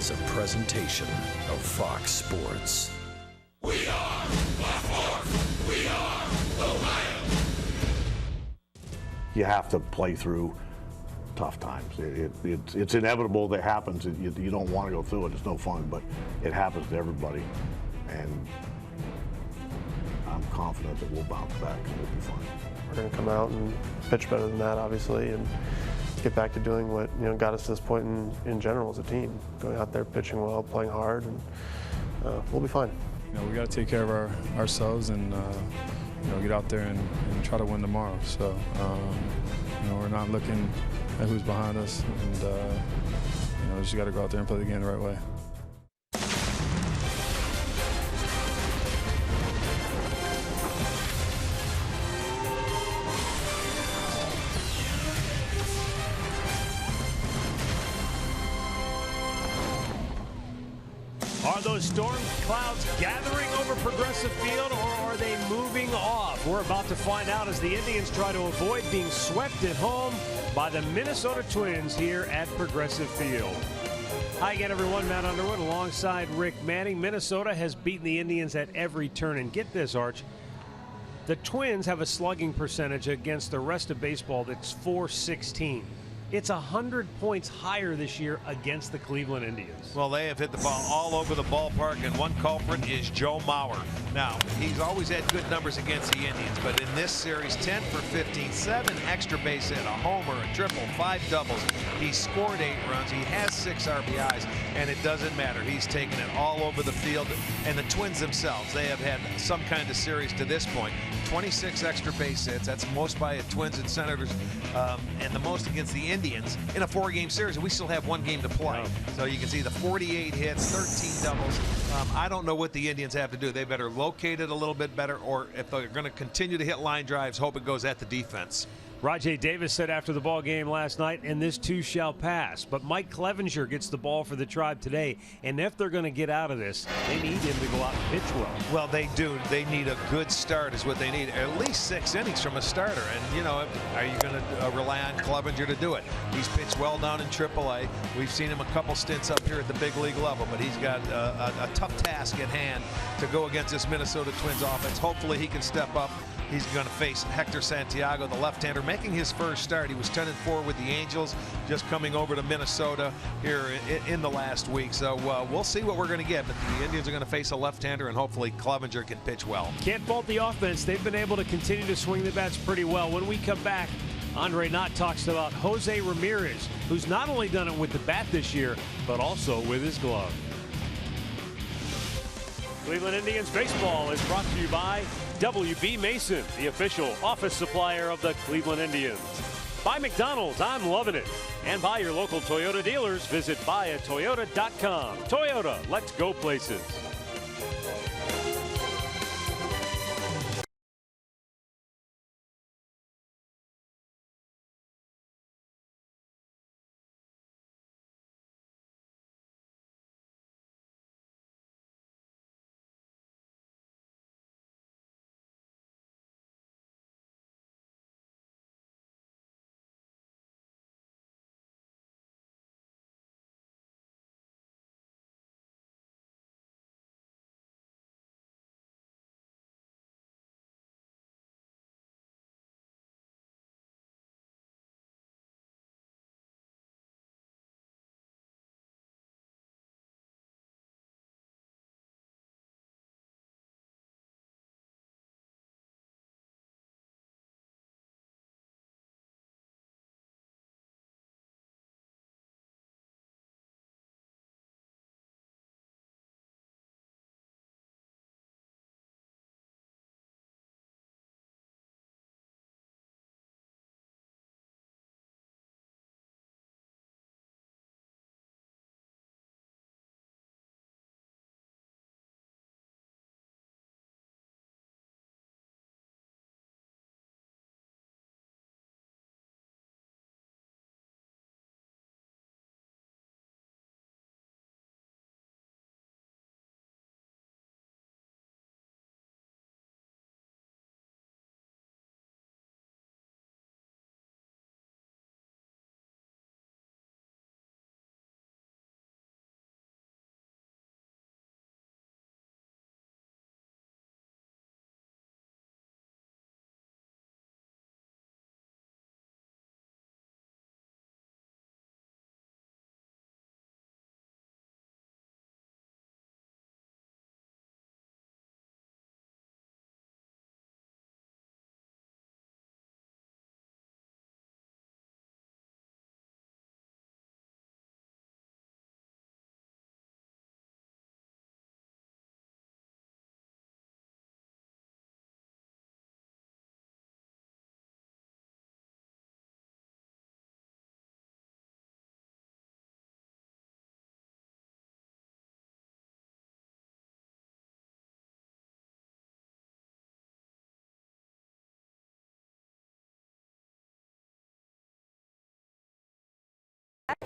is a presentation of Fox Sports. We are Black Hawks. We are Ohio. You have to play through tough times. It's inevitable that happens. You don't want to go through it. It's no fun, but it happens to everybody. And I'm confident that we'll bounce back and we'll be fine. We're going to come out and pitch better than that, obviously, and get back to doing what got us to this point in general as a team. Going out there, pitching well, playing hard, and we'll be fine. We got to take care of ourselves and get out there and try to win tomorrow. So we're not looking at who's behind us, and just got to go out there and play the game the right way. Are those storm clouds gathering over Progressive Field, or are they moving off? We're about to find out as the Indians try to avoid being swept at home by the Minnesota Twins here at Progressive Field. Hi again, everyone. Matt Underwood alongside Rick Manning. Minnesota has beaten the Indians at every turn. And get this, Arch. The Twins have a slugging percentage against the rest of baseball that's .416. It's 100 points higher this year against the Cleveland Indians. Well, they have hit the ball all over the ballpark, and one culprit is Joe Mauer. Now, he's always had good numbers against the Indians, but in this series, 10 for 15, 7 extra base hit, a homer, a triple, 5 doubles. He scored 8 runs. He has 6 RBIs, and it doesn't matter. He's taken it all over the field. And the Twins themselves, they have had some kind of series to this point. 26 extra base hits. That's most by Twins and Senators, and the most against the Indians in a 4-game series. And we still have 1 game to play. Wow. So you can see the 48 hits, 13 doubles. I don't know what the Indians have to do. They better locate it a little bit better, or if they're going to continue to hit line drives, hope it goes at the defense. Rajay Davis said after the ball game last night, and this too shall pass. But Mike Clevenger gets the ball for the Tribe today, and if they're going to get out of this, they need him to go out and pitch well. Well, they do. They need a good start is what they need. At least 6 innings from a starter. And, are you going to rely on Clevenger to do it? He's pitched well down in AAA. We've seen him a couple stints up here at the big league level, but he's got a tough task at hand to go against this Minnesota Twins offense. Hopefully he can step up. He's going to face Hector Santiago, the left-hander, making his first start. He was 10-4 with the Angels, just coming over to Minnesota here in the last week. So we'll see what we're going to get. But the Indians are going to face a left-hander, and hopefully Clevenger can pitch well. Can't fault the offense. They've been able to continue to swing the bats pretty well. When we come back, Andre Knott talks about Jose Ramirez, who's not only done it with the bat this year, but also with his glove. Cleveland Indians baseball is brought to you by WB Mason, the official office supplier of the Cleveland Indians. By McDonald's, I'm loving it. And by your local Toyota dealers, visit buyatoyota.com. Toyota, let's go places.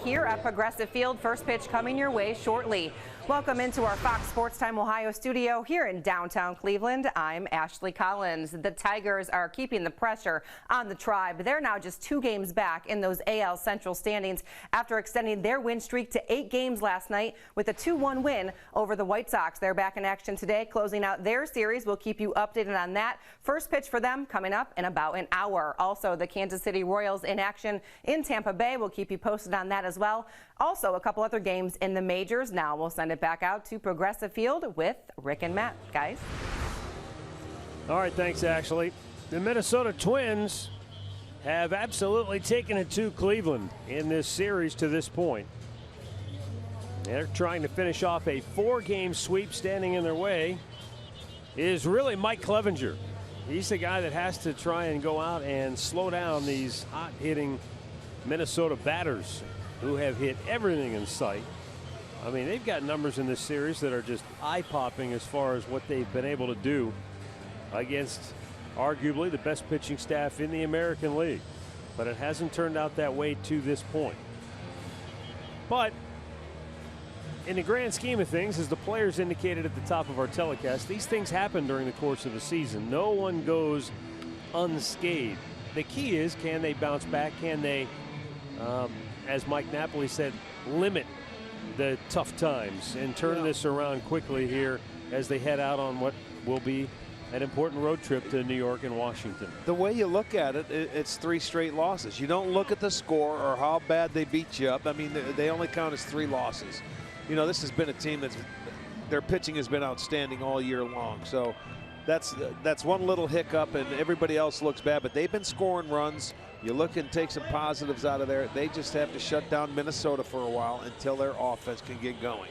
Here at Progressive Field, first pitch coming your way shortly. Welcome into our Fox Sports Time Ohio studio here in downtown Cleveland. I'm Ashley Collins. The Tigers are keeping the pressure on the Tribe. They're now just 2 games back in those AL Central standings after extending their win streak to 8 games last night with a 2-1 win over the White Sox. They're back in action today, closing out their series. We'll keep you updated on that. First pitch for them coming up in about an hour. Also, the Kansas City Royals in action in Tampa Bay. We'll keep you posted on that as well. Also, a couple other games in the majors. Now we'll send it back out to Progressive Field with Rick and Matt. Guys. All right, thanks, Ashley. The Minnesota Twins have absolutely taken it to Cleveland in this series to this point. They're trying to finish off a 4-game sweep. Standing in their way is really Mike Clevinger. He's the guy that has to try and go out and slow down these hot-hitting Minnesota batters who have hit everything in sight. I mean, they've got numbers in this series that are just eye-popping as far as what they've been able to do against arguably the best pitching staff in the American League. But it hasn't turned out that way to this point. But in the grand scheme of things, as the players indicated at the top of our telecast, these things happen during the course of the season. No one goes unscathed. The key is, can they bounce back? Can they, as Mike Napoli said, limit the tough times and turn this around quickly here as they head out on what will be an important road trip to New York and Washington? The way you look at it, it's 3 straight losses. You don't look at the score or how bad they beat you up. I mean, they only count as 3 losses. You know, this has been a team that's, their pitching has been outstanding all year long. So that's one little hiccup, and everybody else looks bad, but they've been scoring runs. You look and take some positives out of there. They just have to shut down Minnesota for a while until their offense can get going.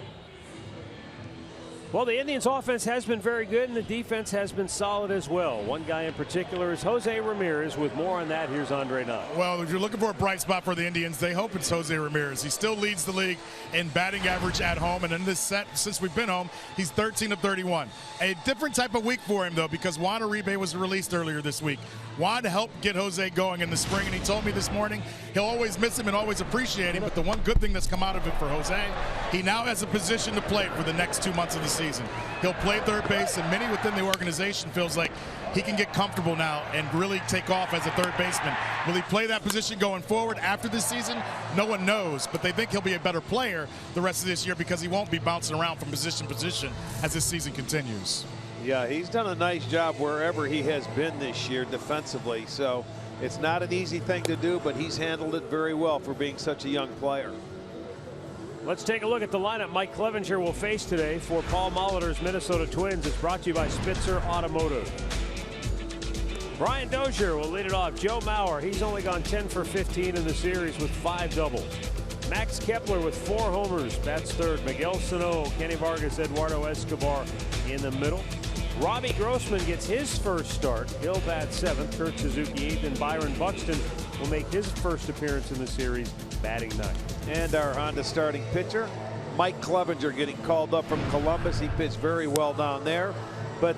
Well, the Indians' offense has been very good, and the defense has been solid as well. One guy in particular is Jose Ramirez. With more on that, here's Andre Knott. Well, if you're looking for a bright spot for the Indians, they hope it's Jose Ramirez. He still leads the league in batting average at home, and in this set, since we've been home, he's 13 of 31. A different type of week for him, though, because Juan Uribe was released earlier this week. Juan helped get Jose going in the spring, and he told me this morning he'll always miss him and always appreciate him, but the one good thing that's come out of it for Jose, he now has a position to play for the next 2 months of the season. He'll play third base, and many within the organization feels like he can get comfortable now and really take off as a third baseman. Will he play that position going forward after this season? No one knows, but they think he'll be a better player the rest of this year because he won't be bouncing around from position to position as this season continues. Yeah, he's done a nice job wherever he has been this year defensively. So it's not an easy thing to do, but he's handled it very well for being such a young player. Let's take a look at the lineup Mike Clevinger will face today for Paul Molitor's Minnesota Twins. It's brought to you by Spitzer Automotive. Brian Dozier will lead it off. Joe Mauer, he's only gone 10 for 15 in the series with 5 doubles. Max Kepler with 4 homers, bats third. Miguel Sano, Kenny Vargas, Eduardo Escobar in the middle. Robbie Grossman gets his first start. He'll bat 7th. Kurt Suzuki 8th, and Byron Buxton will make his first appearance in the series, batting 9th. And our Honda starting pitcher, Mike Clevinger, getting called up from Columbus. He pitched very well down there. But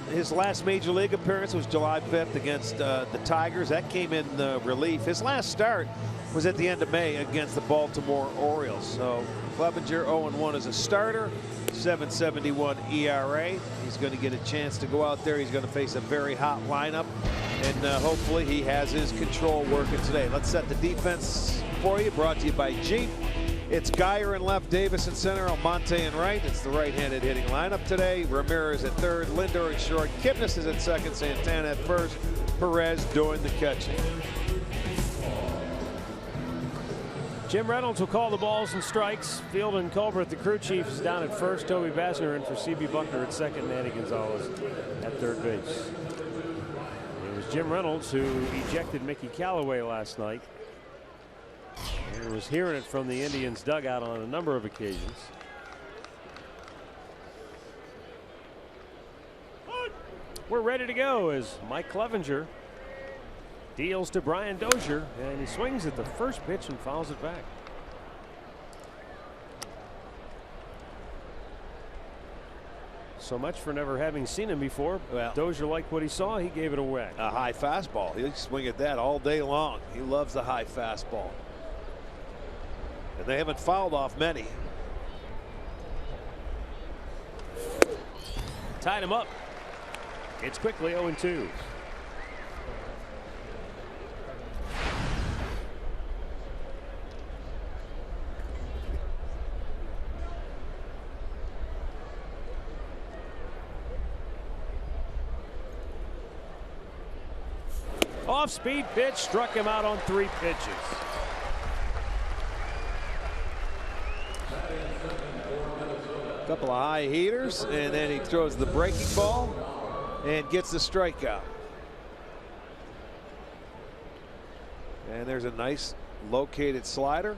his last major league appearance was July 5th against the Tigers. That came in relief. His last start was at the end of May against the Baltimore Orioles. So Clevinger 0-1 as a starter, 7.71 ERA. He's going to get a chance to go out there. He's going to face a very hot lineup, and hopefully he has his control working today. Let's set the defense for you, brought to you by Jeep. It's Geyer in left, Davis in center, Almonte in right. It's the right-handed hitting lineup today. Ramirez at third, Lindor in short, Kipnis is at second, Santana at first, Perez doing the catching. Jim Reynolds will call the balls and strikes. Field and Culbreth, the crew chief, is down at first. Toby Basner in for C.B. Buckner at second. Manny Gonzalez at third base. It was Jim Reynolds who ejected Mickey Callaway last night. And was hearing it from the Indians dugout on a number of occasions. We're ready to go as Mike Clevinger deals to Brian Dozier, and he swings at the first pitch and fouls it back. So much for never having seen him before. Well, Dozier liked what he saw. He gave it a whack. A high fastball. He'll swing at that all day long. He loves the high fastball. And they haven't fouled off many. Tied him up. It's quickly 0-2. Off-speed pitch struck him out on 3 pitches. A couple of high heaters, and then he throws the breaking ball and gets the strikeout. And there's a nice located slider.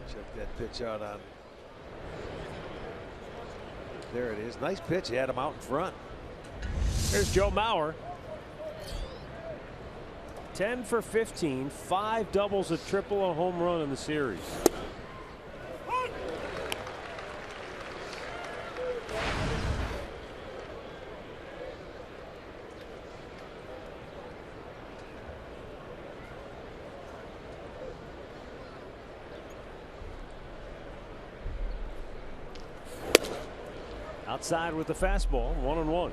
Check that pitch out on. There it is. Nice pitch. He had him out in front. There's Joe Mauer. 10 for 15, 5 doubles, a triple, a home run in the series. Outside with the fastball, 1-1.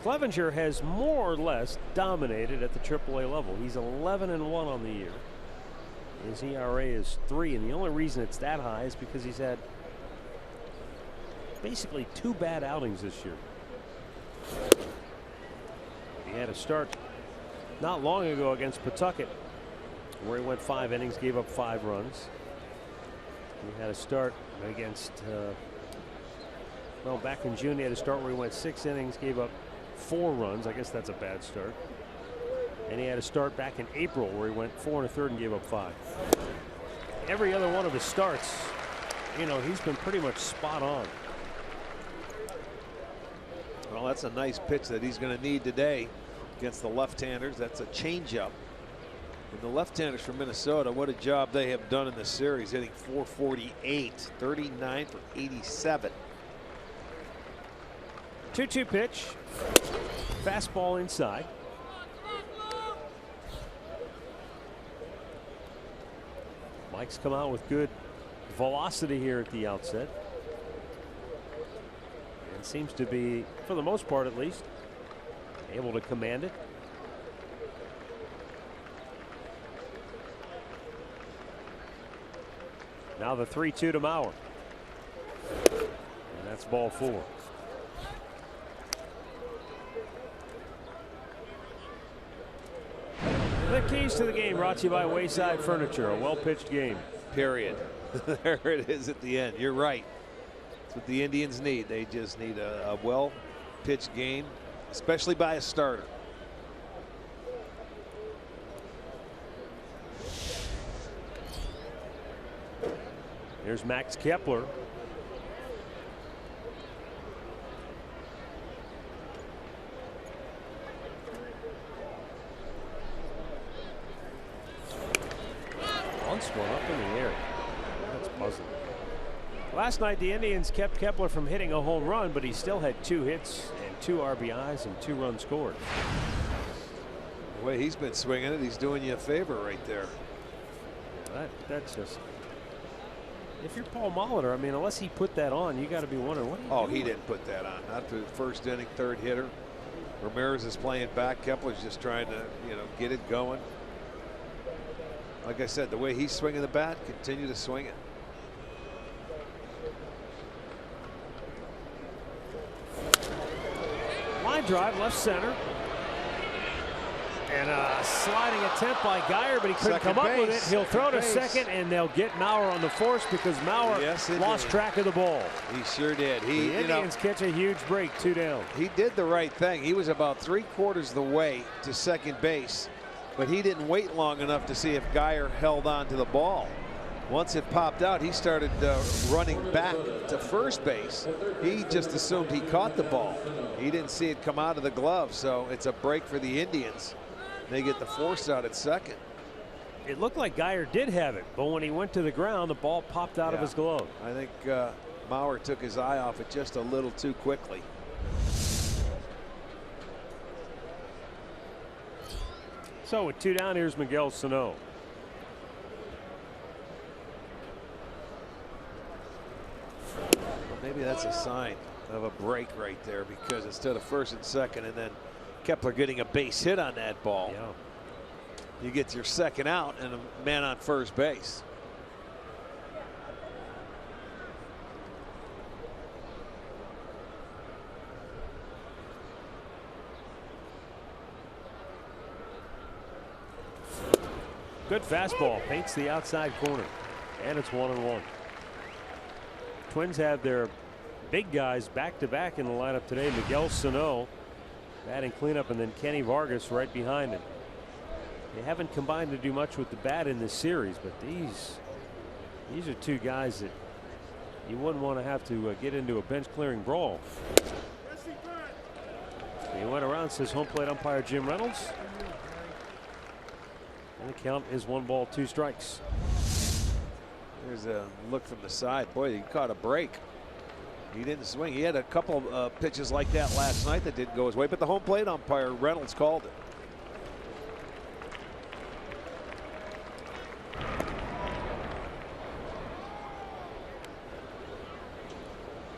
Clevenger has more or less dominated at the AAA level. He's 11-1 on the year. His ERA is 3, and the only reason it's that high is because he's had basically 2 bad outings this year. He had a start not long ago against Pawtucket where he went 5 innings, gave up 5 runs. He had a start against, well, back in June he had a start where he went 6 innings, gave up 4 runs. I guess that's a bad start. And he had a start back in April where he went 4 1/3 and gave up 5. Every other one of his starts, you know, he's been pretty much spot on. Well, that's a nice pitch that he's going to need today against the left-handers. That's a changeup. And the left-handers from Minnesota, what a job they have done in this series, hitting .448, 39 for 87. 2-2 pitch. Fastball inside. Mike's come out with good velocity here at the outset. And seems to be, for the most part at least, able to command it. Now the 3-2 to Mauer. And that's ball 4. The keys to the game brought to you by Wayside Furniture. A well-pitched game. Period. There it is at the end. You're right. That's what the Indians need. They just need a well-pitched game, especially by a starter. Here's Max Kepler. Once one up in the air. That's puzzling. Last night the Indians kept Kepler from hitting a home run, but he still had 2 hits and 2 RBIs and 2 runs scored. The way he's been swinging it, he's doing you a favor right there. That's just. If you're Paul Molitor, I mean, unless he put that on, you got to be wondering what. Oh, he didn't put that on. Not the first inning, 3rd hitter. Ramirez is playing back. Kepler's just trying to, you know, get it going. Like I said, the way he's swinging the bat, continue to swing it. Line drive, left center. And a sliding attempt by Geyer, but he couldn't come up with it. He'll throw to second, and they'll get Mauer on the force because Mauer lost track of the ball. He sure did. The Indians catch a huge break, 2 down. He did the right thing. He was about 3/4 of the way to second base, but he didn't wait long enough to see if Geyer held on to the ball. Once it popped out, he started running back to first base. He just assumed he caught the ball. He didn't see it come out of the glove, so it's a break for the Indians. They get the force out at second. It looked like Geyer did have it, but when he went to the ground, the ball popped out of his glove. I think Mauer took his eye off it just a little too quickly. So with 2 down, here's Miguel Sano. Well, maybe that's a sign of a break right there, because instead of first and second and then Kepler getting a base hit on that ball, you get your second out and a man on first base. Good fastball, paints the outside corner, and it's 1-1. Twins have their big guys back-to-back in the lineup today. Miguel Sano batting cleanup, and then Kenny Vargas right behind him. They haven't combined to do much with the bat in this series, but these are 2 guys that you wouldn't want to have to get into a bench clearing brawl. He went around, says home plate umpire Jim Reynolds. And the count is 1 ball, 2 strikes. There's a look from the side. Boy, he caught a break. He didn't swing. He had a couple pitches like that last night that didn't go his way, but the home plate umpire Reynolds called it.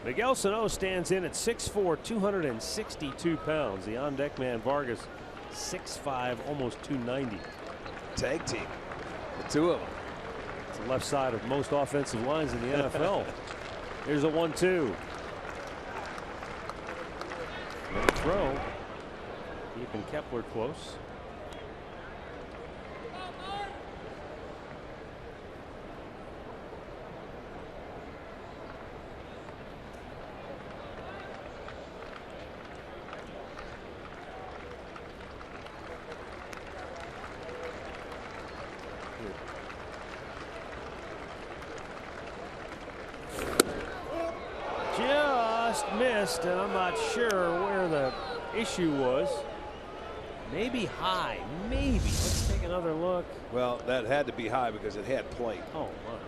Miguel Sano stands in at 6'4", 262 pounds. The on-deck man Vargas, 6'5", almost 290. Tag team, the 2 of them. It's the left side of most offensive lines in the NFL. Here's a 1-2. No throw. Keeping Kepler close. Just missed, and I'm not sure where the issue was. Maybe high, maybe. Let's take another look. Well, that had to be high because it had plate. Oh, my.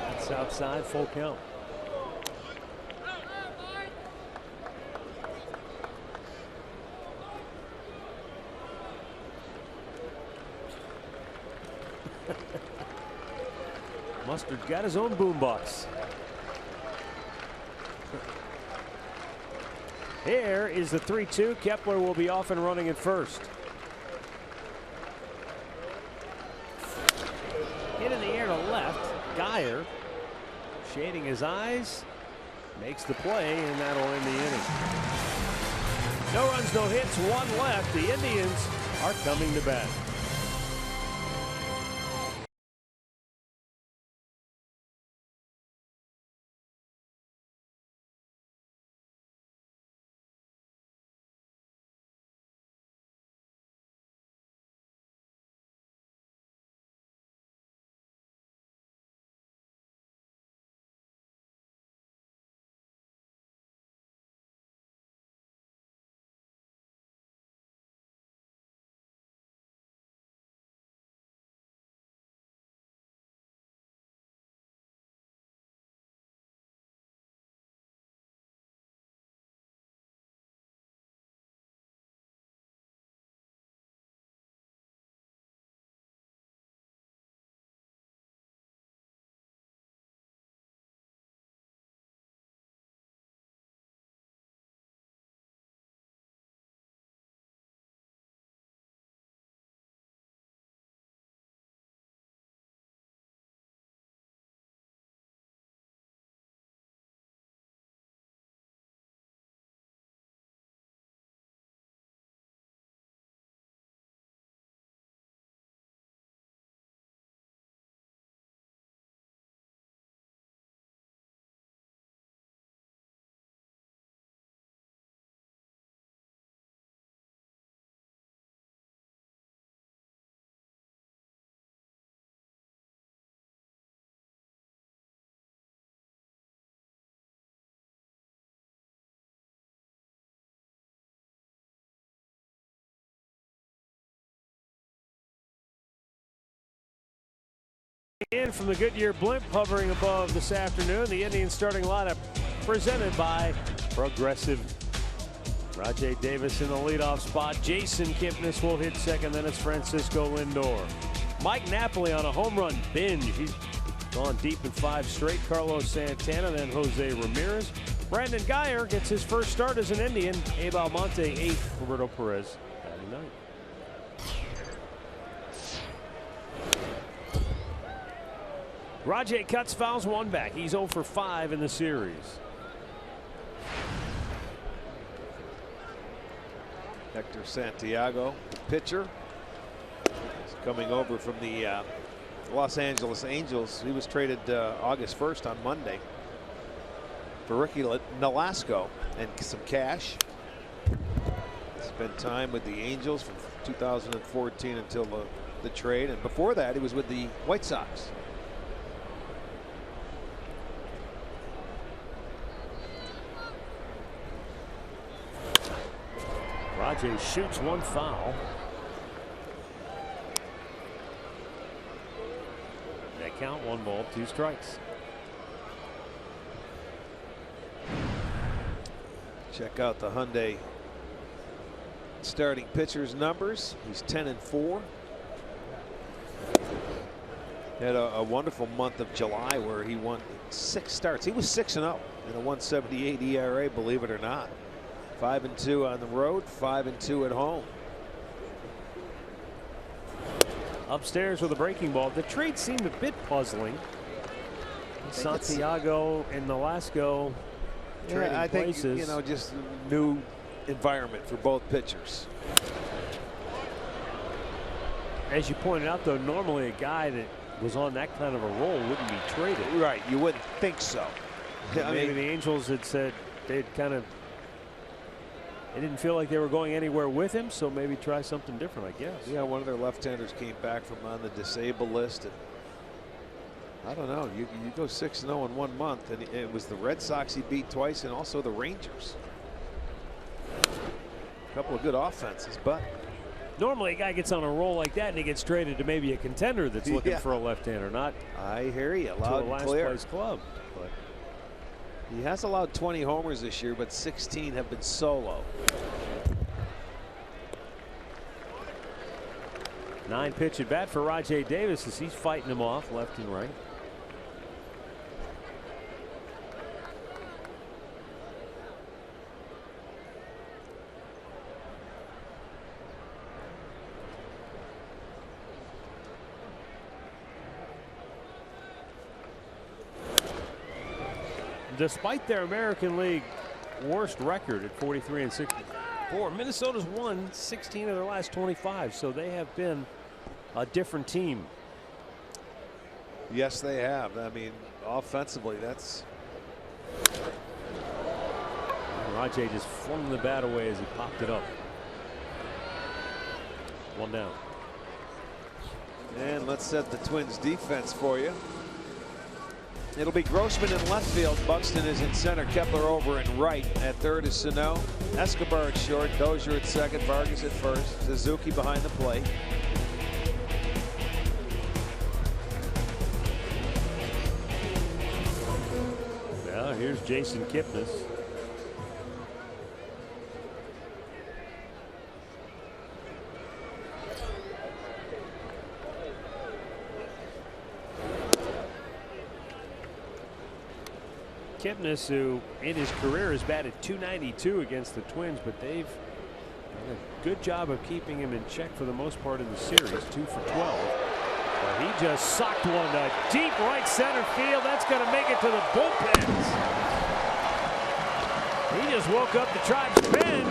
That's outside, full count. Mustard got his own boombox. Here is the 3-2. Kepler will be off and running at first. Hit in the air to left. Geyer shading his eyes, makes the play, and that'll end the inning. No runs, no hits, 1 left. The Indians are coming to bat. In from the Goodyear blimp hovering above this afternoon. The Indians starting lineup presented by Progressive. Rajai Davis in the leadoff spot. Jason Kipnis will hit second. Then it's Francisco Lindor. Mike Napoli on a home run binge. He's gone deep in 5 straight. Carlos Santana, then Jose Ramirez. Brandon Guyer gets his first start as an Indian. Abe Almonte 8th. Roberto Perez batting 9th. Rajai cuts, fouls, 1 back. He's 0 for 5 in the series. Hector Santiago, the pitcher, is coming over from the Los Angeles Angels. He was traded August 1st on Monday for Ricky Nolasco and some cash. Spent time with the Angels from 2014 until the trade, and before that he was with the White Sox. Rajai shoots 1 foul. They count 1 ball, 2 strikes. Check out the Hyundai starting pitcher's numbers. He's 10-4. Had a wonderful month of July where he won 6 starts. He was 6-0 in a 1.78 ERA, believe it or not. 5-2 on the road, 5-2 at home. Upstairs with a breaking ball. The trade seemed a bit puzzling. Santiago and Nolasco trading I think, places. you know, just a new environment for both pitchers. As you pointed out, though, normally a guy that was on that kind of a roll wouldn't be traded. Right, you wouldn't think so. Maybe the Angels had said they'd they didn't feel like they were going anywhere with him, so maybe try something different, I guess. Yeah, one of their left-handers came back from on the disabled list, and I don't know. You go 6-0 in 1 month, and it was the Red Sox he beat twice, and also the Rangers. A couple of good offenses, but normally a guy gets on a roll like that and he gets traded to maybe a contender that's looking for a left-hander, not I hear you, to loud a last and clear. place club. But he has allowed 20 homers this year, but 16 have been solo. 9-pitch at bat for Rajai Davis as he's fighting him off left and right. Despite their American League worst record at 43-64, Minnesota's won 16 of their last 25, so they have been a different team. Yes, they have. I mean, offensively, that's. Rajai just flung the bat away as he popped it up. 1 down. And let's set the Twins defense for you. It'll be Grossman in left field. Buxton is in center. Kepler over in right. At third is Sano. Escobar at short. Dozier at second. Vargas at first. Suzuki behind the plate. Now here's Jason Kipnis. Kipnis, who in his career has batted .292 against the Twins, but they've done a good job of keeping him in check for the most part in the series. 2 for 12. But he just socked one to deep right center field. That's going to make it to the bullpens. He just woke up the Tribe's pen,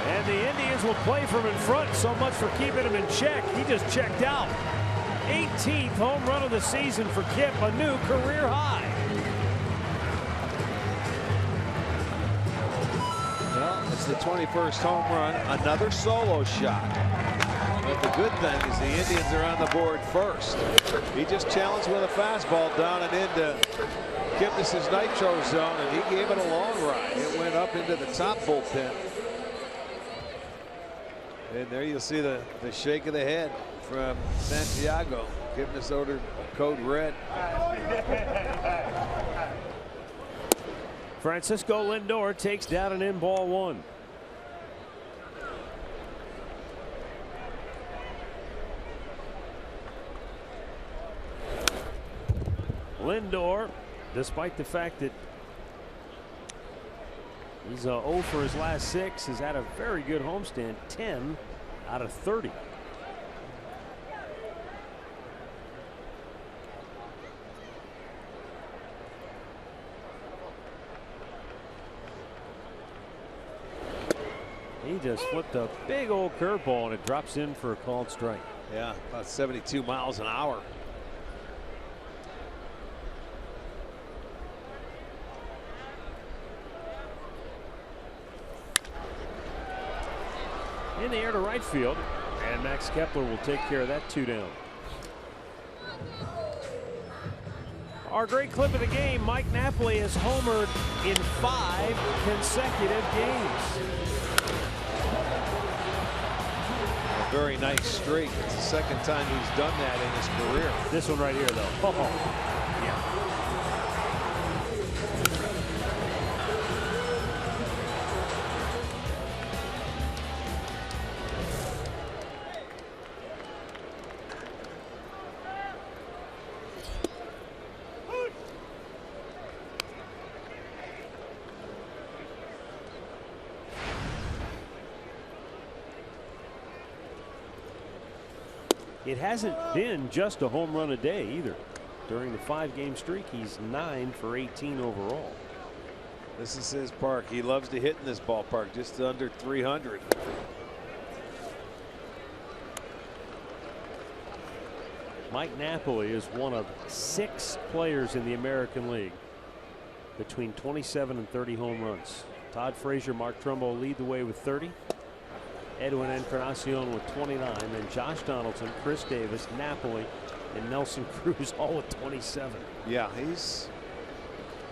and the Indians will play from in front. So much for keeping him in check. He just checked out. 18th home run of the season for Kip, a new career high. It's the 21st home run, another solo shot. But the good thing is the Indians are on the board first. He just challenged with a fastball down and into Kipnis' nitro zone, and he gave it a long ride. It went up into the top bullpen. And there you'll see the shake of the head from Santiago, giving us order code red. Francisco Lindor takes down an in ball one. Lindor, despite the fact that he's 0 for his last 6, has had a very good homestand, 10 out of 30. He just flipped a big old curveball and it drops in for a called strike. Yeah, about 72 miles an hour. In the air to right field, and Max Kepler will take care of that 2 down. Our great clip of the game, Mike Napoli has homered in 5 consecutive games. A very nice streak. It's the second time he's done that in his career. This one right here, though. Oh, yeah. It hasn't been just a home run a day either. During the 5-game streak, he's 9 for 18 overall. This is his park. He loves to hit in this ballpark, just under 300. Mike Napoli is one of 6 players in the American League between 27 and 30 home runs. Todd Frazier, Mark Trumbo lead the way with 30. Edwin Encarnacion with 29, and Josh Donaldson, Chris Davis, Napoli, and Nelson Cruz all with 27. Yeah, he's.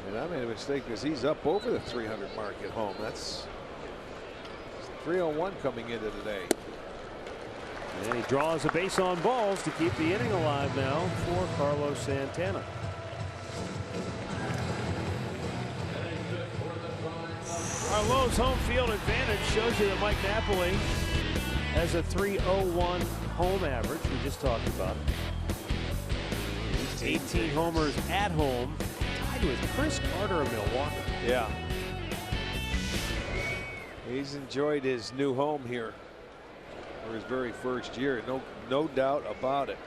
And I made a mistake because he's up over the 300 mark at home. That's 301 coming into today. And he draws a base on balls to keep the inning alive now for Carlos Santana. Our Lowe's home field advantage shows you that Mike Napoli has a 3.01 home average. We just talked about it. 18 homers at home, tied with Chris Carter of Milwaukee. Yeah. He's enjoyed his new home here for his very first year. No doubt about it.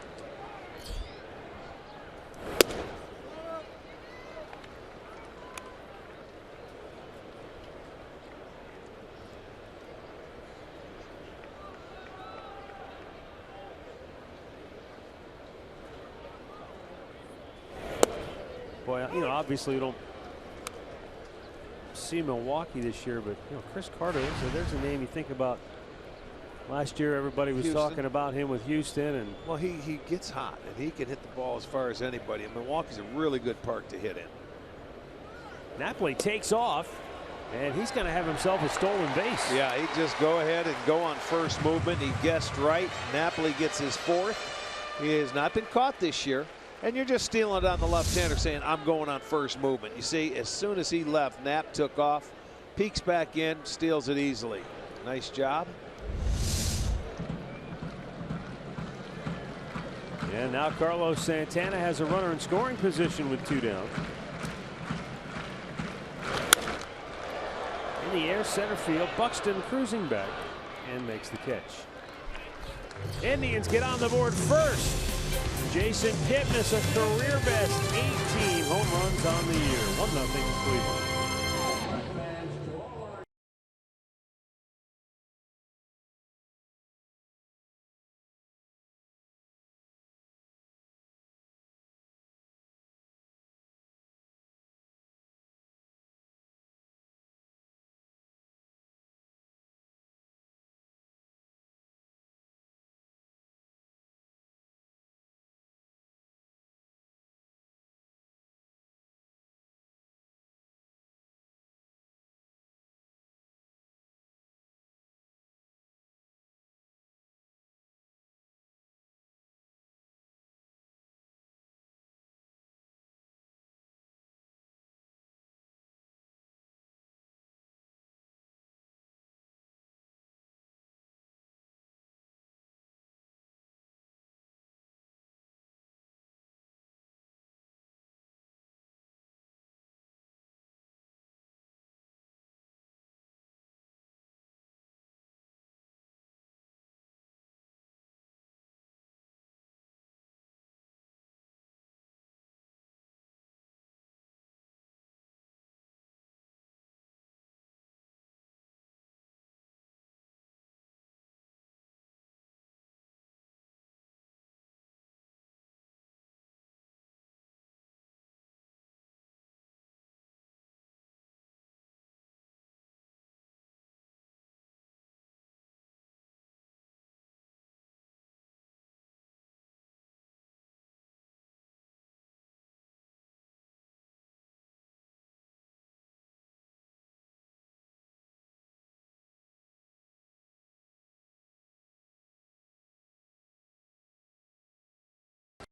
Boy, you know, obviously we don't see Milwaukee this year, but you know, Chris Carter, there's a name you think about. Last year, everybody was talking about him with Houston, and well, he gets hot and he can hit the ball as far as anybody. And Milwaukee's a really good park to hit in. Napoli takes off, and he's going to have himself a stolen base. Yeah, he just go ahead and go on first movement. He guessed right. Napoli gets his 4th. He has not been caught this year. And you're just stealing it on the left-hander, saying, I'm going on first movement. You see, as soon as he left, Nap took off, peeks back in, steals it easily. Nice job. And now Carlos Santana has a runner in scoring position with 2 down. In the air, center field, Buxton cruising back and makes the catch. Indians get on the board first. Jason Kipnis, a career best 18 home runs on the year. 1-0 Cleveland.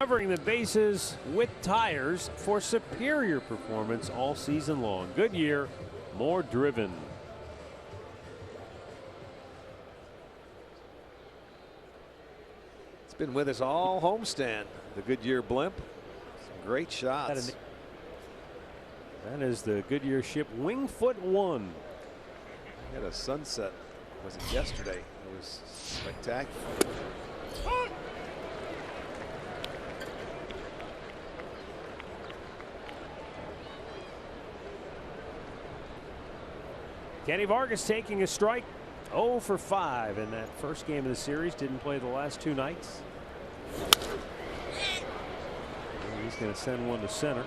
Covering the bases with tires for superior performance all season long. Goodyear, more driven. It's been with us all homestand. The Goodyear blimp. Some great shots. That is the Goodyear ship Wingfoot 1. Had a sunset. Was it yesterday? It was spectacular. Kenny Vargas taking a strike. 0 for 5 in that first game of the series. Didn't play the last 2 nights. And he's going to send one to center.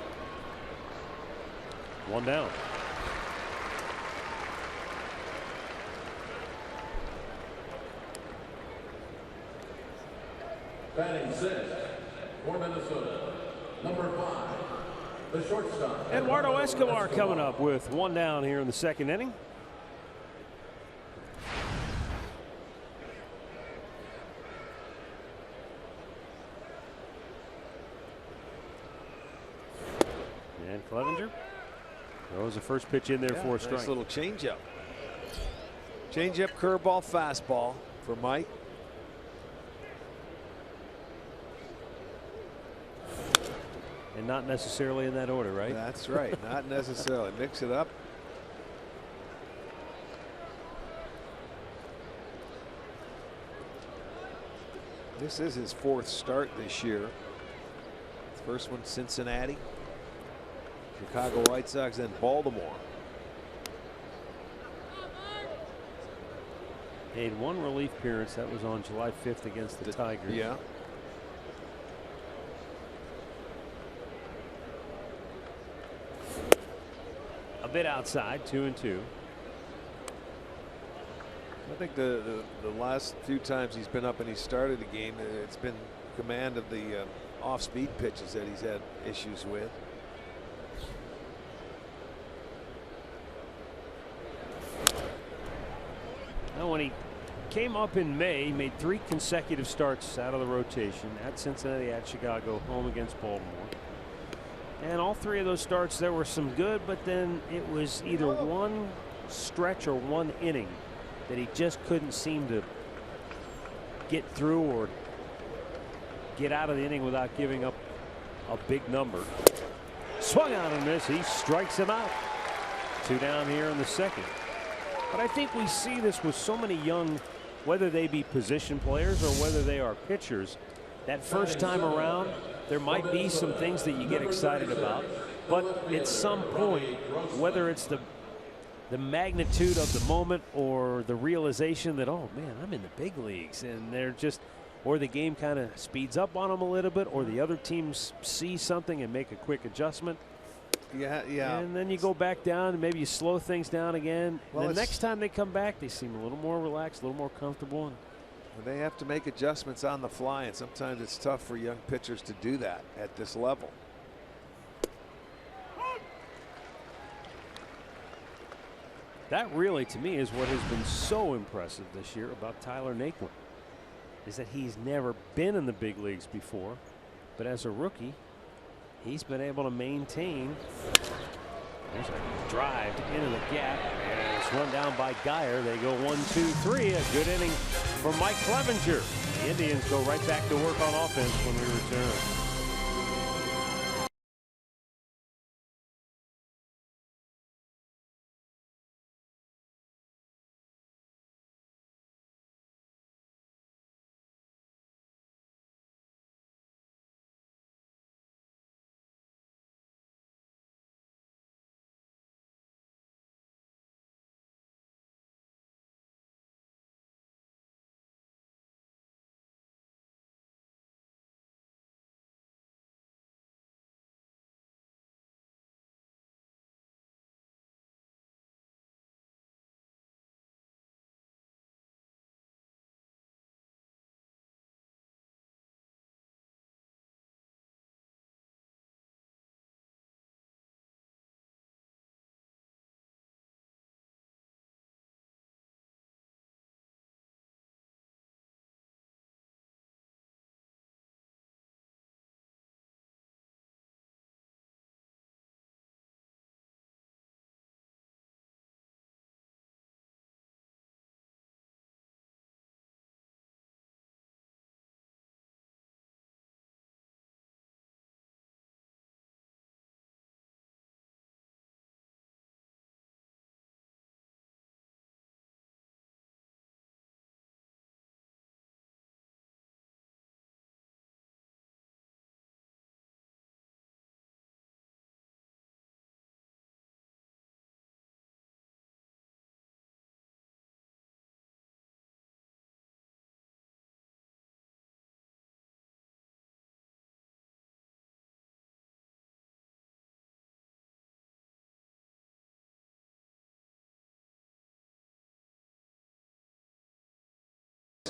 1 down. Batting 6 for Minnesota, number 5, the shortstop. Eduardo Escobar coming up with 1 down here in the second inning. And Clevenger throws the first pitch in there for a strike. Nice little changeup. Changeup, curveball, fastball for Mike. And not necessarily in that order, right? That's right. Not necessarily. Mix it up. This is his 4th start this year. First one, Cincinnati, Chicago White Sox, then Baltimore. Made 1 relief appearance. That was on July 5th against the Tigers. Yeah. A bit outside, 2-2. I think the last few times he's been up and he started a game, it's been command of the off-speed pitches that he's had issues with. Now, when he came up in May, he made 3 consecutive starts out of the rotation at Cincinnati, at Chicago, home against Baltimore. And all 3 of those starts, there were some good, but then it was either one stretch or 1 inning that he just couldn't seem to get through or get out of the inning without giving up a big number. Swung out and missed. He strikes him out. 2 down here in the second. But I think we see this with so many young, whether they be position players or whether they are pitchers, that first time around, there might be some things that you get excited about. But at some point, whether it's the magnitude of the moment or the realization that, oh man, I'm in the big leagues, and they're just, or the game kind of speeds up on them a little bit, or the other teams see something and make a quick adjustment. Yeah. And then you go back down and maybe you slow things down again. Well, the next time they come back, they seem a little more relaxed, a little more comfortable. And they have to make adjustments on the fly, and sometimes it's tough for young pitchers to do that at this level. That really, to me, is what has been so impressive this year about Tyler Naquin, is that he's never been in the big leagues before, but as a rookie, he's been able to maintain. There's a drive into the gap, and it's run down by Geyer. They go 1-2-3. A good inning for Mike Clevenger. The Indians go right back to work on offense when we return.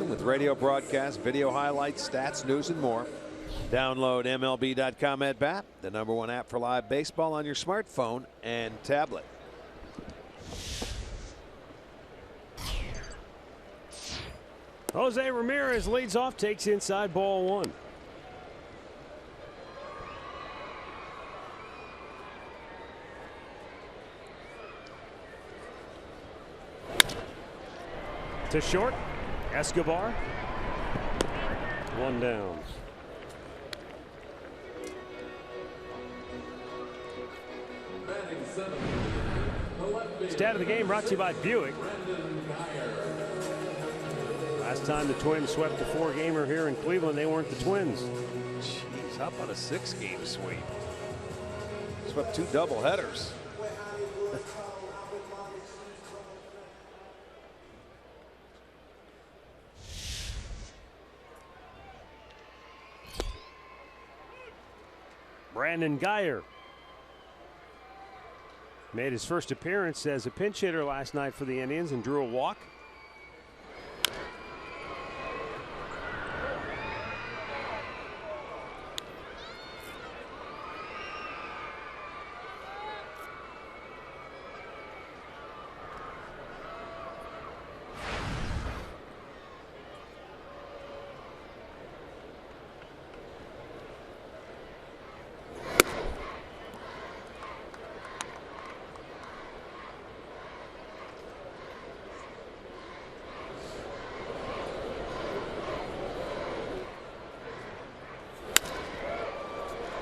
system with radio broadcasts, video highlights, stats, news, and more. Download MLB.com at Bat, the #1 app for live baseball on your smartphone and tablet. Jose Ramirez leads off, takes inside, ball 1. To short, Escobar. 1 down. Stat of the game brought to you by Buick. Last time the Twins swept a 4-gamer here in Cleveland, they weren't the Twins. Jeez, how about a 6-game sweep? Swept 2 doubleheaders. Brandon Guyer made his first appearance as a pinch hitter last night for the Indians and drew a walk.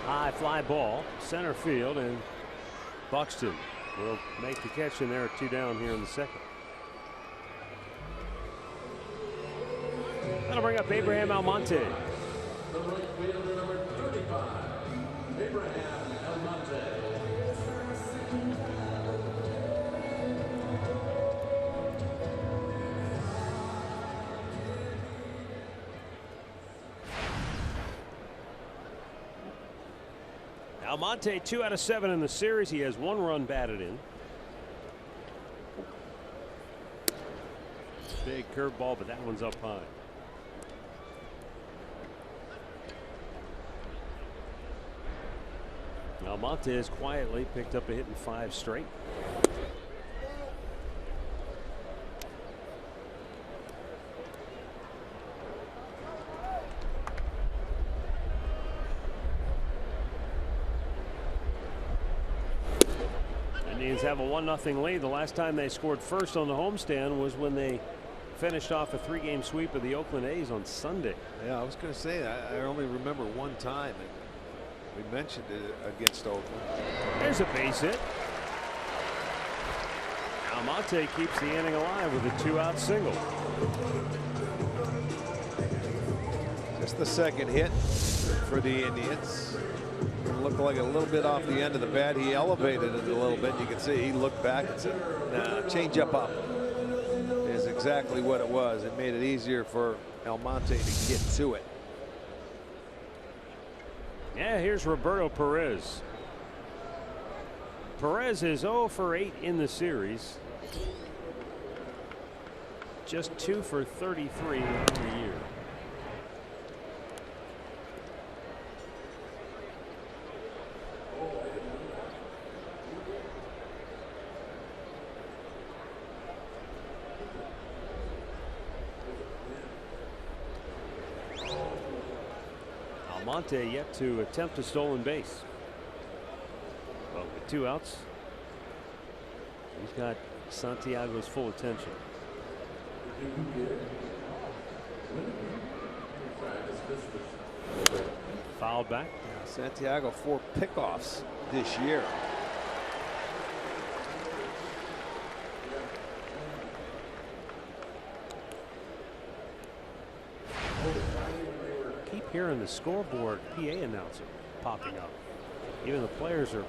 High fly ball, center field, and Buxton will make the catch, and there are 2 down here in the second. That'll bring up Abraham Almonte. The right fielder, number 35, Abraham Almonte. Almonte 2 out of 7 in the series. He has 1 run batted in. Big curveball, but that one's up high. Almonte has quietly picked up a hit in 5 straight. Indians have a 1-0 lead. The last time they scored first on the homestand was when they finished off a 3-game sweep of the Oakland A's on Sunday. Yeah, I was going to say that. I only remember one time. We mentioned it against Oakland. There's a base hit. Almonte keeps the inning alive with a 2-out single. Just the second hit for the Indians. Looked like a little bit off the end of the bat. He elevated it a little bit. You can see he looked back and said, nah, change up is exactly what it was. It made it easier for Almonte to get to it. Yeah, here's Roberto Perez. Perez is 0 for 8 in the series. Just 2 for 33 in the year. Almonte yet to attempt a stolen base. Well, with 2 outs, he's got Santiago's full attention. Fouled back. Santiago 4 pickoffs this year. Keep hearing the scoreboard PA announcer popping up. Even the players are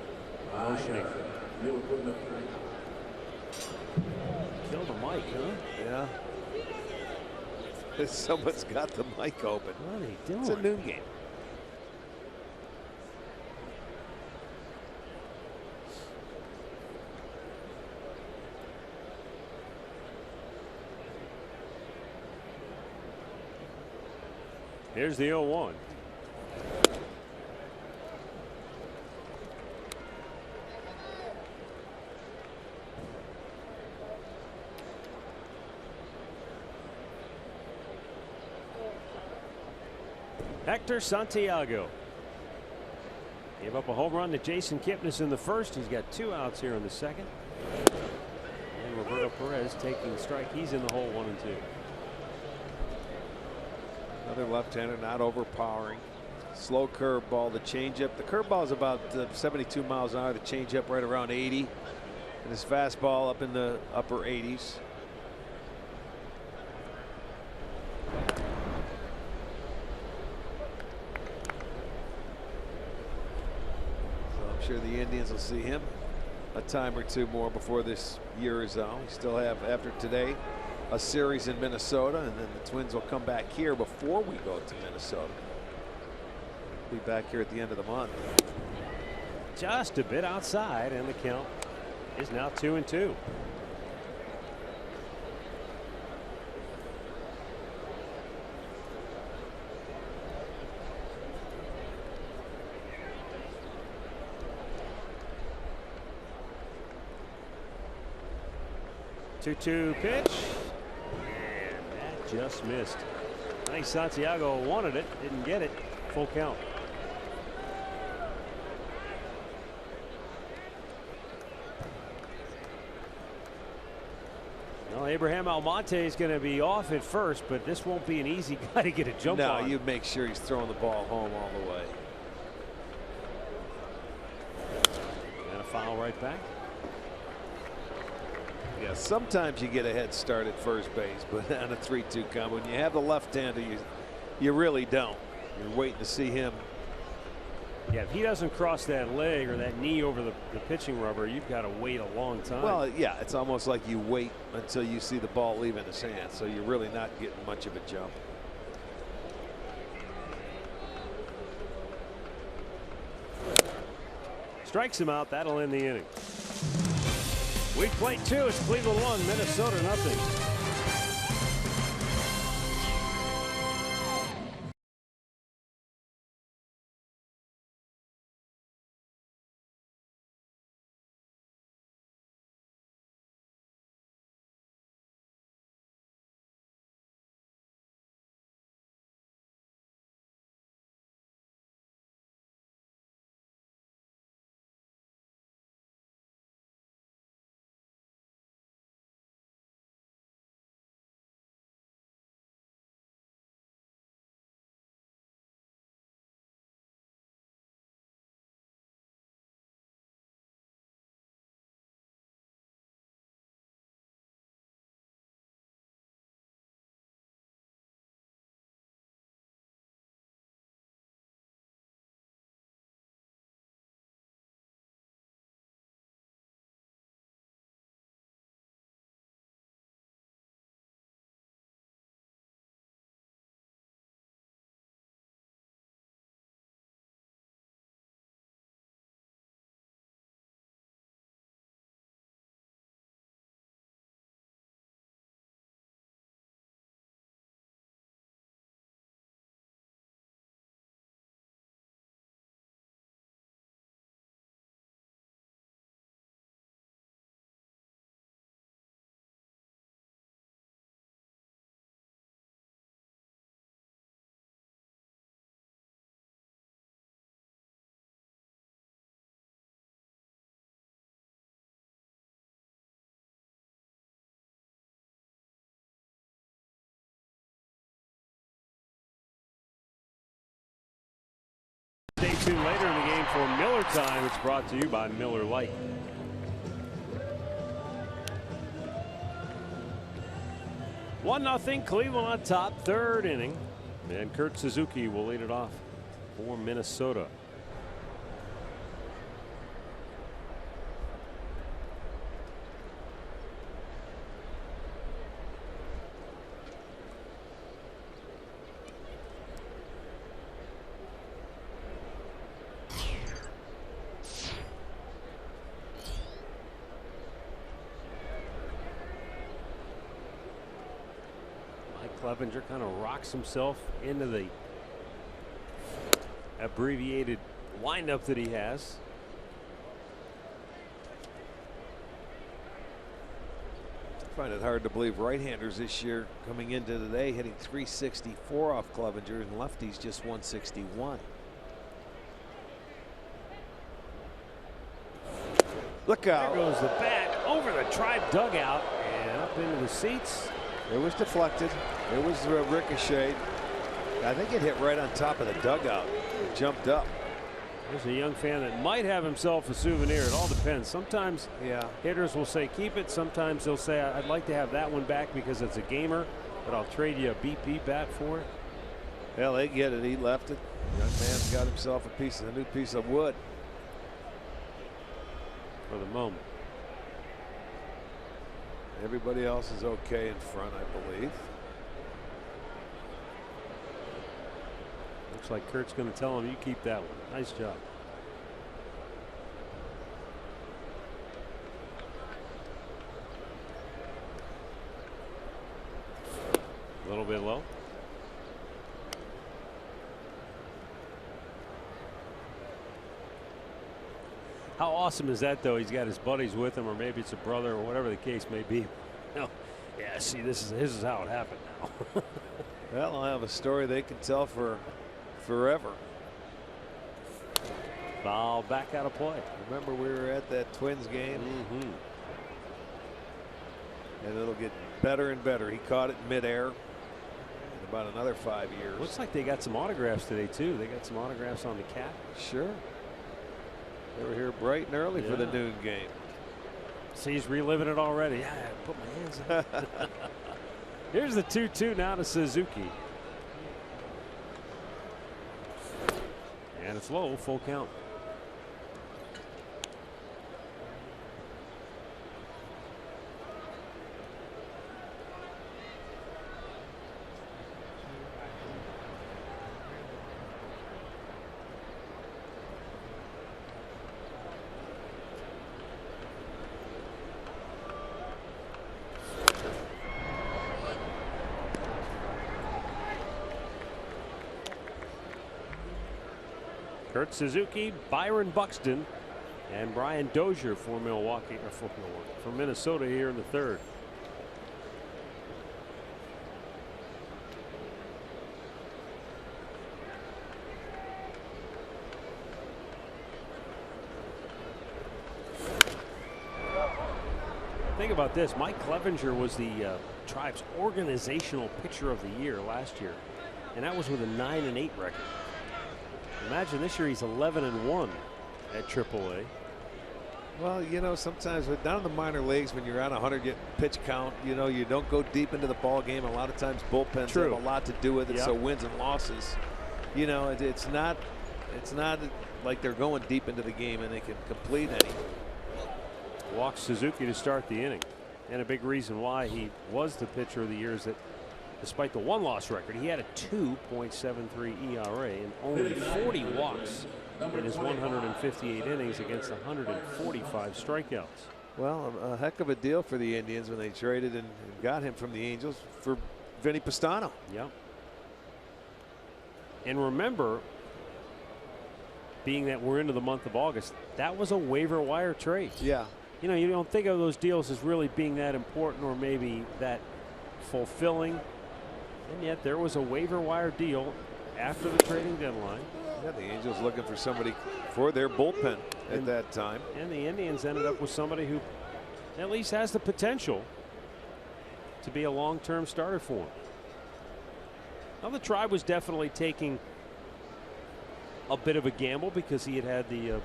motioning. Kill the mic, huh? Yeah. Someone's got the mic open. What are they doing? It's a noon game. Here's the 0-1. Hector Santiago gave up a home run to Jason Kipnis in the first. He's got 2 outs here in the second. And Roberto Perez taking the strike. He's in the hole, 1 and 2. Another left-hander, not overpowering. Slow curveball. The changeup. The curveball is about 72 miles an hour. The changeup right around 80. And his fastball up in the upper 80s. Sure the Indians will see him a time or 2 more before this year is out. We still have, after today, a series in Minnesota, and then the Twins will come back here before we go to Minnesota. Be back here at the end of the month. Just a bit outside, and the count is now 2 and 2. Two-two pitch, and that just missed. I think Santiago wanted it, didn't get it. Full count. Well, Abraham Almonte is going to be off at first, but this won't be an easy guy to get a jump on. No, you make sure he's throwing the ball home all the way. And a foul right back. Yeah, sometimes you get a head start at first base, but on a 3-2 combo, when you have the left-hander, you really don't. You're waiting to see him. Yeah, if he doesn't cross that leg or that knee over the pitching rubber, you've got to wait a long time. Well, yeah, it's almost like you wait until you see the ball leaving his hand, so you're really not getting much of a jump. Strikes him out. That'll end the inning. We've played 2. It's Cleveland 1, Minnesota 0. Stay tuned later in the game for Miller Time. It's brought to you by Miller Lite. One nothing, Cleveland on top, 3rd inning, and Kurt Suzuki will lead it off for Minnesota. Clevenger kind of rocks himself into the abbreviated windup that he has. I find it hard to believe right-handers this year coming into today hitting 364 off Clevenger and lefties just 161. Look out. There goes the bat over the Tribe dugout and up into the seats. It was deflected. It was ricocheted. I think it hit right on top of the dugout. It jumped up. There's a young fan that might have himself a souvenir. It all depends. Sometimes hitters will say keep it. Sometimes they'll say I'd like to have that one back because it's a gamer, but I'll trade you a BP bat for it. Hell, they get it. He left it. Young man's got himself a new piece of wood. For the moment. Everybody else is okay in front, I believe. Looks like Kurt's going to tell him you keep that one. Nice job. A little bit low. How awesome is that, though? He's got his buddies with him, or maybe it's a brother, or whatever the case may be. No, yeah. See, this is how it happened now. Well, I'll have a story they can tell for forever. Foul back out of play. Remember, we were at that Twins game, and it'll get better and better. He caught it midair in about another 5 years. Looks like they got some autographs today too. They got some autographs on the cap. Sure. They were here bright and early for the noon game. See, he's reliving it already. Yeah, I put my hands in. Here's the 2-2 now to Suzuki. And it's low, full count. Kurt Suzuki, Byron Buxton, and Brian Dozier for Milwaukee, or for Minnesota here in the third. Think about this. Mike Clevenger was the Tribe's organizational pitcher of the year last year, and that was with a 9-8 record. Imagine this year he's 11-1 at AAA. Well, you know, sometimes down in the minor leagues, when you're on 100 pitch count, you know, you don't go deep into the ball game. A lot of times bullpens have a lot to do with it. So wins and losses, you know, it's not like they're going deep into the game and they can complete any. Walks Suzuki to start the inning, and a big reason why he was the pitcher of the year is that despite the one-loss record, he had a 2.73 ERA and only 40 walks in his 158 innings against 145 strikeouts. Well, a heck of a deal for the Indians when they traded and got him from the Angels for Vinny Pastano. Yep. And remember, being that we're into the month of August, that was a waiver wire trade. Yeah. You know, you don't think of those deals as really being that important or maybe that fulfilling. And yet there was a waiver wire deal after the trading deadline. Yeah, the Angels looking for somebody for their bullpen at that time. And the Indians ended up with somebody who at least has the potential to be a long-term starter for them. Now the Tribe was definitely taking a bit of a gamble because he had the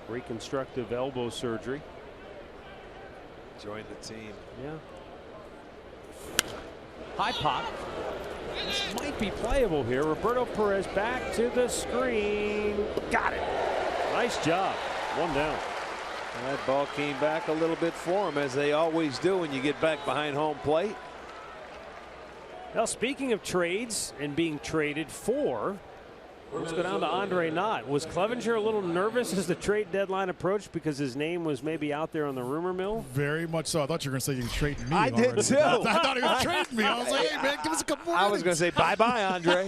reconstructive elbow surgery. Joined the team. Yeah. High pop. This might be playable here. Roberto Perez back to the screen. Got it. Nice job. One down. And that ball came back a little bit for him, as they always do when you get back behind home plate. Now, speaking of trades and being traded for, Let's go down to Andre Knott. Was Clevenger a little nervous as the trade deadline approached because his name was maybe out there on the rumor mill? Very much so. I thought you were going to say you were trading me. I did too. I thought he was trading me. I was like, hey, man, give us a couple more I was going to say bye-bye, Andre.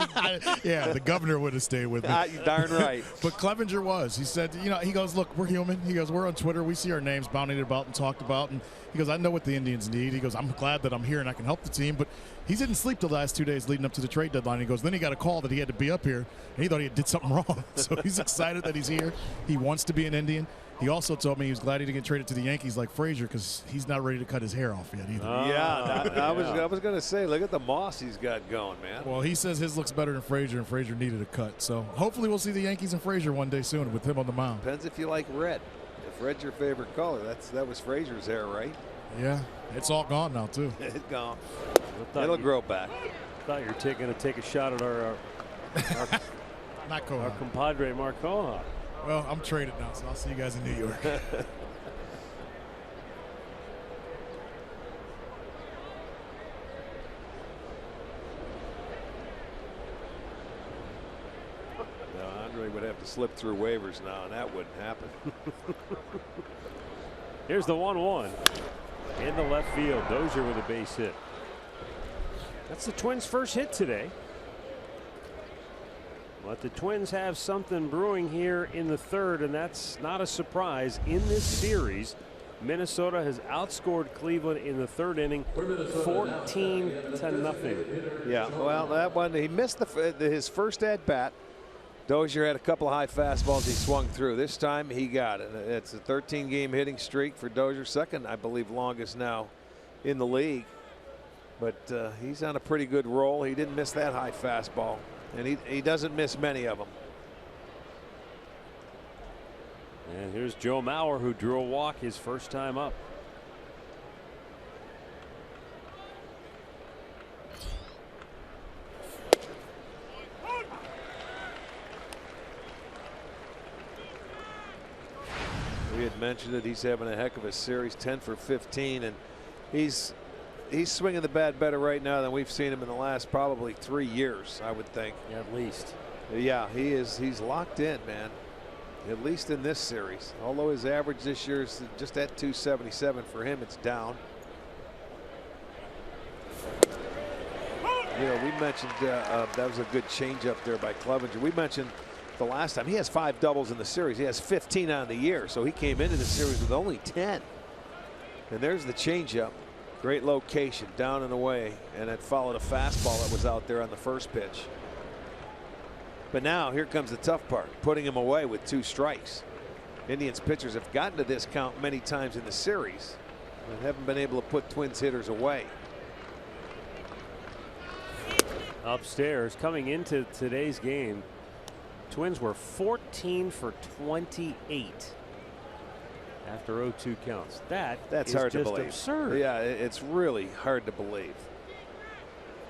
Yeah, the governor would have stayed with me. Darn right. But Clevenger was. He said, you know, he goes, look, we're human. He goes, we're on Twitter. We see our names bounded about and talked about. And he goes, I know what the Indians need. He goes, I'm glad that I'm here and I can help the team. But he didn't sleep the last 2 days leading up to the trade deadline. He goes, then he got a call that he had to be up here, and he thought he did something wrong. So he's excited that he's here. He wants to be an Indian. He also told me he was glad he didn't get traded to the Yankees like Frazier because he's not ready to cut his hair off yet either. I was going to say, look at the moss he's got going, man. Well, he says his looks better than Frazier, and Frazier needed a cut. So hopefully we'll see the Yankees and Frazier one day soon with him on the mound. Depends if you like red. If red's your favorite color, that was Frazier's hair, right? Yeah, it's all gone now too. It's gone. It'll grow back. Thought you were going to take a shot at our Not our compadre Mark Kohut. Well, I'm traded now, so I'll see you guys in New York. Andre would have to slip through waivers now, and that wouldn't happen. Here's the 1-1 in the left field. Dozier with a base hit. That's the Twins' first hit today. But the Twins have something brewing here in the third, and that's not a surprise. In this series, Minnesota has outscored Cleveland in the third inning 14-0. Yeah, well, that one, he missed his first at-bat. Dozier had a couple of high fastballs he swung through. This time he got it. It's a 13-game hitting streak for Dozier, second, I believe, longest now in the league. But he's on a pretty good roll. He didn't miss that high fastball, and he doesn't miss many of them. And here's Joe Mauer, who drew a walk his first time up. We had mentioned it. He's having a heck of a series, 10 for 15, and he's swinging the bat better right now than we've seen him in the last probably 3 years, I would think. Yeah, at least. Yeah, he is. He's locked in, man. At least in this series. Although his average this year is just at 277 for him, it's down. You know, we mentioned that was a good changeup there by Clevenger. We mentioned the last time he has 5 doubles in the series. He has 15 on the year, so he came into the series with only 10. And there's the changeup. Great location, down and away, and it followed a fastball that was out there on the first pitch. But now here comes the tough part, putting him away with 2 strikes. Indians pitchers have gotten to this count many times in the series and haven't been able to put Twins hitters away. Upstairs, coming into today's game, Twins were 14 for 28 after 0-2 counts. That's hard to just believe. Absurd. Yeah, it's really hard to believe.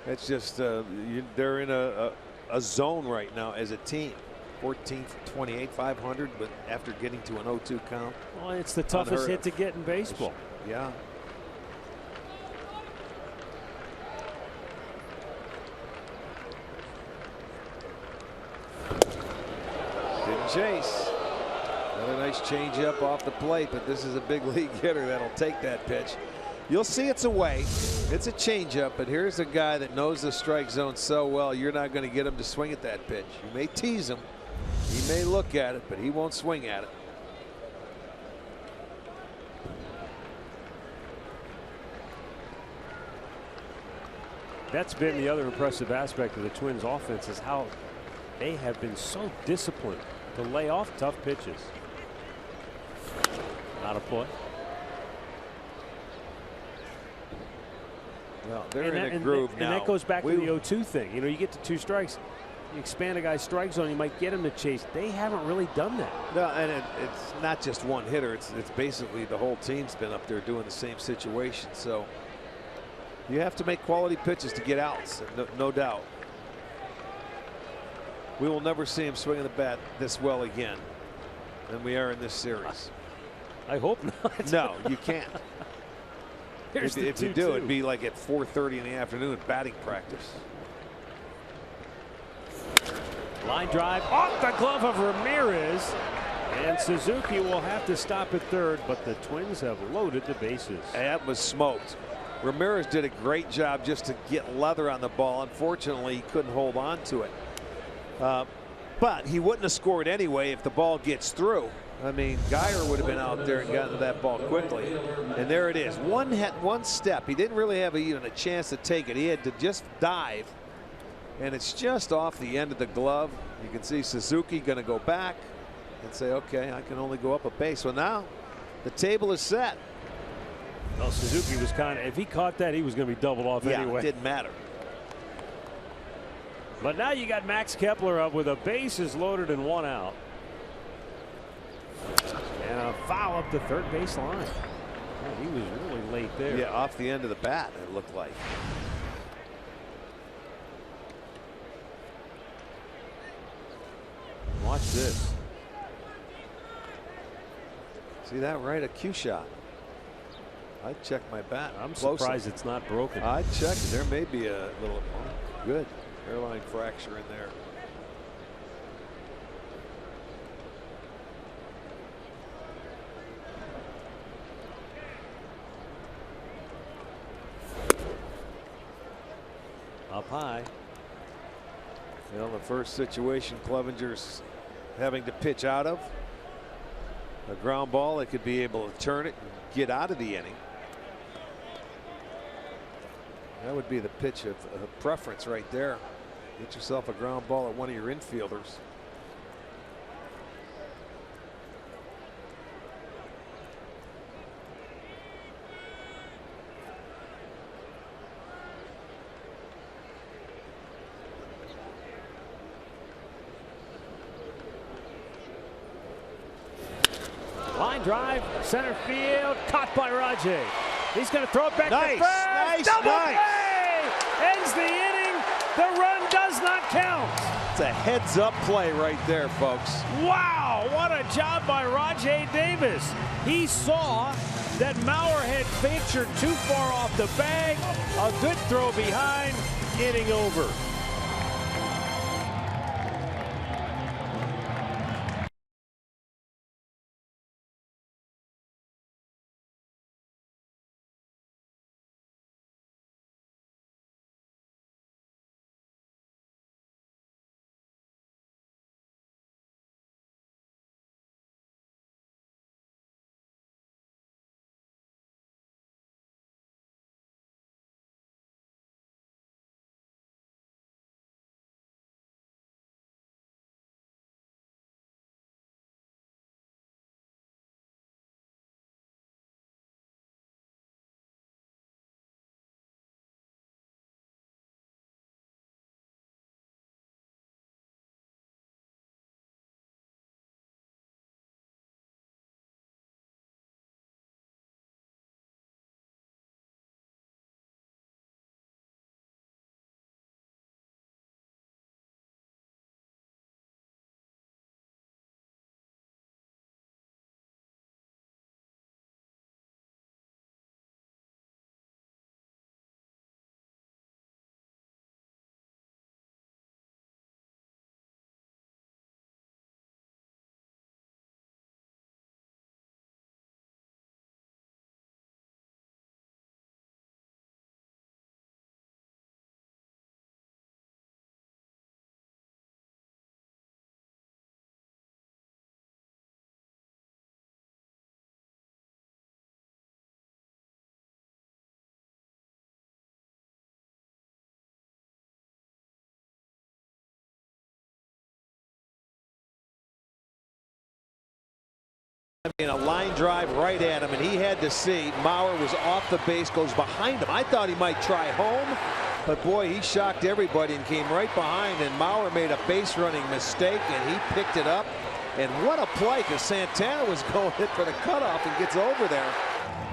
It's just they're in a zone right now as a team. 14 for 28, 500, but after getting to an 0-2 count. Well, it's the toughest hit to get in baseball. Yeah. Didn't chase. Another nice changeup off the plate, but this is a big league hitter that'll take that pitch. You'll see it's away. It's a changeup, but here's a guy that knows the strike zone so well, you're not going to get him to swing at that pitch. You may tease him. He may look at it, but he won't swing at it. That's been the other impressive aspect of the Twins offense, is how they have been so disciplined to lay off tough pitches. Not a play. Well, they're in a groove now. And that goes back to the 0-2 thing. You know, you get to 2 strikes, you expand a guy's strike zone, you might get him to chase. They haven't really done that. No, and it's not just one hitter. It's basically the whole team's been up there doing the same situation. So you have to make quality pitches to get outs, no doubt. We will never see him swinging the bat this well again than we are in this series. I hope not. No, you can't. If you do, it'd be like at 4:30 in the afternoon at batting practice. Line drive off the glove of Ramirez. And Suzuki will have to stop at third, but the Twins have loaded the bases. That was smoked. Ramirez did a great job just to get leather on the ball. Unfortunately, he couldn't hold on to it. But he wouldn't have scored anyway if the ball gets through. I mean, Geyer would have been out there and gotten to that ball quickly. And there it is. One step. He didn't really have even a chance to take it. He had to just dive. And it's just off the end of the glove. You can see Suzuki going to go back and say, okay, I can only go up a base. So now the table is set. Well, Suzuki was kind of, if he caught that, he was going to be doubled off anyway. It didn't matter. But now you got Max Kepler up with a bases loaded and 1 out. And a foul up the third base line. Man, he was really late there. Yeah, off the end of the bat, it looked like. Watch this. See that right? A cue shot. I'd check my bat. I'm surprised it's not broken. I'd check it. There may be a little good hairline fracture in there. Up high. Well, the first situation Clevenger's having to pitch out of. A ground ball, they could be able to turn it and get out of the inning. That would be the pitch of preference right there. Get yourself a ground ball at one of your infielders. Line drive, center field, caught by Rajay. He's going to throw it back to first. Nice, Double nice. play! Ends the inning. The run does not count. It's a heads-up play right there, folks. Wow, what a job by Rajay Davis. He saw that Mauer had ventured too far off the bag. A good throw behind, inning over. I mean, a line drive right at him, and he had to see Mauer was off the base, goes behind him. I thought he might try home, but boy, he shocked everybody and came right behind, and Mauer made a base running mistake, and he picked it up. And what a play, because Santana was going hit for the cutoff and gets over there.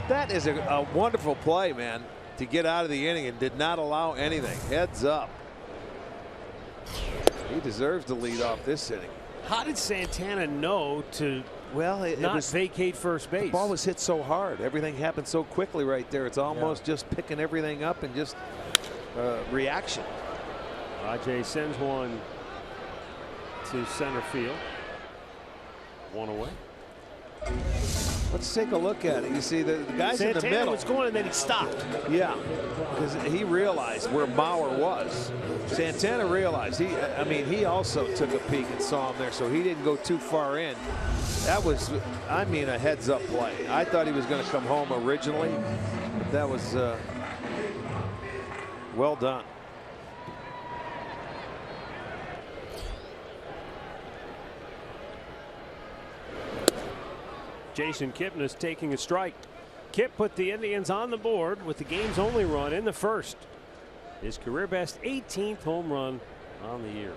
That is a wonderful play, man, to get out of the inning and did not allow anything. Heads up. He deserves to lead off this inning. How did Santana know to not vacate first base? The ball was hit so hard. Everything happened so quickly right there. It's almost just picking everything up and just reaction. Rajay sends one to center field. One away. Let's take a look at it. You see the guys Santana in the middle. was going and then he stopped. Yeah, because he realized where Mauer was. Santana realized. He also took a peek and saw him there, so he didn't go too far in. That was, a heads-up play. I thought he was going to come home originally, but that was well done. Jason Kipnis taking a strike. Kip put the Indians on the board with the game's only run in the first. His career best 18th home run on the year.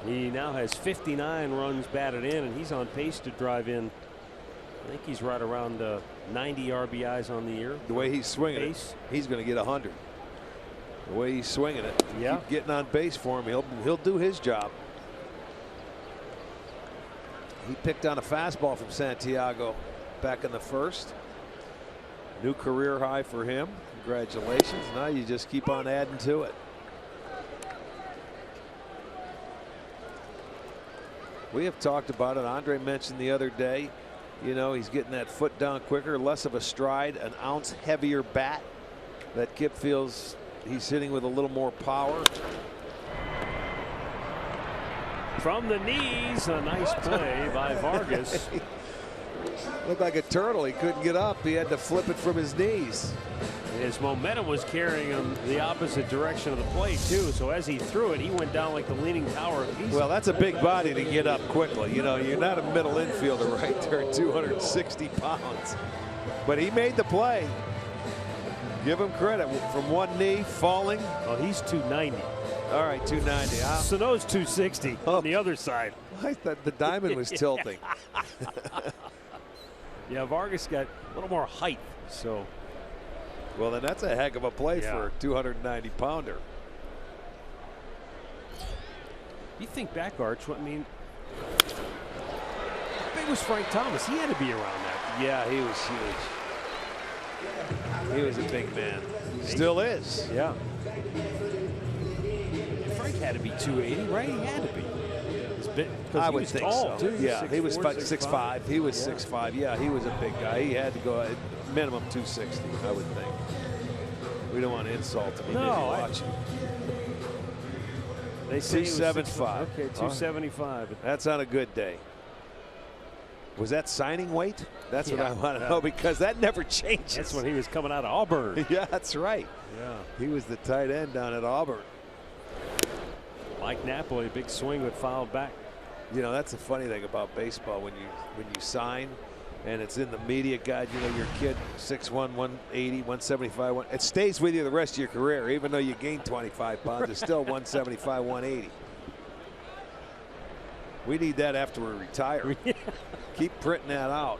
He now has 59 runs batted in, and he's on pace to drive in. I think he's right around 90 RBIs on the year. The way he's swinging it, he's going to get 100. The way he's swinging it, yeah. Keep getting on base for him. He'll do his job. He picked on a fastball from Santiago back in the first. New career high for him. Congratulations. Now you just keep on adding to it. We have talked about it. Andre mentioned the other day, he's getting that foot down quicker, less of a stride, an ounce heavier bat. That Kip feels he's hitting with a little more power. From the knees, a nice play by Vargas. Looked like a turtle. He couldn't get up. He had to flip it from his knees. His momentum was carrying him the opposite direction of the plate, too. So as he threw it, he went down like the Leaning Tower of Pisa. Well, that's a big body to get up quickly. You're not a middle infielder right there at 260 pounds. But he made the play. Give him credit. From one knee, falling. Oh, he's 290. All right, 290. Sano's 260 on the other side. I thought the diamond was tilting. Yeah, Vargas got a little more height. So, well, then that's a heck of a play for a 290 pounder. You think back, Arch? How big was Frank Thomas? He had to be around that. Yeah, he was huge. He was a big man. Still is. Yeah. Frank had to be 280, right? He had to be. I would think tall, so. Too. Yeah, 6'4", he was 6'5". 6'5". He was 6'5". Yeah, he was a big guy. He had to go at minimum 260, I would think. We don't want to insult him. No, they say 275. Okay, 275. That's on a good day. Was that signing weight? That's what I want to know, because that never changes. That's when he was coming out of Auburn. Yeah, that's right. Yeah. He was the tight end down at Auburn. Mike Napoli, big swing but fouled back. That's the funny thing about baseball. When you sign and it's in the media guide, your kid 6'1", 180, 175, it stays with you the rest of your career. Even though you gain 25 pounds, it's still 175, 180. We need that after we retire. Keep printing that out.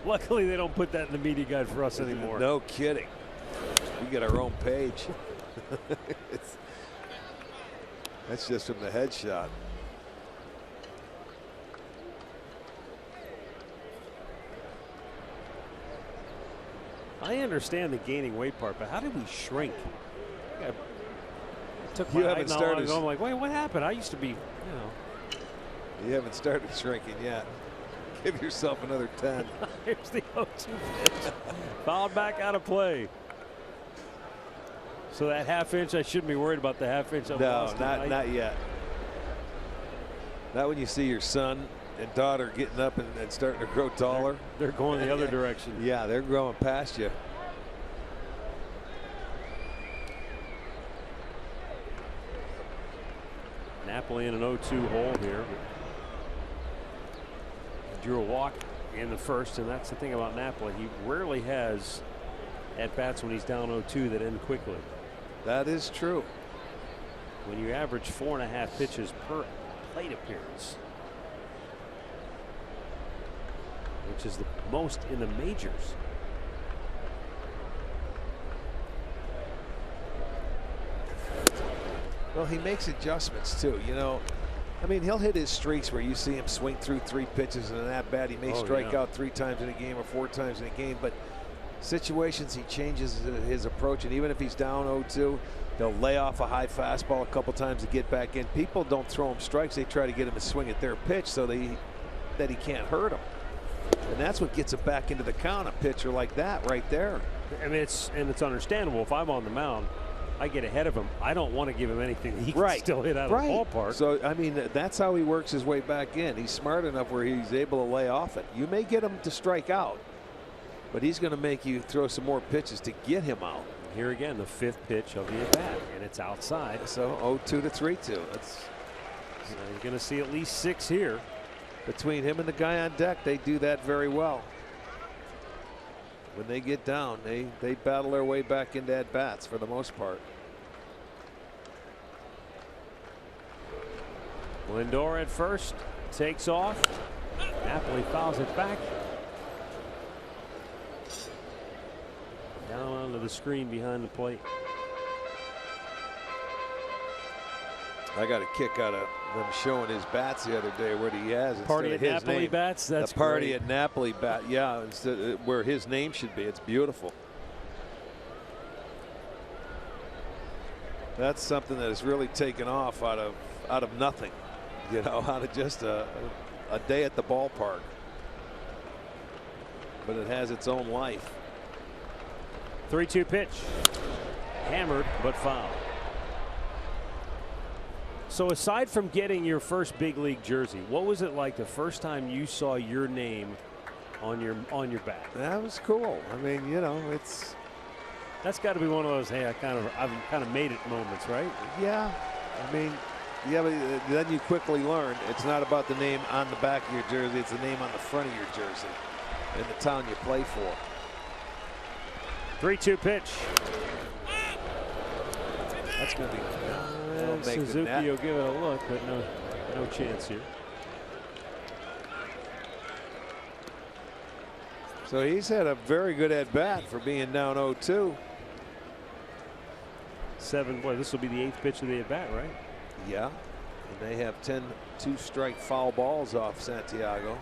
Luckily, they don't put that in the media guide for us anymore. No kidding. We get our own page. That's just from the headshot. I understand the gaining weight part, but how did we shrink? I took You my haven't height started. I'm like, wait, what happened? I used to be, You haven't started shrinking yet. Give yourself another 10. Here's the 0-2 pitch. Fouled back out of play. So that half inch, I shouldn't be worried about the half inch. No, not yet. Not when you see your son and daughter getting up and starting to grow taller. They're going the other direction. Yeah, they're growing past you. Napoli in an 0-2 hole here. Drew a walk in the first, and that's the thing about Napoli. He rarely has at-bats when he's down 0-2 that end quickly. That is true. When you average 4.5 pitches per plate appearance, which is the most in the majors. Well, he makes adjustments too. He'll hit his streaks where you see him swing through 3 pitches in an at-bat. He may strike out 3 times in a game or 4 times in a game, but situations he changes his approach, and even if he's down 0-2, They'll lay off a high fastball a couple times to get back in. People don't throw him strikes. They try to get him to swing at their pitch so that he can't hurt them. And that's what gets him back into the count, a pitcher like that right there. I mean, it's understandable. If I'm on the mound, I get ahead of him. I don't want to give him anything that he can still hit out of the ballpark. So, I mean, that's how he works his way back in. He's smart enough where he's able to lay off it. You may get him to strike out, but he's going to make you throw some more pitches to get him out. Here again, the 5th pitch of the at-bat, and it's outside. So 0-2 to 3-2. So you're going to see at least 6 here. Between him and the guy on deck, they do that very well. When they get down, they battle their way back into at-bats for the most part. Lindor at first, takes off. Napoli fouls it back. Down onto the screen behind the plate. I got a kick out of them showing his bats the other day where he has Party at Napoli bats. That's the party great. at Napoli bat. Yeah, instead where his name should be. It's beautiful. That's something that has really taken off out of nothing. You know, out of just a day at the ballpark. But it has its own life. 3-2 pitch. Hammered but foul. So aside from getting your first big league jersey, what was it like the first time you saw your name on your bat? That was cool. I mean, you know, that's got to be one of those, hey, I've kind of made it moments, right? Yeah. I mean, yeah, but then you quickly learn it's not about the name on the back of your jersey, it's the name on the front of your jersey and the town you play for. 3-2 pitch. That's going to be Suzuki will give it a look, but no chance here. So he's had a very good at bat for being down 0-2. Boy, this will be the 8th pitch of the at bat, right? Yeah. And they have 10 2-strike foul balls off Santiago.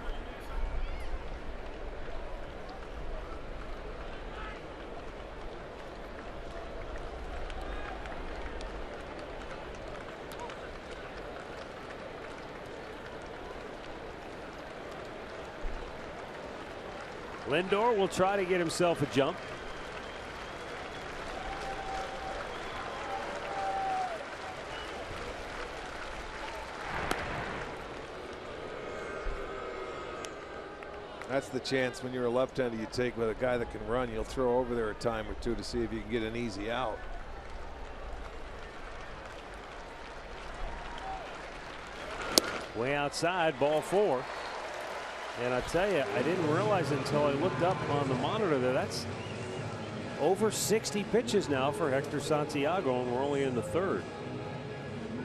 Lindor will try to get himself a jump. That's the chance when you're a left-hander you take with a guy that can run. You'll throw over there a time or two to see if you can get an easy out. Way outside, ball 4. And I tell you, I didn't realize until I looked up on the monitor that that's over 60 pitches now for Hector Santiago, and we're only in the 3rd.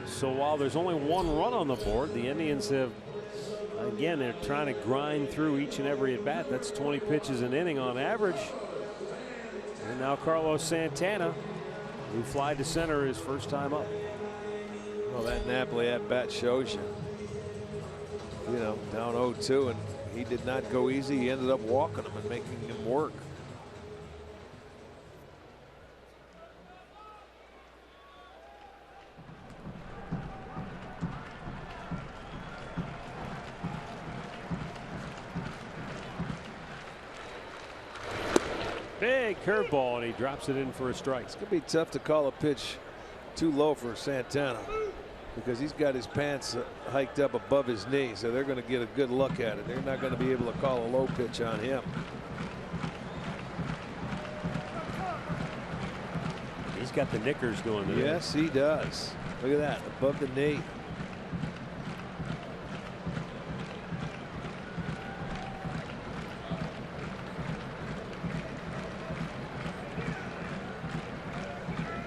So while there's only 1 run on the board, the Indians have, again, they're trying to grind through each and every at bat. That's 20 pitches an inning on average. And now Carlos Santana, who fly to center his first time up. Well, that Napoli at bat shows you. You know, down 0-2, and he did not go easy. He ended up walking him and making him work. Big curveball, and he drops it in for a strike. It's going to be tough to call a pitch too low for Santana, because he's got his pants hiked up above his knee, so they're going to get a good look at it. They're not going to be able to call a low pitch on him. He's got the knickers going today. Yes, he does. Look at that, above the knee.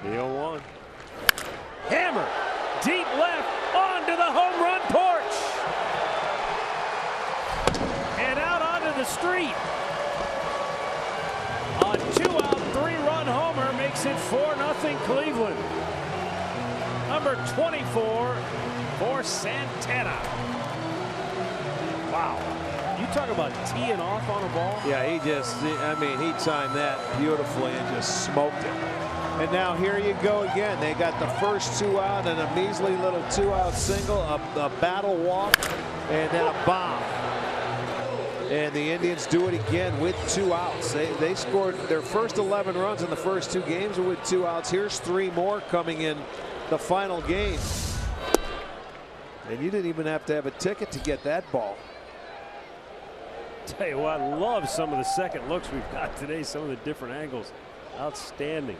The 0-1. Hammer, deep left, onto the home run porch. And out onto the street. A 2-out, 3-run homer makes it 4-0 Cleveland. Number 24 for Santana. Wow. You talk about teeing off on a ball. Yeah, he just, I mean, he timed that beautifully and just smoked it. And now here you go again. They got the first 2 out and a measly little 2-out single, a battle walk, and then a bomb. And the Indians do it again with 2 outs. They scored their first 11 runs in the first 2 games with 2 outs. Here's 3 more coming in the final game. And you didn't even have to have a ticket to get that ball. Tell you what, I love some of the second looks we've got today, some of the different angles. Outstanding.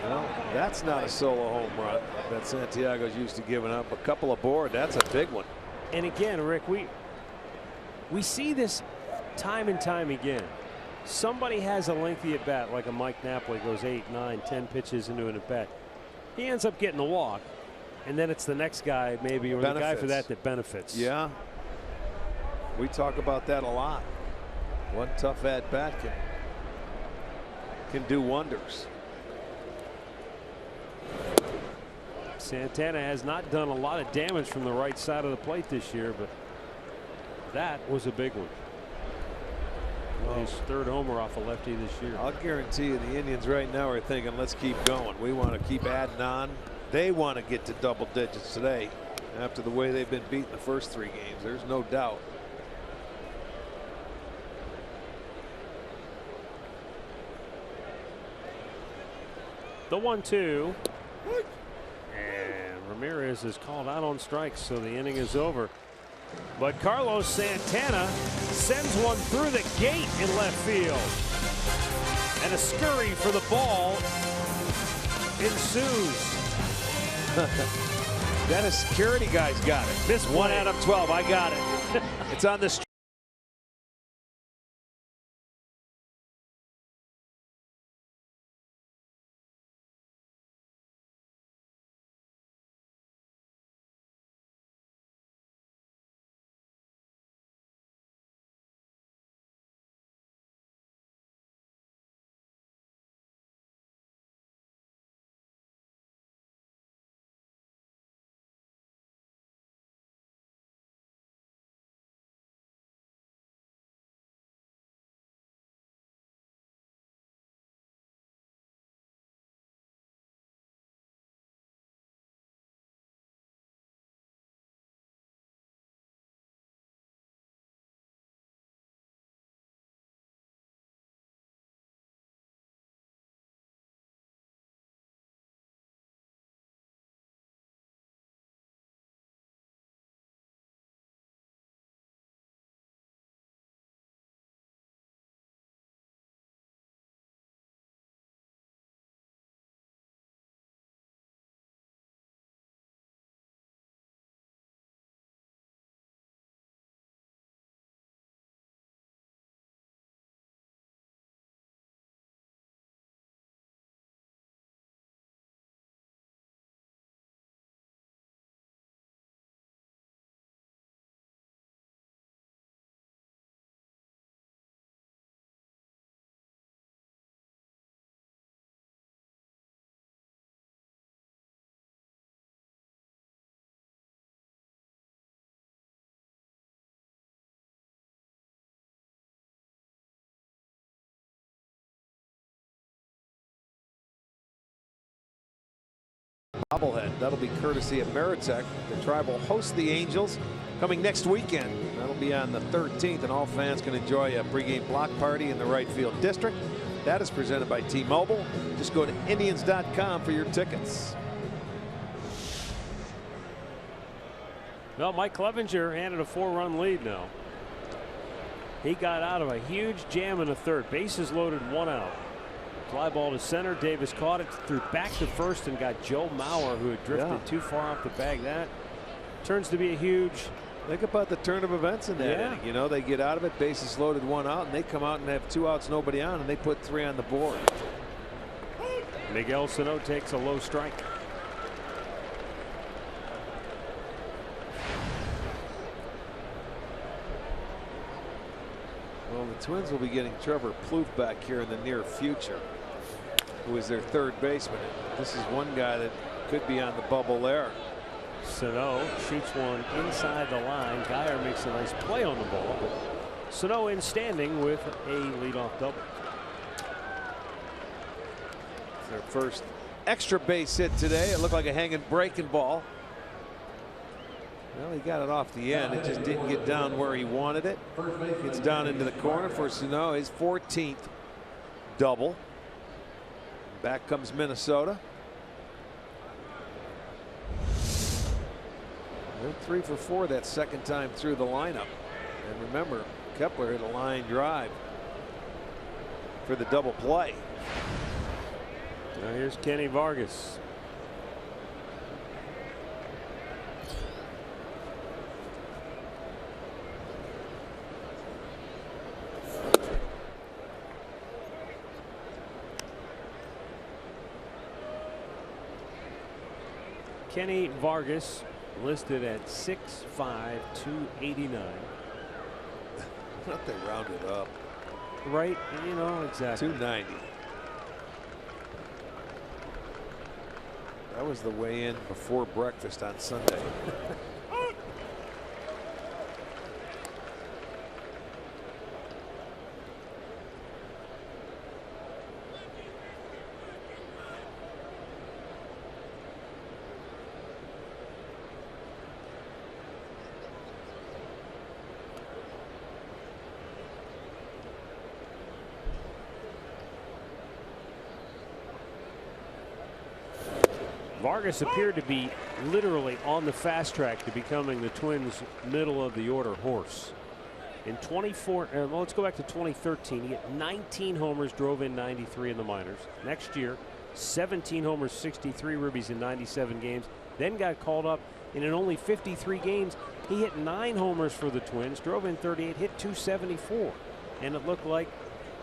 Well, that's not a solo home run that Santiago's used to giving up. A couple aboard, that's a big one. And again, Rick, we see this time and time again. Somebody has a lengthy at bat, like a Mike Napoli, goes 8, 9, 10 pitches into an at bat. He ends up getting the walk, and then it's the next guy, maybe, or the guy for that benefits. Yeah. We talk about that a lot. One tough at bat can do wonders. Santana has not done a lot of damage from the right side of the plate this year, but that was a big one. His 3rd homer off a lefty this year. I'll guarantee you the Indians right now are thinking, let's keep going. We want to keep adding on. They want to get to double digits today after the way they've been beaten the first 3 games. There's no doubt. The 1-2. And Ramirez is called out on strikes, so the inning is over. But Carlos Santana sends one through the gate in left field. And a scurry for the ball ensues. That is security guy's got it. This 1 out of 12. I got it. It's on the bobblehead. That'll be courtesy of Meritech. The Tribe will host the Angels coming next weekend. That'll be on the 13th, and all fans can enjoy a pregame block party in the right field district. That is presented by T-Mobile. Just go to Indians.com for your tickets. Well, Mike Clevenger handed a 4-run lead now. He got out of a huge jam in the 3rd. Bases loaded, 1 out. Fly ball to center. Davis caught it, threw back to first, and got Joe Mauer, who had drifted too far off the bag. That turns to be a huge. Think about the turn of events in that inning. You know, they get out of it, bases loaded, 1 out, and they come out and have 2 outs, nobody on, and they put 3 on the board. Miguel Sano takes a low strike. Well, the Twins will be getting Trevor Plouffe back here in the near future, who is their 3rd baseman. This is one guy that could be on the bubble there. Sano shoots one inside the line. Geyer makes a nice play on the ball, but Sano in standing with a leadoff double. Their first extra base hit today. It looked like a hanging breaking ball. Well, he got it off the end. It just didn't get down where he wanted it. Gets down into the corner for Sano, his 14th double. Back comes Minnesota. They're 3 for 4 that second time through the lineup. And remember, Kepler hit a line drive for the double play. Now here's Kenny Vargas. Kenny Vargas listed at 6'5", 289. I thought they rounded up. Right, you know, exactly. 290. That was the weigh-in before breakfast on Sunday. Vargas appeared to be literally on the fast track to becoming the Twins' middle of the order horse. In 24, well, let's go back to 2013. He hit 19 homers, drove in 93 in the minors. Next year, 17 homers, 63 ribbies in 97 games. Then got called up, and in only 53 games, he hit 9 homers for the Twins, drove in 38, hit 274, and it looked like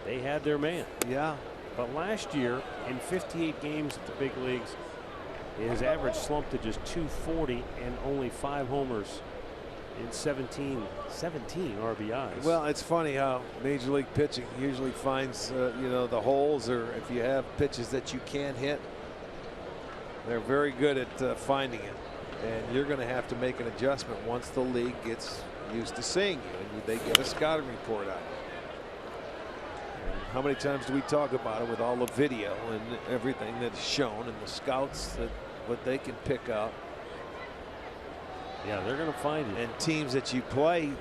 they had their man. Yeah. But last year, in 58 games at the big leagues, his average slumped to just 240 and only 5 homers in 17 RBIs. Well, it's funny how Major League pitching usually finds you know, the holes, or if you have pitches that you can't hit, they're very good at finding it. And you're going to have to make an adjustment once the league gets used to seeing you and they get a scouting report out. How many times do we talk about it with all the video and everything that's shown and the scouts that what they can pick up? Yeah, they're going to find it. And teams that you play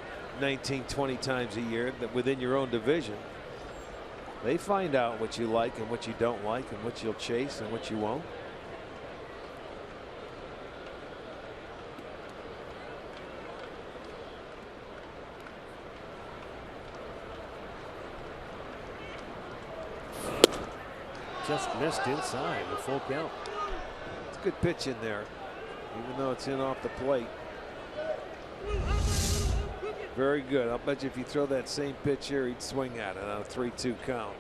19, 20 times a year that within your own division, they find out what you like and what you don't like and what you'll chase and what you won't. Just missed inside the full count. It's a good pitch in there, even though it's in off the plate. Very good. I'll bet you if you throw that same pitch here, he'd swing at it on a 3-2 count.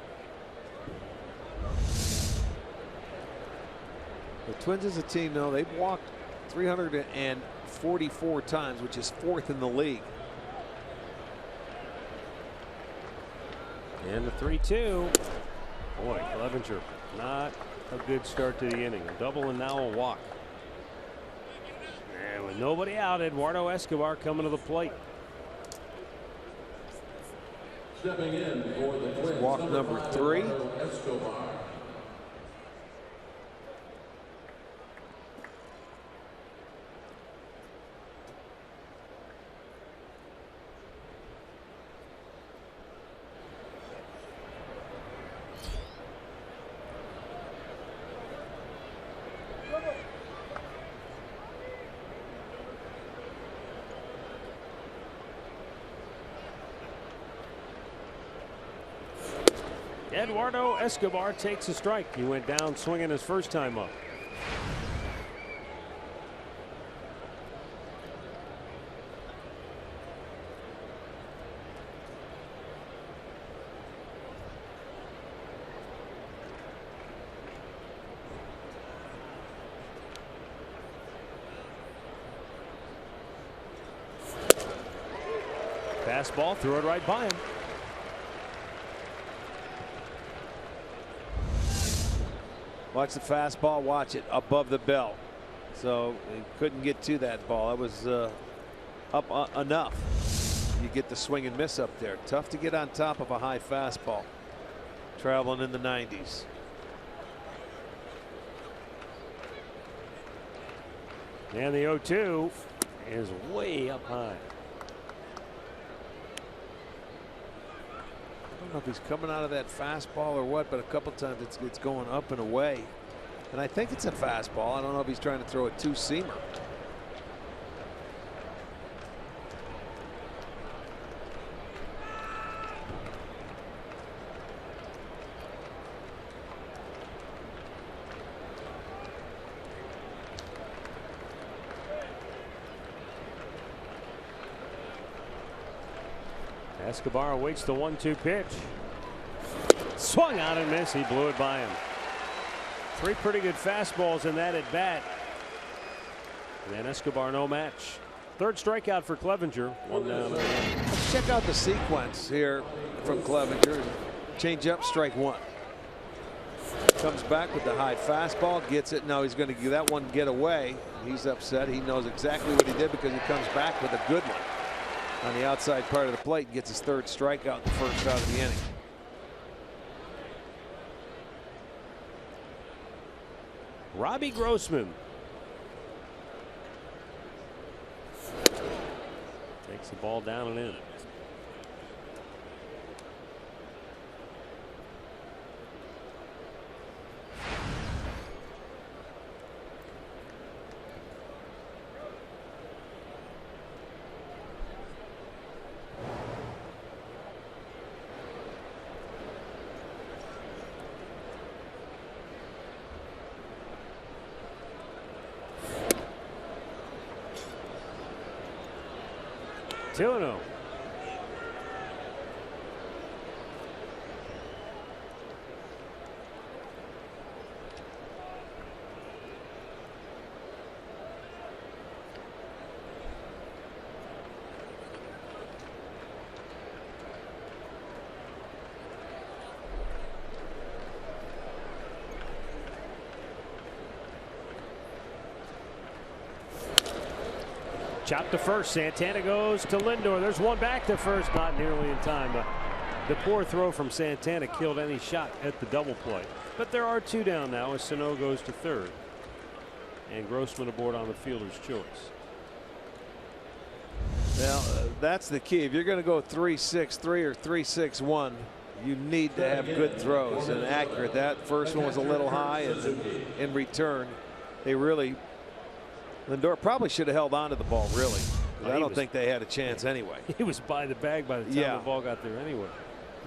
The Twins as a team, though, they've walked 344 times, which is 4th in the league. And the 3-2. Boy, Clevenger, not a good start to the inning. A double and now a walk. And with nobody out, Eduardo Escobar coming to the plate. Stepping in for the Twins, walk number 3. Escobar. Eduardo Escobar takes a strike. He went down swinging his first time up. Fastball, threw it right by him. Watch the fastball, watch it above the belt. So he couldn't get to that ball. That was up enough. You get the swing and miss up there. Tough to get on top of a high fastball. Traveling in the 90s. And the 0-2 is way up high. I don't know if he's coming out of that fastball or what, but a couple times it's going up and away. And I think it's a fastball. I don't know if he's trying to throw a two-seamer. Escobar awaits the 1-2 pitch. Swung out and missed. He blew it by him. 3 pretty good fastballs in that at bat. And then Escobar no match. 3rd strikeout for Clevenger. 1 down. Let's check out the sequence here from Clevenger. Change up, strike 1. Comes back with the high fastball, gets it. Now he's going to give that one get away. He's upset. He knows exactly what he did because he comes back with a good one on the outside part of the plate and gets his 3rd strikeout in the 1st out of the inning. Robbie Grossman takes the ball down and in. Two-0. Chop to first. Santana goes to Lindor. There's one back to first, not nearly in time. The poor throw from Santana killed any shot at the double play. But there are 2 down now as Sano goes to 3rd. And Grossman aboard on the fielder's choice. Well, that's the key. If you're going to go 3-6-3 or 3-6-1, you need to have good throws and accurate. That first one was a little high, and in return, they really. Lindor probably should have held on to the ball, really. I don't think they had a chance anyway. He was by the bag by the time the ball got there anyway.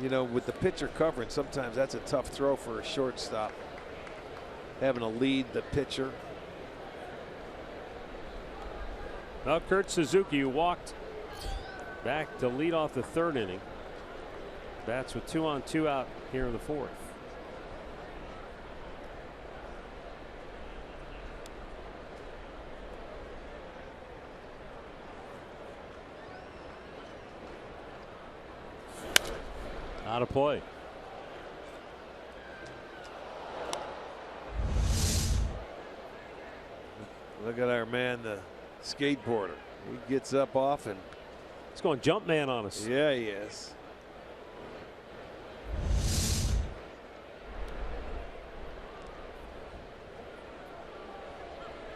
You know, with the pitcher covering, sometimes that's a tough throw for a shortstop. Having to lead the pitcher. Well, Kurt Suzuki, who walked back to lead off the 3rd inning, bats with 2 on 2 out here in the 4th. Out of play. Look at our man, the skateboarder. He gets up off and he's going jump man on us. Yeah, he is.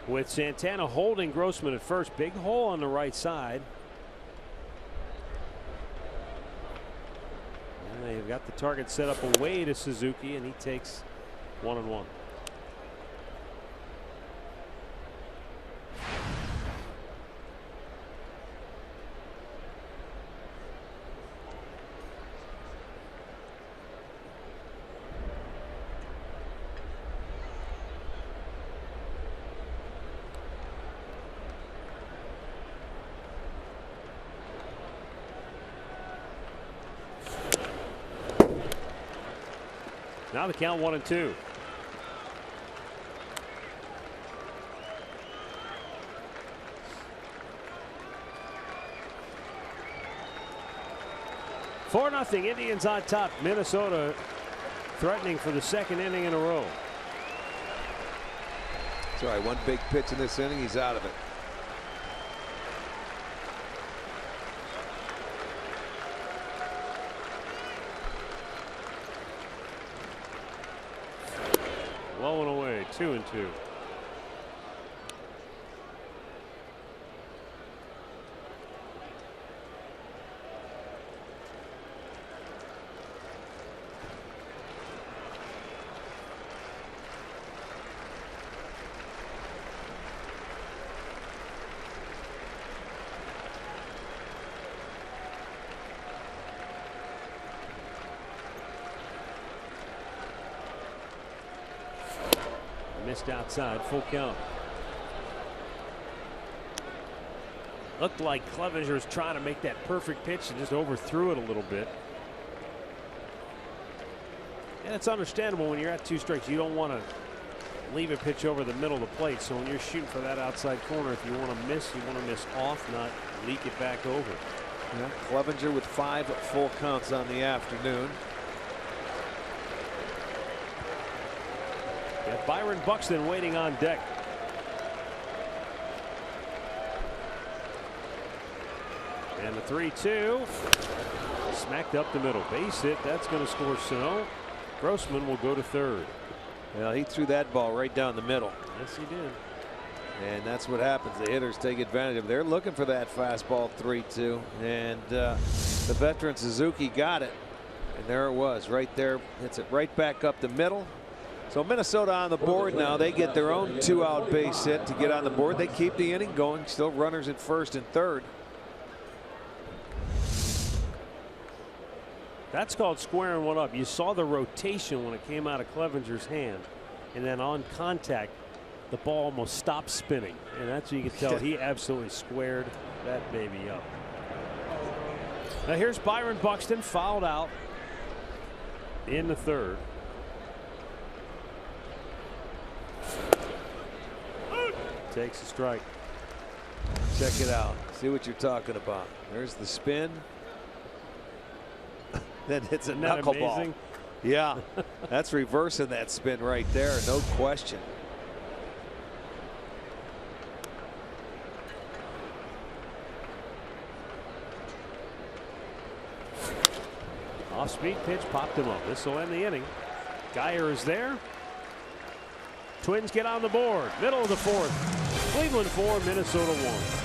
With Santana holding Grossman at first. Big hole on the right side. They've got the target set up away to Suzuki, and he takes 1-1. Now the count 1-2. Four 0 Indians on top. Minnesota threatening for the 2nd inning in a row. That's right. One big pitch in this inning, he's out of it. Low and away, 2-2. Missed outside, full count. Looked like Clevenger was trying to make that perfect pitch and just overthrew it a little bit. And it's understandable when you're at 2 strikes. You don't want to leave a pitch over the middle of the plate. So when you're shooting for that outside corner, if you want to miss, you want to miss off, not leak it back over. Yeah, Clevenger with 5 full counts on the afternoon. Got Byron Buxton waiting on deck. And the 3-2 smacked up the middle. Base hit. That's going to score Sano. Grossman will go to third. Well, he threw that ball right down the middle. Yes, he did. And that's what happens. The hitters take advantage of it. They're looking for that fastball 3-2. And the veteran Suzuki got it. And there it was right there. Hits it right back up the middle. So Minnesota on the board now. They get their own 2-out base hit to get on the board. They keep the inning going. Still runners at first and third. That's called squaring one up. You saw the rotation when it came out of Clevenger's hand. And then on contact, the ball almost stopped spinning. And that's what you can tell. He absolutely squared that baby up. Now here's Byron Buxton, fouled out in the third. Takes a strike. Check it out. See what you're talking about. There's the spin. Then it's a knuckleball. Yeah, that's reversing that spin right there. No question. Off-speed pitch popped him up. This will end the inning. Geyer is there. Twins get on the board. Middle of the fourth. Cleveland 4, Minnesota 1.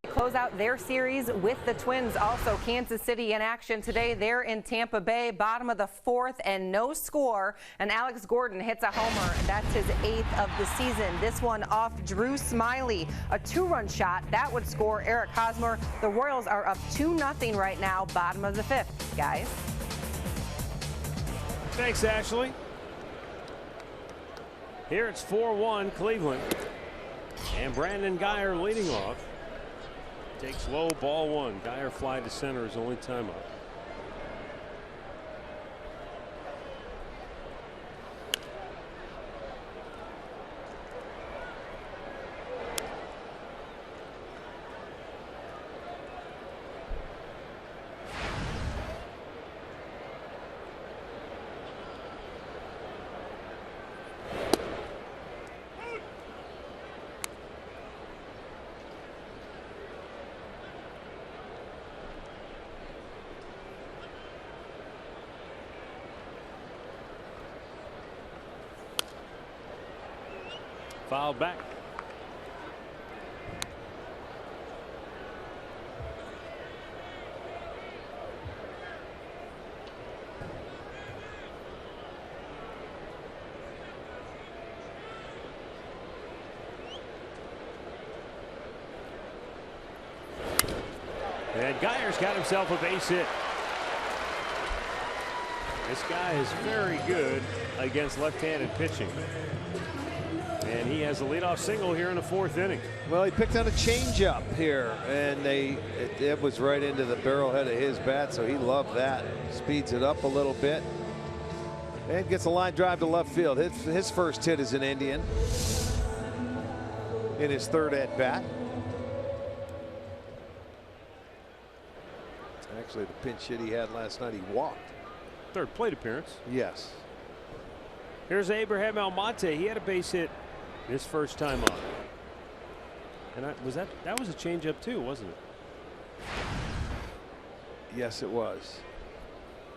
Close out their series with the Twins. Also Kansas City in action today. They're in Tampa Bay, bottom of the fourth and no score. And Alex Gordon hits a homer. That's his 8th of the season. This one off Drew Smiley. A 2-run shot. That would score Eric Hosmer. The Royals are up 2-0 right now, bottom of the 5th. Guys. Thanks, Ashley. Here it's 4-1 Cleveland. And Brandon Guyer leading off. Takes low, ball one. Guyer fly to center, his only timeout. Fouled back. And Guyer's got himself a base hit. This guy is very good against left-handed pitching. And he has a leadoff single here in the 4th inning. Well, he picked on a changeup here, and it was right into the barrel head of his bat, so he loved that. Speeds it up a little bit and gets a line drive to left field. His first hit as an Indian in his 3rd at bat. Actually, the pinch hit he had last night, he walked. 3rd plate appearance. Yes. Here's Abraham Almonte. He had a base hit his first time up. And that was a changeup too, wasn't it? Yes, it was.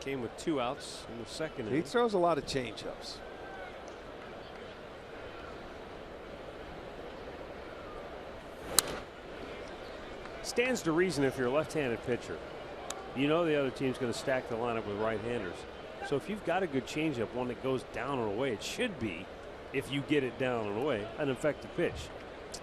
Came with 2 outs in the 2nd inning. He throws a lot of changeups. Stands to reason if you're a left-handed pitcher, you know the other team's going to stack the lineup with right-handers. So if you've got a good changeup, one that goes down and away, it should be, if you get it down and away, an effective pitch.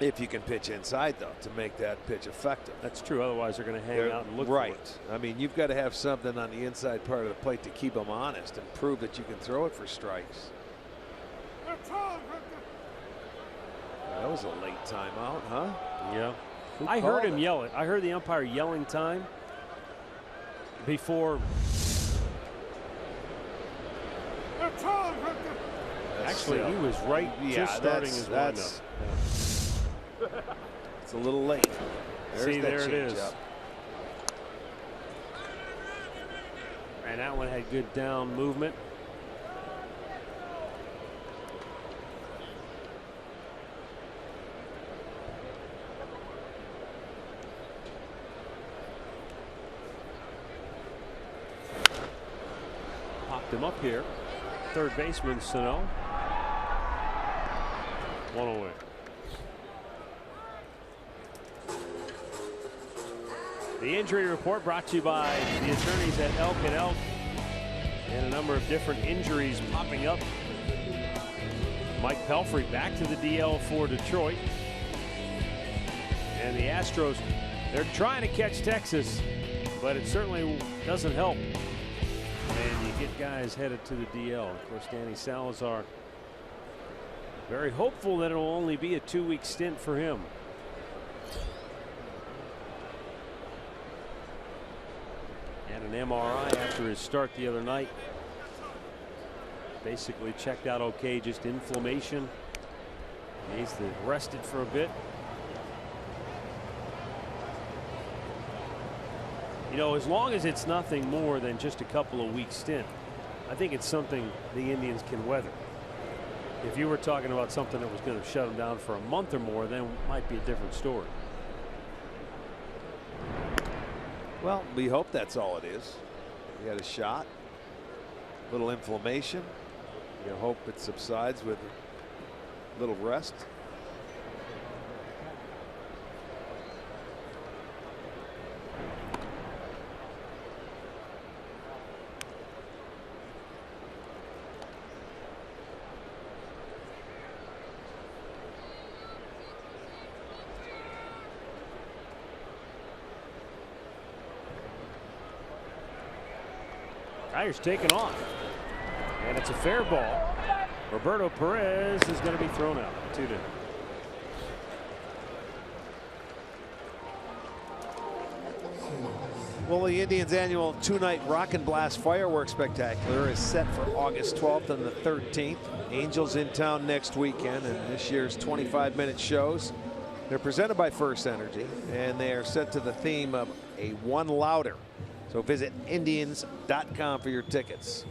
If you can pitch inside, though, to make that pitch effective. That's true. Otherwise, they're going to hang out and look right. for it. I mean, you've got to have something on the inside part of the plate to keep them honest and prove that you can throw it for strikes. That was a late timeout, huh? Yeah. I heard him yell it. I heard the umpire yelling time before. Actually, he was right just starting his windup. It's a little late. See, there it is. And that one had good down movement. Popped him up here. 3rd baseman Sano. 1 away. The injury report brought to you by the attorneys at Elk & Elk, and a number of different injuries popping up. Mike Pelfrey back to the DL for Detroit. And the Astros, they're trying to catch Texas, but it certainly doesn't help. And you get guys headed to the DL. Of course, Danny Salazar, very hopeful that it will only be a 2-week stint for him. Had an MRI after his start the other night. Basically checked out okay, just inflammation. Needs to rest it for a bit. You know, as long as it's nothing more than just a couple of weeks stint, I think it's something the Indians can weather. If you were talking about something that was going to shut them down for a month or more, then it might be a different story. Well, we hope that's all it is. He had a shot, a little inflammation. You hope it subsides with a little rest. Guyer's taken off, and it's a fair ball. Roberto Perez is going to be thrown out. 2 down. Well, the Indians' annual 2-night Rock and Blast Fireworks Spectacular is set for August 12th and the 13th. Angels in town next weekend, and this year's 25-minute shows, they're presented by First Energy, and they are set to the theme of a one louder. So visit Indians.com for your tickets.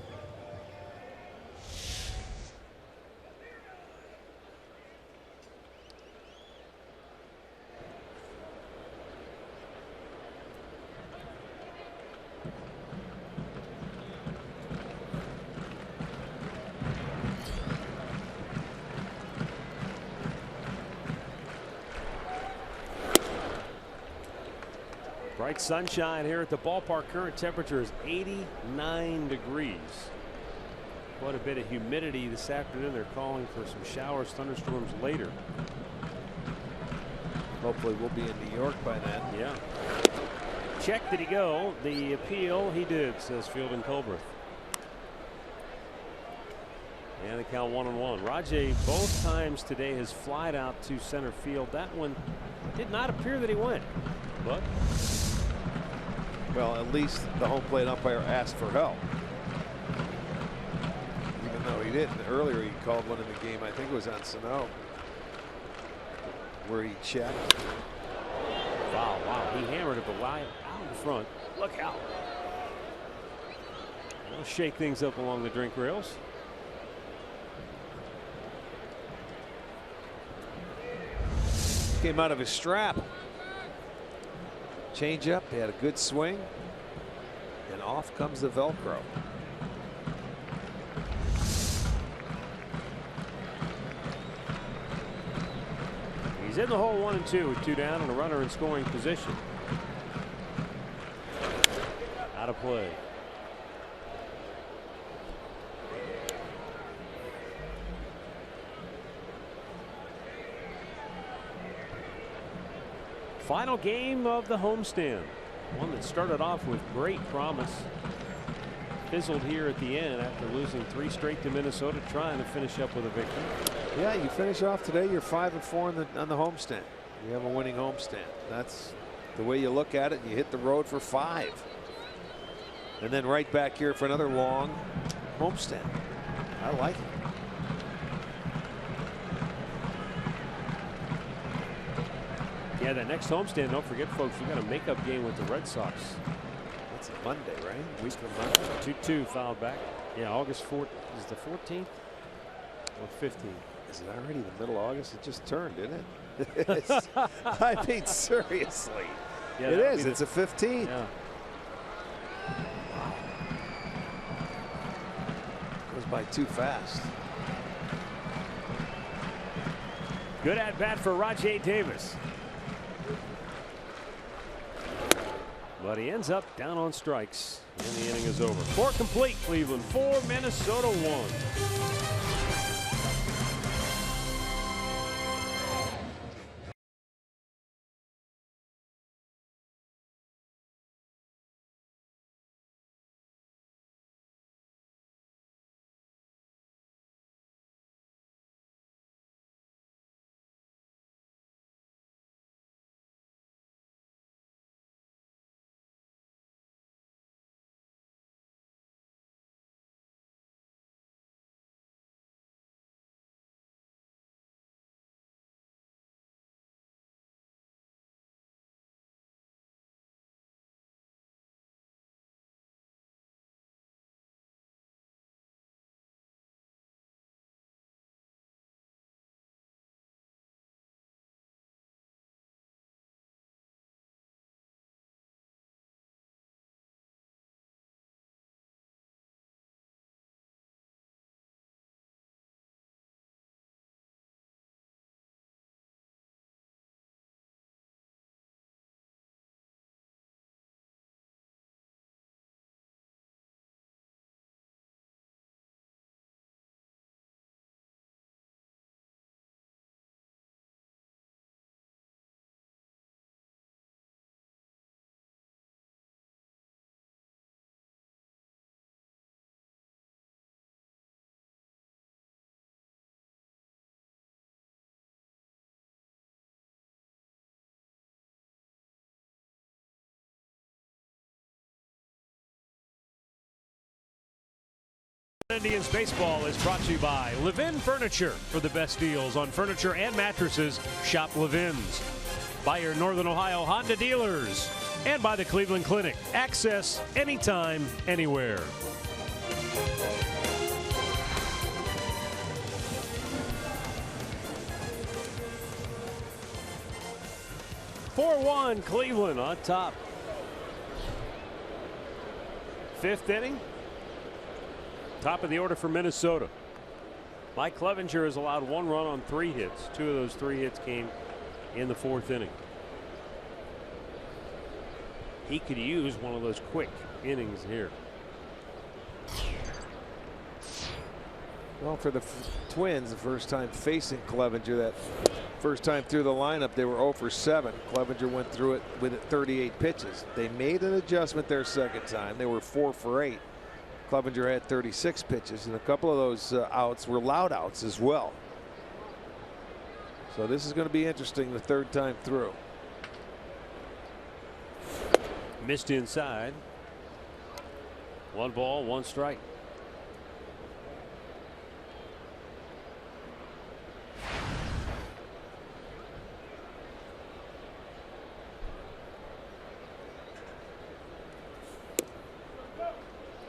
Bright sunshine here at the ballpark. Current temperature is 89 degrees. Quite a bit of humidity this afternoon. They're calling for some showers, thunderstorms later. Hopefully we'll be in New York by then. Yeah. Check, did he go? The appeal, he did, says Fielding Culbreth. And the count 1-1. Rajai both times today has flied out to center field. That one did not appear that he went, but well, at least the home plate umpire asked for help. Even though he didn't. Earlier he called one in the game, I think it was on Sano, where he checked. Wow, he hammered it, but wide out in front. Look out. That'll shake things up along the drink rails. Came out of his strap. Change up, he had a good swing, and off comes the Velcro. He's in the hole 1-2 with 2 down and a runner in scoring position. Out of play. Final game of the homestand. One that started off with great promise. Fizzled here at the end after losing 3 straight to Minnesota, trying to finish up with a victory. Yeah, you finish off today, you're 5-4 on the homestand. You have a winning homestand. That's the way you look at it. You hit the road for 5. And then right back here for another long homestand. I like it. Yeah, that next homestand, don't forget, folks, we got a makeup game with the Red Sox. That's a Monday, right? Week from Monday. 2-2 fouled back. Yeah, August 4th is the 14th or 15th. Is it already the middle of August? It just turned, didn't it? I mean, seriously. Yeah, it is. It's a 15th. Yeah. Wow. Goes by too fast. Good at bat for Rajai Davis. But he ends up down on strikes, and the inning is over. 4 complete, Cleveland 4, Minnesota 1. Indians baseball is brought to you by Levin Furniture. For the best deals on furniture and mattresses, shop Levin's. By your Northern Ohio Honda dealers. And by the Cleveland Clinic. Access anytime, anywhere. (4-1) Cleveland on top. Fifth inning. Top of the order for Minnesota. Mike Clevinger has allowed 1 run on 3 hits. 2 of those 3 hits came in the 4th inning. He could use one of those quick innings here. Well, for the Twins, the first time facing Clevinger, that first time through the lineup, they were 0 for 7. Clevinger went through it with 38 pitches. They made an adjustment their second time. They were 4 for 8. Clevinger had 36 pitches, and a couple of those outs were loud outs as well. So this is going to be interesting the third time through. Missed inside. 1 ball, 1 strike.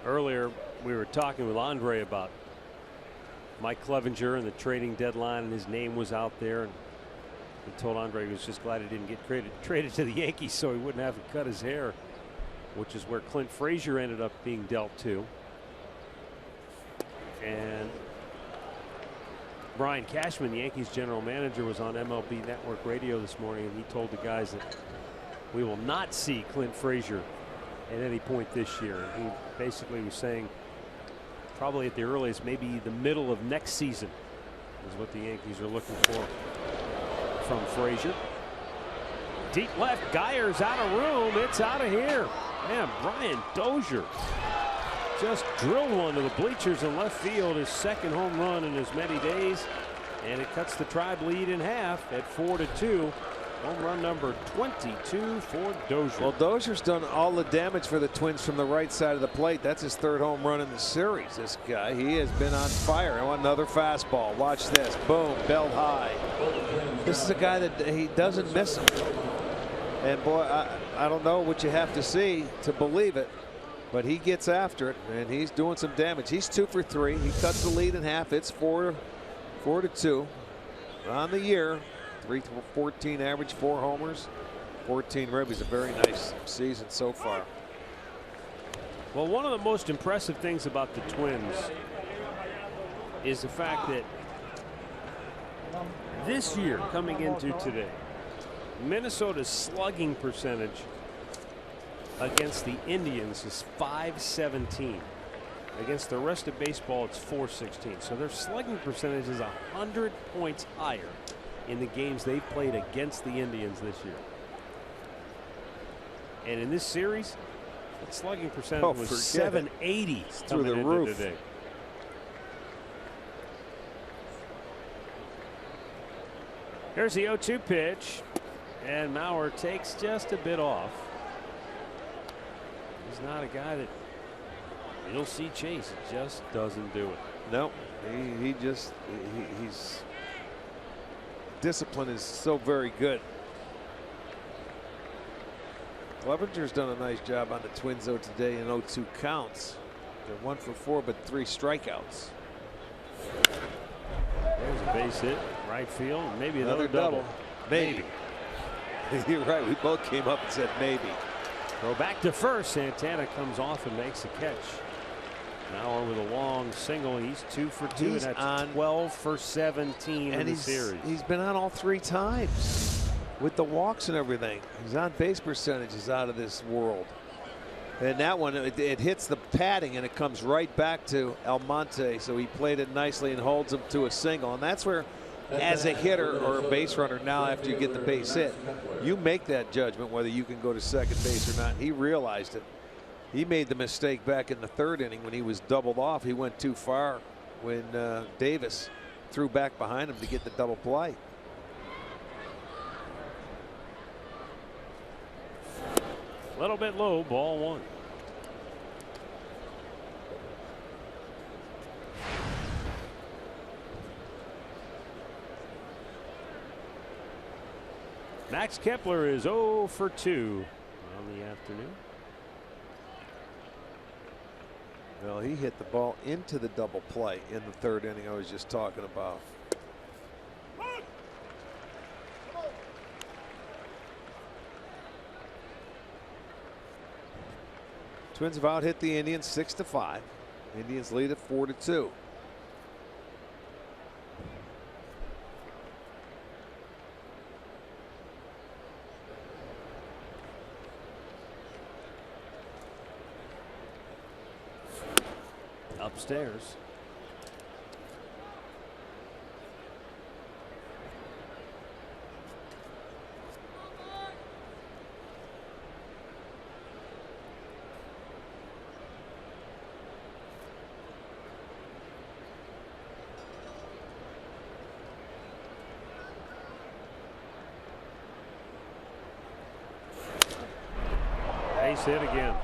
Earlier, we were talking with Andre about Mike Clevinger and the trading deadline, and his name was out there. And we told Andre he was just glad he didn't get traded to the Yankees so he wouldn't have to cut his hair, which is where Clint Frazier ended up being dealt to. And Brian Cashman, the Yankees general manager, was on MLB Network Radio this morning, and he told the guys that we will not see Clint Frazier at any point this year. He basically was saying probably at the earliest maybe the middle of next season is what the Yankees are looking for from Frazier. Deep left, Geyer's out of room. It's out of here. Man, Brian Dozier just drilled one to the bleachers in left field, his 2nd home run in as many days, and it cuts the Tribe lead in half at 4-2. Home run number 22 for Dozier. Well, Dozier's done all the damage for the Twins from the right side of the plate. That's his 3rd home run in the series. This guy, he has been on fire. I want another fastball. Watch this. Boom, belt high. This is a guy that he doesn't miss him. And boy, I don't know what you have to see to believe it, but he gets after it, and he's doing some damage. He's 2 for 3. He cuts the lead in half. It's 4-2 on the year. 314 average, 4 homers, 14 ribbies. A very nice season so far. Well, one of the most impressive things about the Twins is the fact that this year, coming into today, Minnesota's slugging percentage against the Indians is .517. Against the rest of baseball, it's .416. So their slugging percentage is 100 points higher in the games they've played against the Indians this year. And in this series, that slugging percentage was .780 through the roof today. Here's the 0-2 pitch, and Mauer takes just a bit off. He's not a guy that you'll see chase. It just doesn't do it. No, he's discipline is so very good. Clevenger's done a nice job on the Twins though today in 0-2 counts. They're 1 for 4, but 3 strikeouts. There's a base hit, right field, and maybe another double. Maybe. You're right. We both came up and said maybe. Go back to first. Santana comes off and makes a catch. Now with a long single, he's 2 for 2, and that's on 12 for 17 in the series. He's been on all 3 times with the walks and everything. His on base percentage is out of this world. And that one, it hits the padding and it comes right back to Almonte. So he played it nicely and holds him to a single. And that's where, as a hitter or a base runner, now after you get the base hit, you make that judgment whether you can go to second base or not. He realized it. He made the mistake back in the 3rd inning when he was doubled off. He went too far when Davis threw back behind him to get the double play. A little bit low, ball 1. Max Kepler is 0 for 2 on the afternoon. Well, he hit the ball into the double play in the third inning I was just talking about. Twins have out-hit the Indians 6-5. Indians lead at 4-2. Upstairs. Base hit again.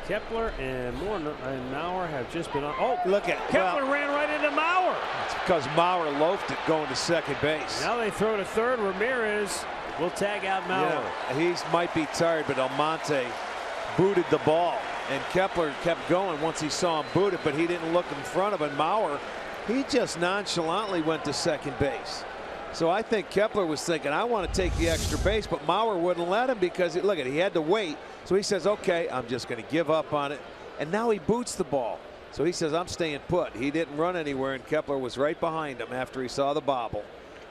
Kepler and Mauer have just been on. Oh, look at Kepler ran right into Mauer. It's because Mauer loafed it going to second base. Now they throw to third. Ramirez will tag out Mauer. Yeah, he might be tired, but Almonte booted the ball, and Kepler kept going once he saw him boot it, but he didn't look in front of him. Mauer, he just nonchalantly went to second base. So I think Kepler was thinking, I want to take the extra base, but Mauer wouldn't let him because, look at it, he had to wait. So he says, okay, I'm just going to give up on it. And now he boots the ball. So he says, I'm staying put. He didn't run anywhere, and Kepler was right behind him after he saw the bobble.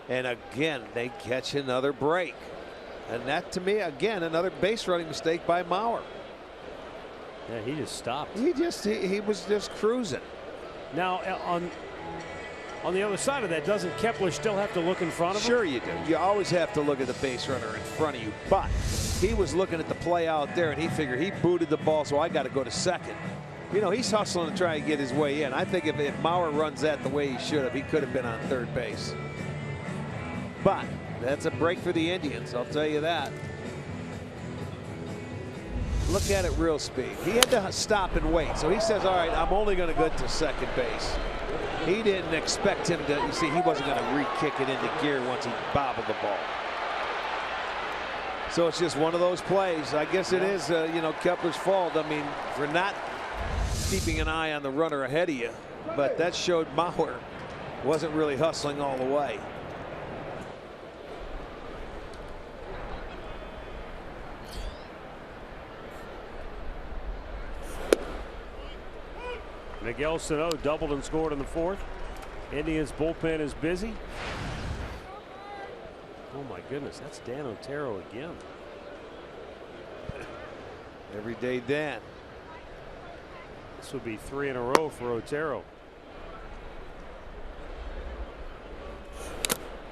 And again, they catch another break. And that, to me, again, another base running mistake by Mauer. Yeah, he just stopped. He was just cruising. Now, on the other side of that, doesn't Kepler still have to look in front of him? Sure you do. You always have to look at the base runner in front of you. But he was looking at the play out there, and he figured he booted the ball, so I got to go to second. You know, he's hustling to try and get his way in. I think if Mauer runs that the way he should have, he could have been on third base. But that's a break for the Indians, I'll tell you that. Look at it real speed. He had to stop and wait. So he says, all right, I'm only going to go to second base. He didn't expect him to, you see, he wasn't going to re-kick it into gear once he bobbled the ball. So it's just one of those plays. I guess it is, you know, Kepler's fault. I mean, for not keeping an eye on the runner ahead of you. But that showed Mauer wasn't really hustling all the way. Miguel Sano doubled and scored in the fourth. Indians bullpen is busy. Oh my goodness, that's Dan Otero again. Everyday Dan. This would be 3 in a row for Otero.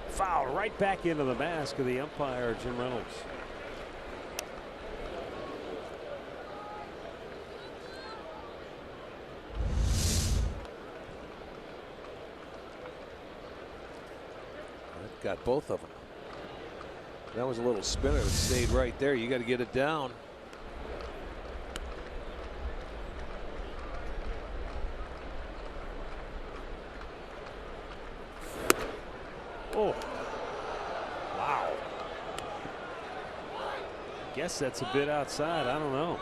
Foul right back into the mask of the umpire, Jim Reynolds. Got both of them. That was a little spinner that stayed right there. You got to get it down. Oh, wow. Guess that's a bit outside. I don't know.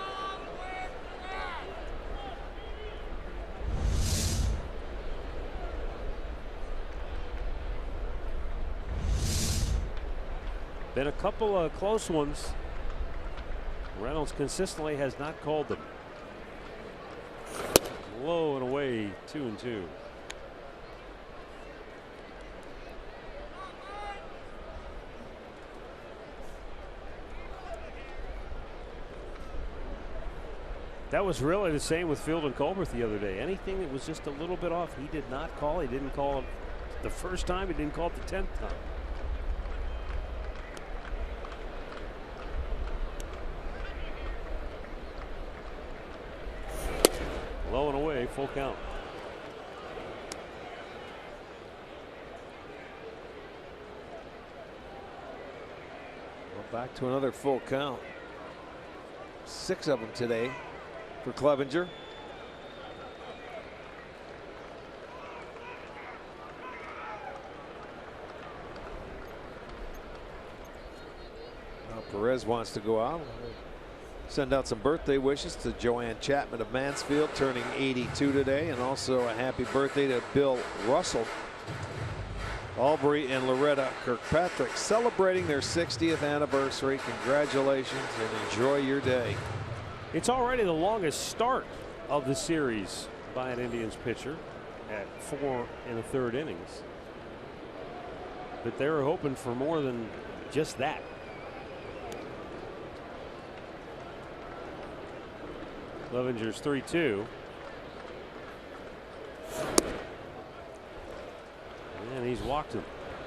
Been a couple of close ones. Reynolds consistently has not called them. Low and away, 2-2. That was really the same with Field and Colbert the other day. Anything that was just a little bit off, he did not call. He didn't call it the first time. He didn't call it the 10th time. Low and away, full count. Well, back to another full count. 6 of them today for Clevenger. Perez wants to go out. Send out some birthday wishes to Joanne Chapman of Mansfield, turning 82 today, and also a happy birthday to Bill Russell. Aubrey and Loretta Kirkpatrick celebrating their 60th anniversary. Congratulations and enjoy your day. It's already the longest start of the series by an Indians pitcher at 4 1/3 innings. But they were hoping for more than just that. Clevenger's 3-2. And he's walked him.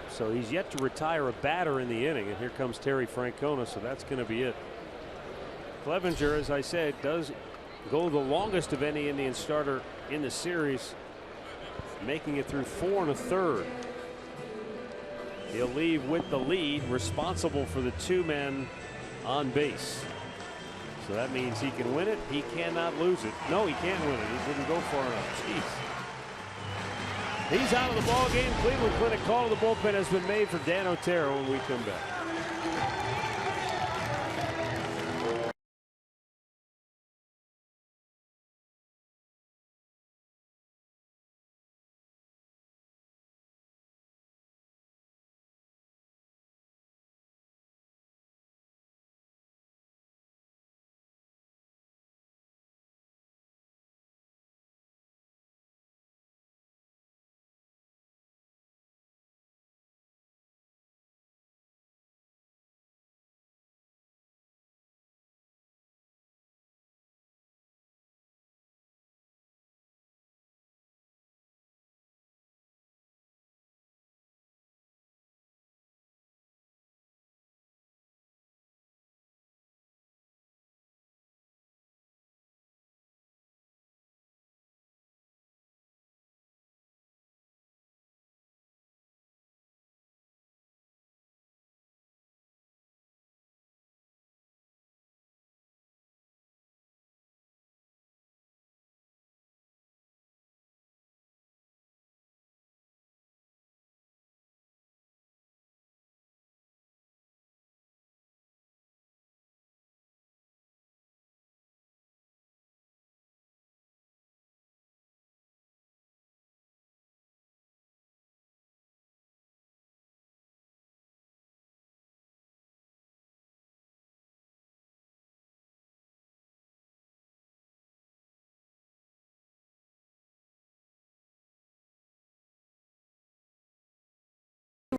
So he's yet to retire a batter in the inning. And here comes Terry Francona. So that's going to be it. Clevenger, as I said, does go the longest of any Indian starter in the series, making it through 4 1/3. He'll leave with the lead, responsible for the 2 men on base. So that means he can win it. He cannot lose it. No, he can't win it. He didn't go far enough. Jeez. He's out of the ball game. Cleveland Clinic call to the bullpen has been made for Dan Otero when we come back.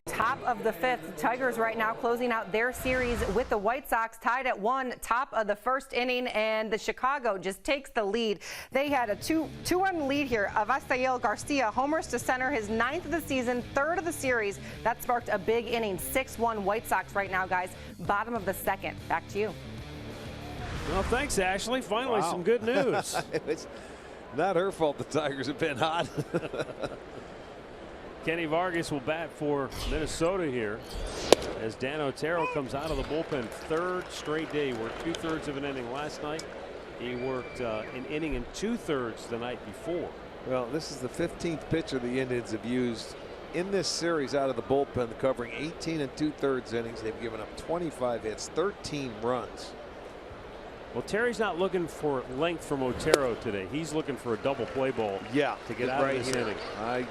Top of the 5th. The Tigers right now closing out their series with the White Sox, tied at 1, top of the 1st inning, and the Chicago just takes the lead. They had a 2-1 lead here. Avastael Garcia homers to center, his 9th of the season, 3rd of the series. That sparked a big inning. 6-1 White Sox right now, guys. Bottom of the 2nd. Back to you. Well, thanks, Ashley. Finally, some good news. It's not her fault the Tigers have been hot. Kenny Vargas will bat for Minnesota here as Dan Otero comes out of the bullpen. 3rd straight day. He worked 2/3 of an inning last night. He worked an inning and 2/3 the night before. Well, this is the 15th pitcher the Indians have used in this series out of the bullpen, covering 18 2/3 innings. They've given up 25 hits, 13 runs. Well, Terry's not looking for length from Otero today. He's looking for a double play ball. Yeah, to get out right of this here. inning.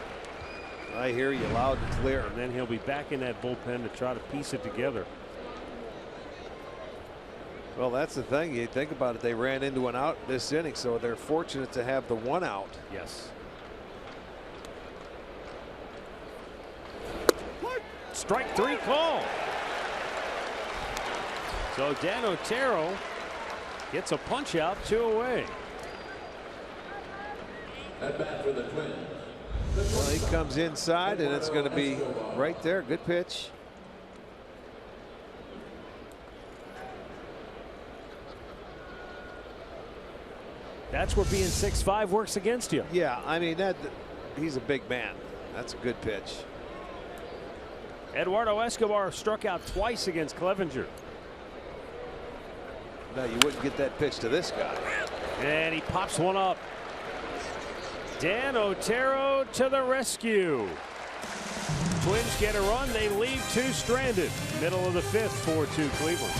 I hear you loud and clear. And then he'll be back in that bullpen to try to piece it together. Well, that's the thing. You think about it, they ran into an out this inning, so they're fortunate to have the 1 out. Yes. Strike 3 call. So Dan Otero gets a punch out, 2 away. At bat for the Twins. Well, he comes inside, and it's going to be right there. Good pitch. That's where being 6'5" works against you. Yeah, I mean, he's a big man. That's a good pitch. Eduardo Escobar struck out twice against Clevenger. No, you wouldn't get that pitch to this guy. And he pops one up. Dan Otero to the rescue. Twins get a run. They leave 2 stranded. Middle of the 5th, 4-2 Cleveland.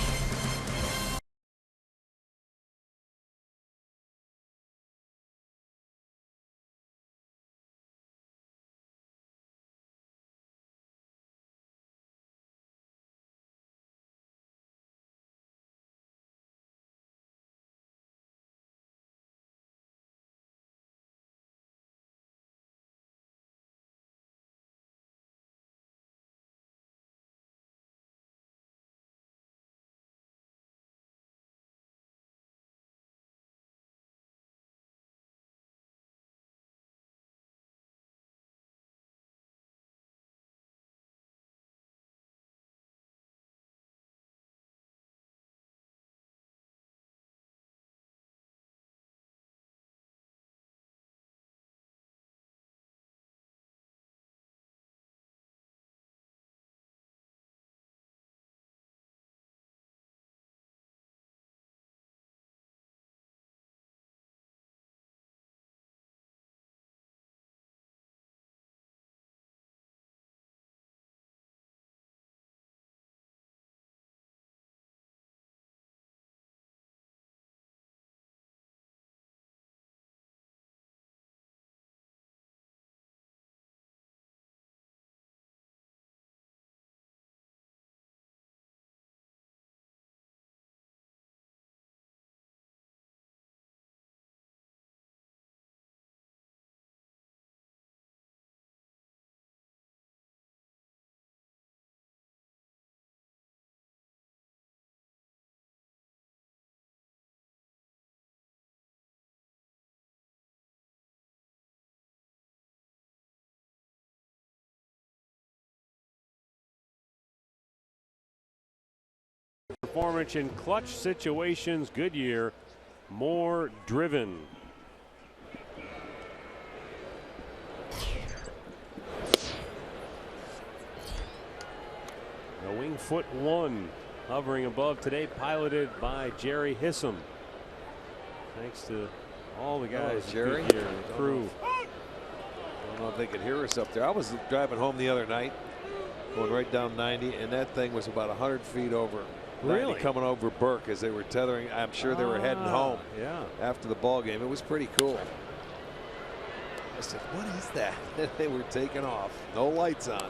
performance in clutch situations. Goodyear more driven. The Wing Foot 1 hovering above today, piloted by Jerry Hissam. Thanks to all the guys, Jerry, Goodyear, the crew. I don't know if they could hear us up there. I was driving home the other night, going right down 90, and that thing was about 100 feet over. 90 Really? coming over Burke as they were tethering. I'm sure they were heading home after the ball game. It was pretty cool. I said, what is that? They were taking off. No lights on.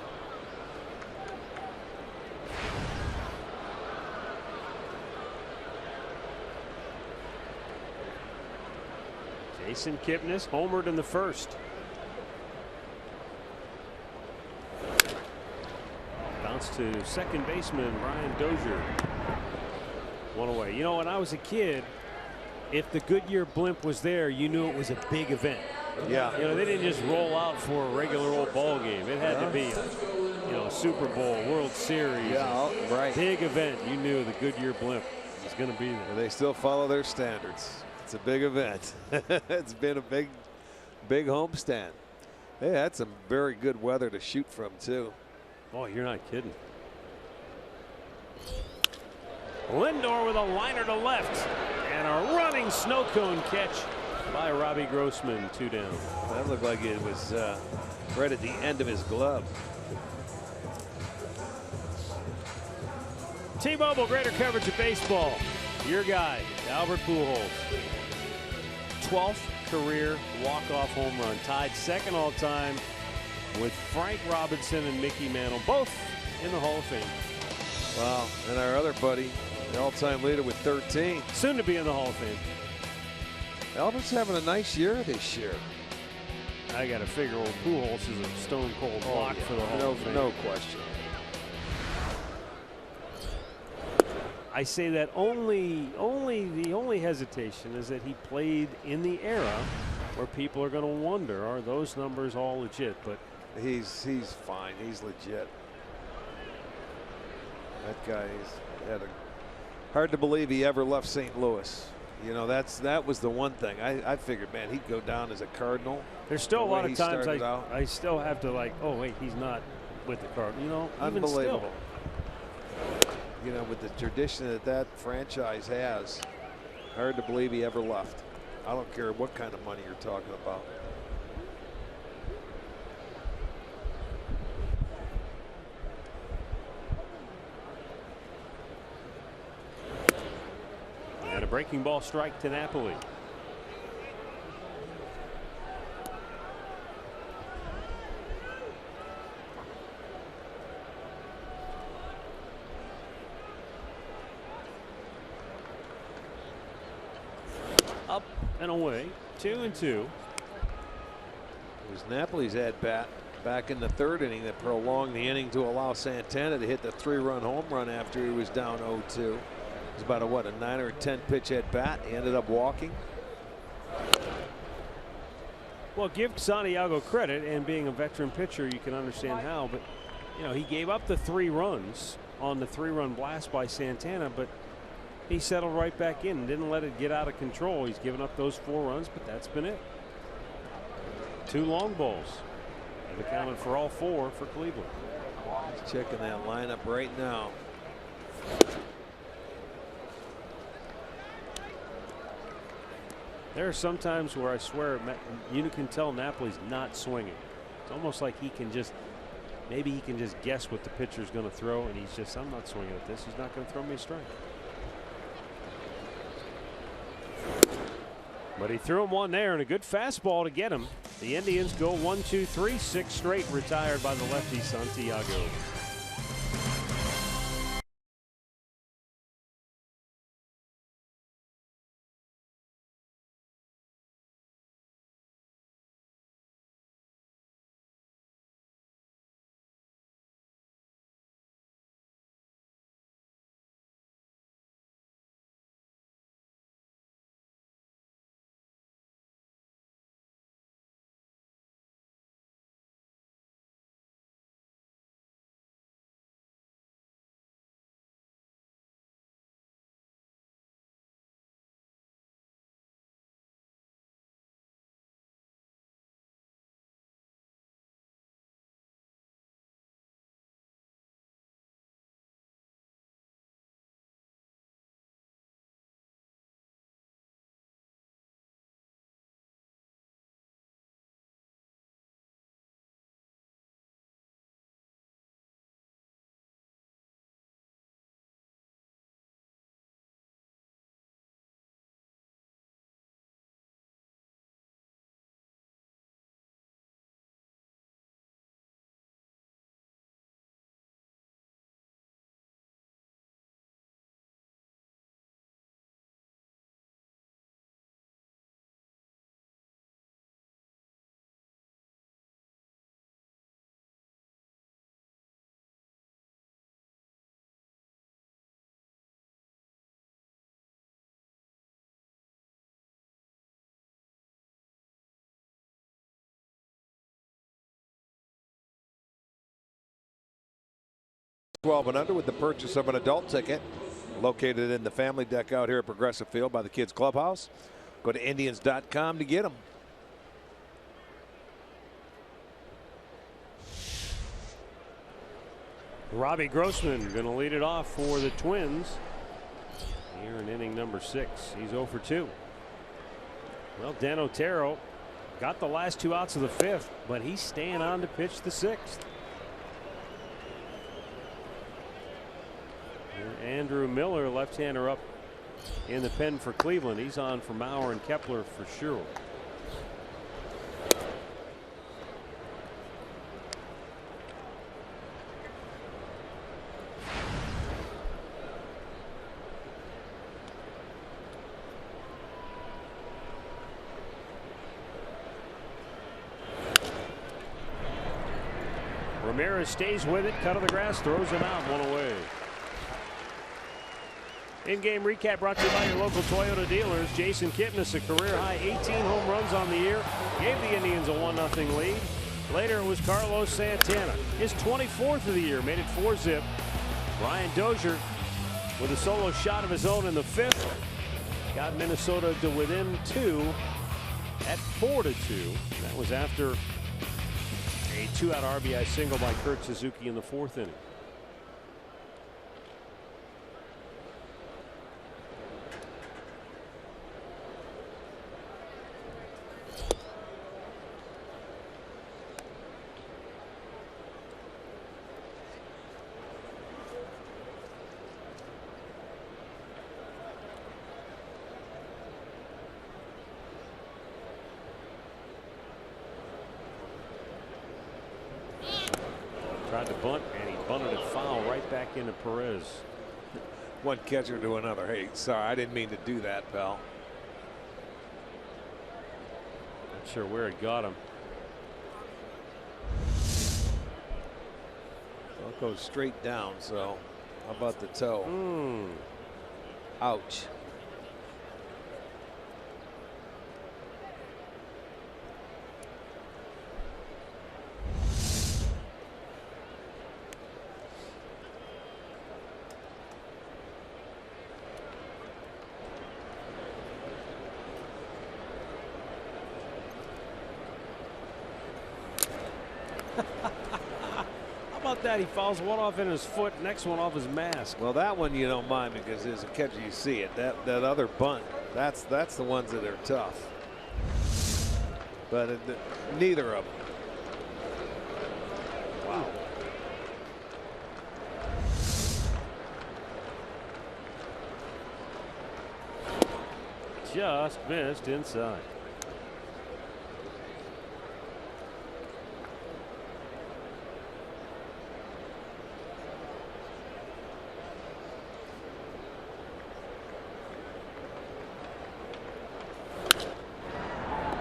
Jason Kipnis homered in the first. Bounce to second baseman Brian Dozier. One away. You know, when I was a kid, if the Goodyear blimp was there, you knew it was a big event. Yeah. You know, they didn't just roll out for a regular old ball game. It had to be a, you know, Super Bowl, World Series. Yeah, right. Big event. You knew the Goodyear blimp was going to be there. They still follow their standards. It's a big event. It's been a big homestand. They had some very good weather to shoot from too. Oh, you're not kidding. Lindor with a liner to left and a running snow cone catch by Robbie Grossman. 2 down. That looked like it was right at the end of his glove. T-Mobile, greater coverage of baseball. Your guy, Albert Pujols. 12th career walk-off home run, tied second all-time with Frank Robinson and Mickey Mantle, both in the Hall of Fame. Wow, and our other buddy, the all-time leader with 13. Soon to be in the Hall of Fame. Albert's having a nice year this year. I got to figure old Pujols is a stone-cold lock for the Hall of Fame. No question. I say that the only hesitation is that he played in the era where people are going to wonder, are those numbers all legit? But he's fine. He's legit. That guy's had a hard to believe he ever left St. Louis. You know, that was the one thing I figured, man, he'd go down as a Cardinal. There's still a lot of times I I still have to like, oh wait, he's not with the Cardinals. You know, even unbelievable. still. You know, with the tradition that franchise has, hard to believe he ever left. I don't care what kind of money you're talking about. And a breaking ball strike to Napoli. Up and away, 2-2. It was Napoli's at bat back in the third inning that prolonged the inning to allow Santana to hit the 3-run home run after he was down 0-2. It was about a 9 or 10 pitch at bat. He ended up walking. Well, give Santiago credit, and being a veteran pitcher, you can understand how. But you know, he gave up the 3 runs on the 3-run blast by Santana, but he settled right back in and didn't let it get out of control. He's given up those 4 runs, but that's been it. 2 long balls. They've accounted for all 4 for Cleveland. He's checking that lineup right now. There are some times where I swear you can tell Napoli's not swinging. It's almost like he can just, maybe he can just guess what the pitcher's going to throw, and he's just, I'm not swinging at this. He's not going to throw me a strike. But he threw him one there, and a good fastball to get him. The Indians go 1-2-3, 6 straight retired by the lefty Santiago. 12 and under with the purchase of an adult ticket. Located in the family deck out here at Progressive Field by the Kids Clubhouse. Go to Indians.com to get them. Robbie Grossman going to lead it off for the Twins here in inning number 6. He's 0 for 2. Well, Dan Otero got the last 2 outs of the 5th, but he's staying on to pitch the 6th. And Andrew Miller, left-hander, up in the pen for Cleveland. He's on for Mauer and Kepler for sure. Ramirez stays with it, cut of the grass, throws him out, 1 away. In-game recap brought to you by your local Toyota dealers. Jason Kipnis, a career-high 18 home runs on the year, gave the Indians a 1-0 lead. Later, it was Carlos Santana, his 24th of the year, made it 4-zip. Brian Dozier, with a solo shot of his own in the 5th, got Minnesota to within 2 at 4-2. That was after a 2-out RBI single by Kurt Suzuki in the 4th inning. Tried to bunt, and he bunted it foul right back into Perez. One catcher to another. Hey, sorry, I didn't mean to do that, pal. Not sure where it got him. Well, it goes straight down, so how about the toe? Ouch. How about that? He fouls one off in his foot, next one off his mask. Well, that one you don't mind because as a catcher you see it. That other bunt, that's the ones that are tough. But neither of them. Wow. Just missed inside.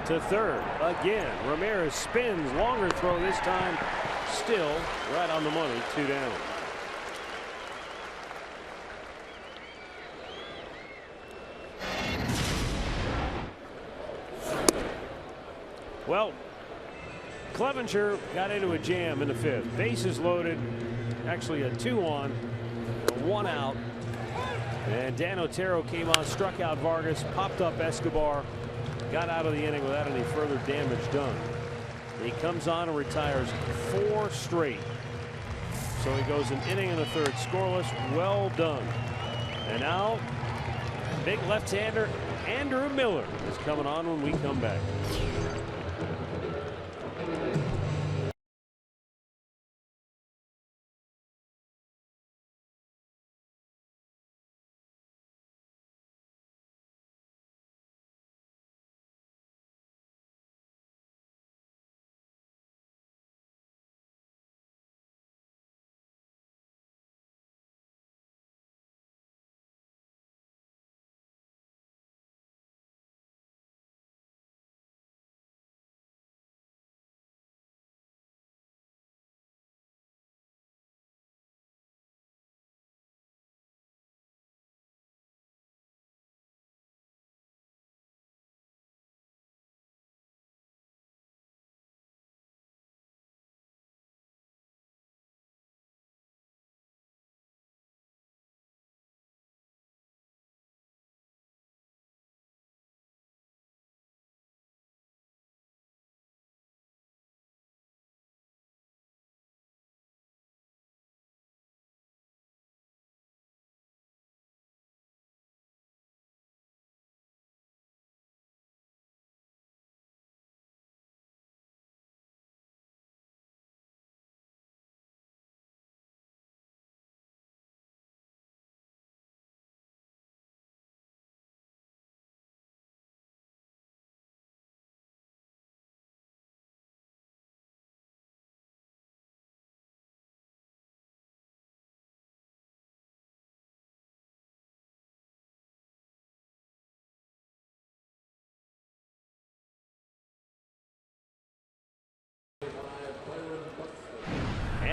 To third again. Ramirez spins, longer throw this time, still right on the money, 2 down. Well, Clevenger got into a jam in the 5th. Bases loaded, actually a 2-on, 1 out, and Dan Otero came on, struck out Vargas, popped up Escobar. Got out of the inning without any further damage done. He comes on and retires 4 straight. So he goes an inning and a third scoreless. Well done. And now, big left-hander Andrew Miller is coming on when we come back.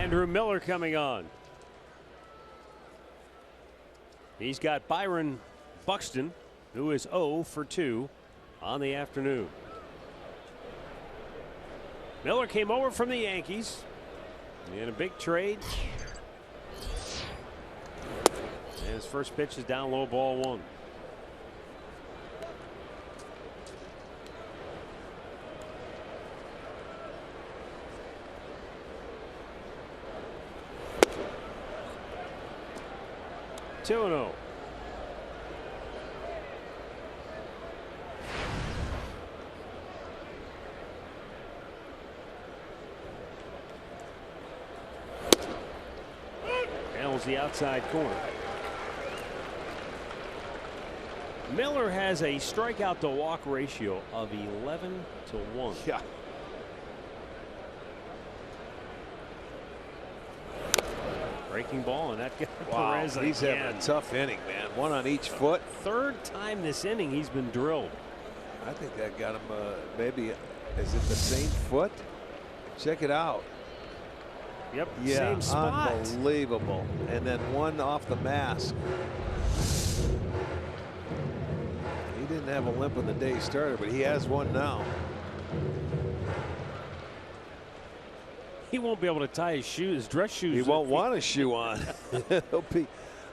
Andrew Miller coming on. He's got Byron Buxton, who is 0 for 2 on the afternoon. Miller came over from the Yankees in a big trade. And his first pitch is down low, ball 1. Two and 0. Handles the outside corner. Miller has a strikeout to walk ratio of 11 to 1. Yeah. Breaking ball, and that got Wow, Perez he's again. having a tough inning, man. One on each foot. Third time this inning he's been drilled. I think that got him maybe, is it the same foot? Check it out. Yep, Yeah, same spot. unbelievable. And then one off the mask. He didn't have a limp when the day started, but he has one now. He won't be able to tie his shoes, his dress shoes. He won't want a shoe on.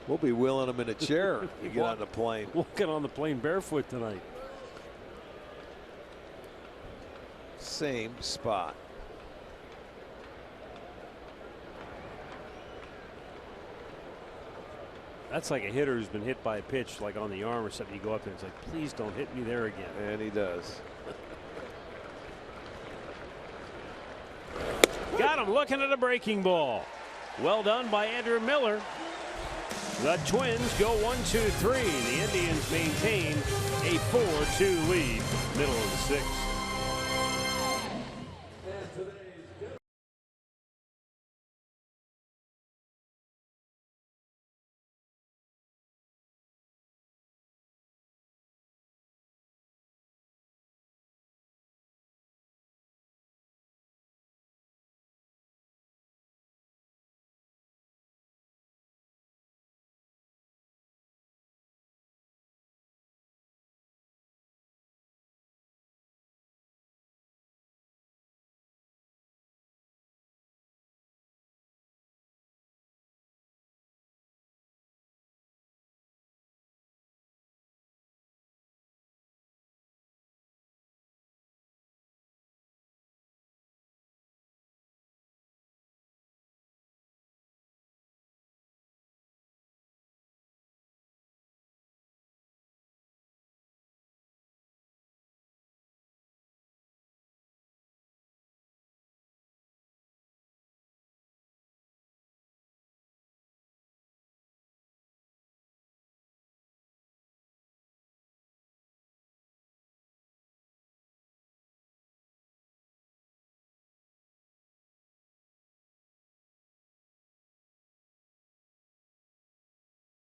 We'll be wheeling him in a chair to get on the plane. Walking on the plane barefoot tonight. Same spot. That's like a hitter who's been hit by a pitch, like on the arm or something. You go up there and it's like, please don't hit me there again. And he does. Got him looking at a breaking ball. Well done by Andrew Miller. The Twins go 1-2-3. The Indians maintain a 4-2 lead. Middle of the 6th.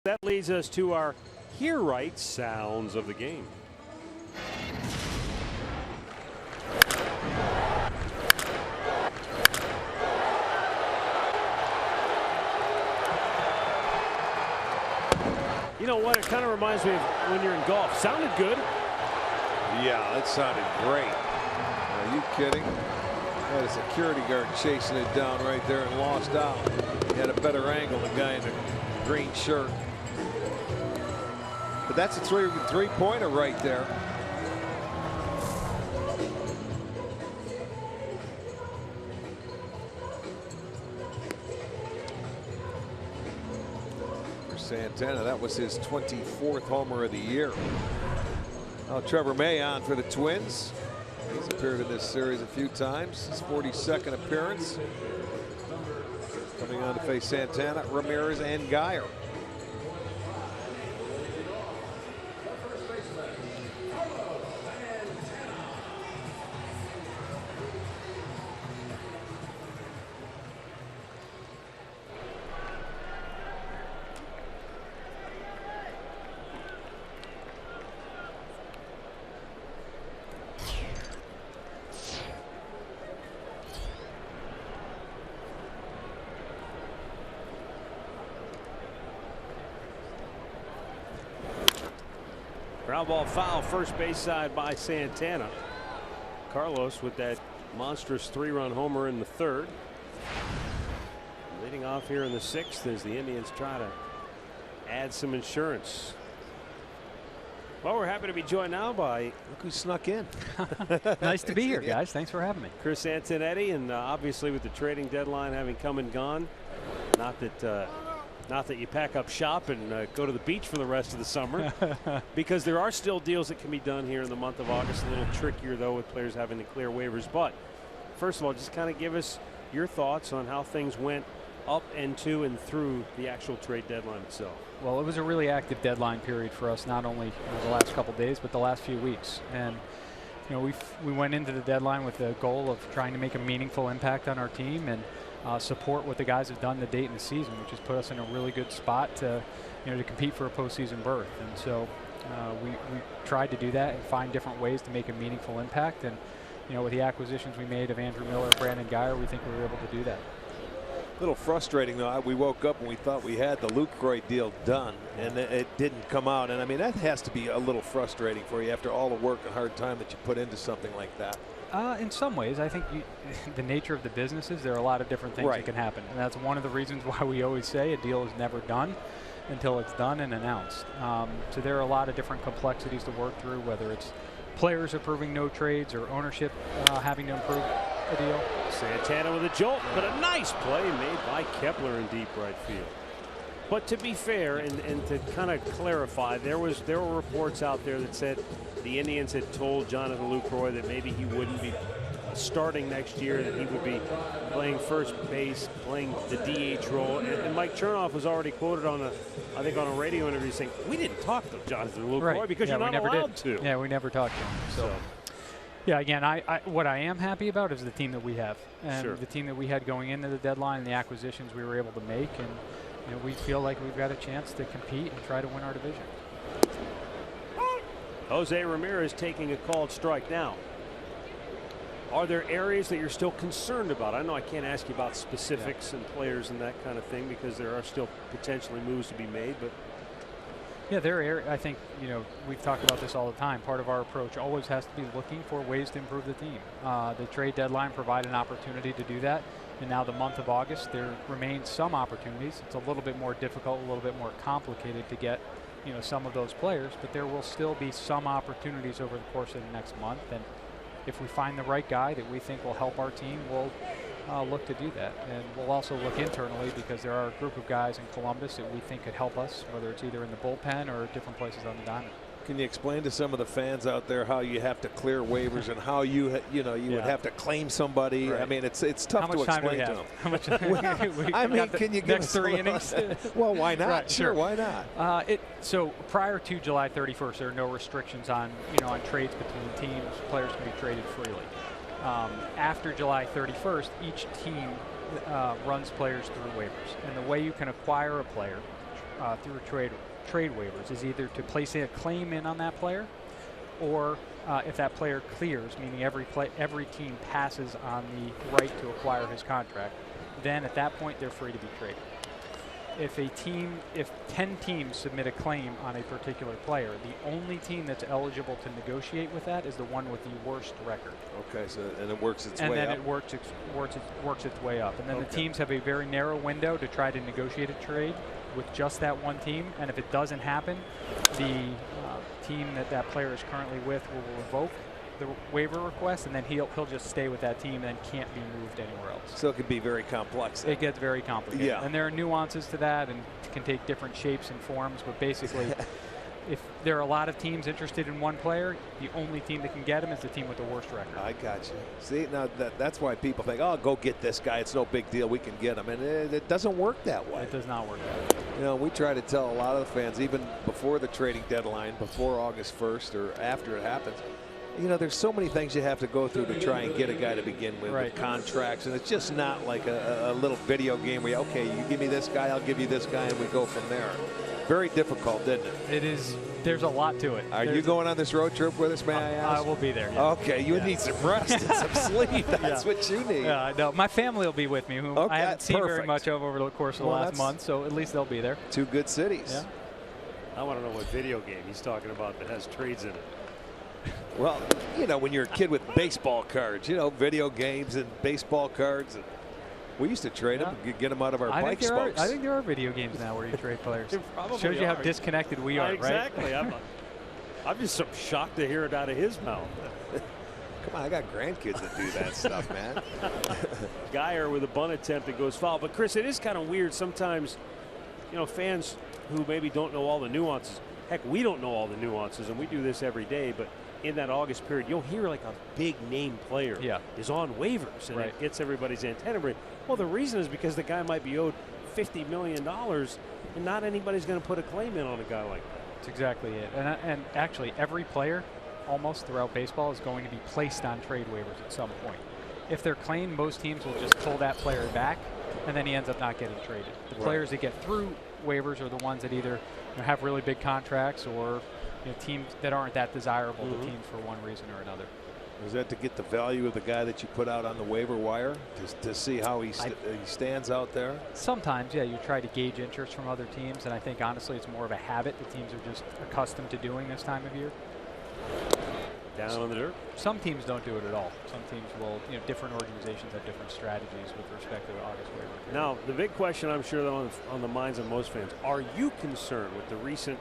That leads us to our Hear Right sounds of the game. You know what? It kind of reminds me of when you're in golf. Sounded good. Yeah, that sounded great. Are you kidding? Had a security guard chasing it down right there and lost out. He had a better angle, the guy in the green shirt. But that's a three-pointer right there. For Santana, that was his 24th homer of the year. Now Trevor May on for the Twins. He's appeared in this series a few times. His 42nd appearance. Coming on to face Santana, Ramirez, and Geyer. Ground ball foul, first base side by Santana. Carlos with that monstrous 3-run homer in the 3rd. Leading off here in the 6th as the Indians try to add some insurance. Well, we're happy to be joined now by, look who snuck in. Nice to be here, guys. Thanks for having me. Chris Antonetti, and obviously with the trading deadline having come and gone, not that you pack up shop and go to the beach for the rest of the summer, because there are still deals that can be done here in the month of August. A little trickier, though, with players having to clear waivers. But first of all, just kind of give us your thoughts on how things went up and to and through the actual trade deadline itself. Well, it was a really active deadline period for us, not only the last couple days, but the last few weeks. And we went into the deadline with the goal of trying to make a meaningful impact on our team and support what the guys have done to date in the season, which has put us in a really good spot to compete for a postseason berth. And so we tried to do that and find different ways to make a meaningful impact. And with the acquisitions we made of Andrew Miller, Brandon Guyer, we think we were able to do that. A little frustrating, though. We woke up and we thought we had the Lucroy deal done, and it didn't come out. And I mean, that has to be a little frustrating for you after all the work and hard time that you put into something like that. In some ways, I think the nature of the business is there are a lot of different things that can happen. And that's one of the reasons why we always say a deal is never done until it's done and announced. So there are a lot of different complexities to work through, whether it's players approving no trades or ownership having to approve a deal. Santana with a jolt, but a nice play made by Kepler in deep right field. But to be fair and to kind of clarify, there were reports out there that said the Indians had told Jonathan Lucroy that maybe he wouldn't be starting next year, that he would be playing first base, playing the DH role. And Mike Chernoff was already quoted on I think on a radio interview saying, we didn't talk to Jonathan Lucroy because you're not allowed to. Yeah, we never talked to him. So. Yeah, again, what I am happy about is the team that we have, and the team that we had going into the deadline, and the acquisitions we were able to make, and we feel like we've got a chance to compete and try to win our division. Jose Ramirez taking a called strike now. Are there areas that you're still concerned about? I know I can't ask you about specifics and players and that kind of thing because there are still potentially moves to be made, but. Yeah, I think, we've talked about this all the time. Part of our approach always has to be looking for ways to improve the team. The trade deadline provided an opportunity to do that. And now the month of August, there remains some opportunities. It's a little bit more difficult, a little bit more complicated to get, some of those players, but there will still be some opportunities over the course of the next month. And if we find the right guy that we think will help our team, we'll look to do that. And we'll also look internally because there are a group of guys in Columbus that we think could help us, whether it's either in the bullpen or different places on the diamond. Can you explain to some of the fans out there how you have to clear waivers and how you would have to claim somebody? Right. I mean, it's tough to explain to them. How much time I mean, can you give next 3 innings? Well, why not? Right, sure, why not? So prior to July 31st, there are no restrictions on on trades between teams. Players can be traded freely. After July 31st, each team runs players through waivers, and the way you can acquire a player through trade waivers is either to place a claim in on that player, or if that player clears, meaning every team passes on the right to acquire his contract, then at that point they're free to be traded. If 10 teams submit a claim on a particular player, the only team that's eligible to negotiate with that is the one with the worst record. Okay, so and it works its way up. And then it works its way up. And then the teams have a very narrow window to try to negotiate a trade with just that one team. And if it doesn't happen, the team that player is currently with will revoke the waiver request, and then he'll just stay with that team and can't be moved anywhere else. So it can be very complex. It gets very complicated. Yeah. And there are nuances to that, and it can take different shapes and forms, but basically if there are a lot of teams interested in one player, the only team that can get him is the team with the worst record. I got you. See, now that's why people think, oh, go get this guy. It's no big deal. We can get him. And it doesn't work that way. It does not work that way. We try to tell a lot of the fans, even before the trading deadline, before August 1st or after it happens, there's so many things you have to go through to try and get a guy to begin with contracts. And it's just not like a little video game where, okay, you give me this guy, I'll give you this guy, and we go from there. Very difficult, didn't it? It is. There's a lot to it. Are you going on this road trip with us, may I ask? I will be there. Yeah. Okay, you need some rest and some sleep. That's what you need. No, my family will be with me, I haven't seen very much over the course of the last month, so at least they'll be there. 2 good cities. Yeah. I want to know what video game he's talking about that has trades in it. Well, you know, when you're a kid with baseball cards, you know, video games and baseball cards. And we used to trade them, get them out of our bike spokes. I think there are video games now where you trade players. Shows you how disconnected we are, exactly. right? I'm just so shocked to hear it out of his mouth. Come on, I got grandkids that do that stuff, man. Geyer with a bunt attempt that goes foul. But Chris, it is kind of weird sometimes, you know, fans who maybe don't know all the nuances. Heck, we don't know all the nuances, and we do this every day, but in that August period, you'll hear like a big name player is on waivers, and it gets everybody's antenna ringing. Well, the reason is because the guy might be owed $50 million, and not anybody's going to put a claim in on a guy like that. That's exactly it. And actually, every player almost throughout baseball is going to be placed on trade waivers at some point. If they're claimed, most teams will just pull that player back, and then he ends up not getting traded. The players that get through waivers are the ones that either have really big contracts or teams that aren't that desirable to teams for one reason or another. Is that to get the value of the guy that you put out on the waiver wire to see how he stands out there? Sometimes, yeah, you try to gauge interest from other teams, and I think honestly it's more of a habit the teams are just accustomed to doing this time of year. Down on the dirt. Some teams don't do it at all. Some teams will, different organizations have different strategies with respect to the August waiver period. Now, the big question I'm sure that on the minds of most fans, are you concerned with the recent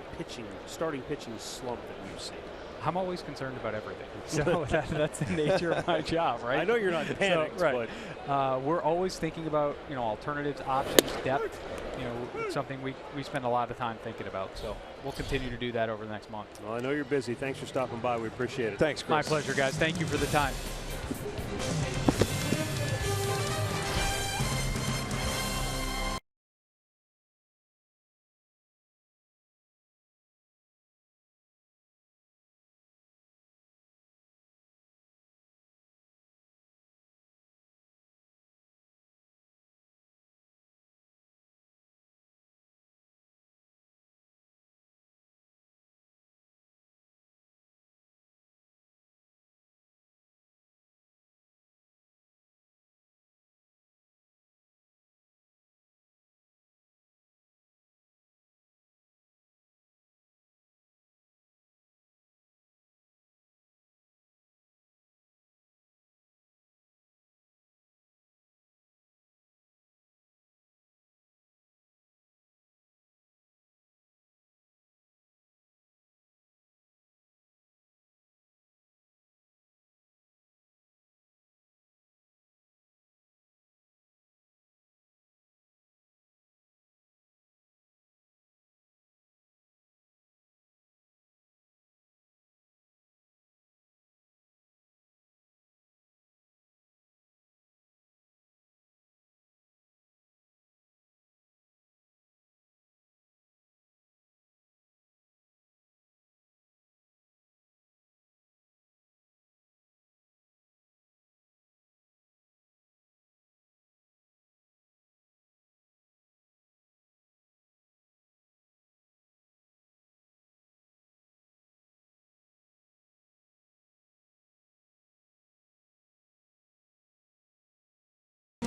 starting pitching slump that we've seen? I'm always concerned about everything. So that's the nature of my job, right? I know you're not panicked, but we're always thinking about, alternatives, options, depth. It's something we spend a lot of time thinking about. So we'll continue to do that over the next month. Well, I know you're busy. Thanks for stopping by. We appreciate it. Thanks, Chris. My pleasure, guys. Thank you for the time.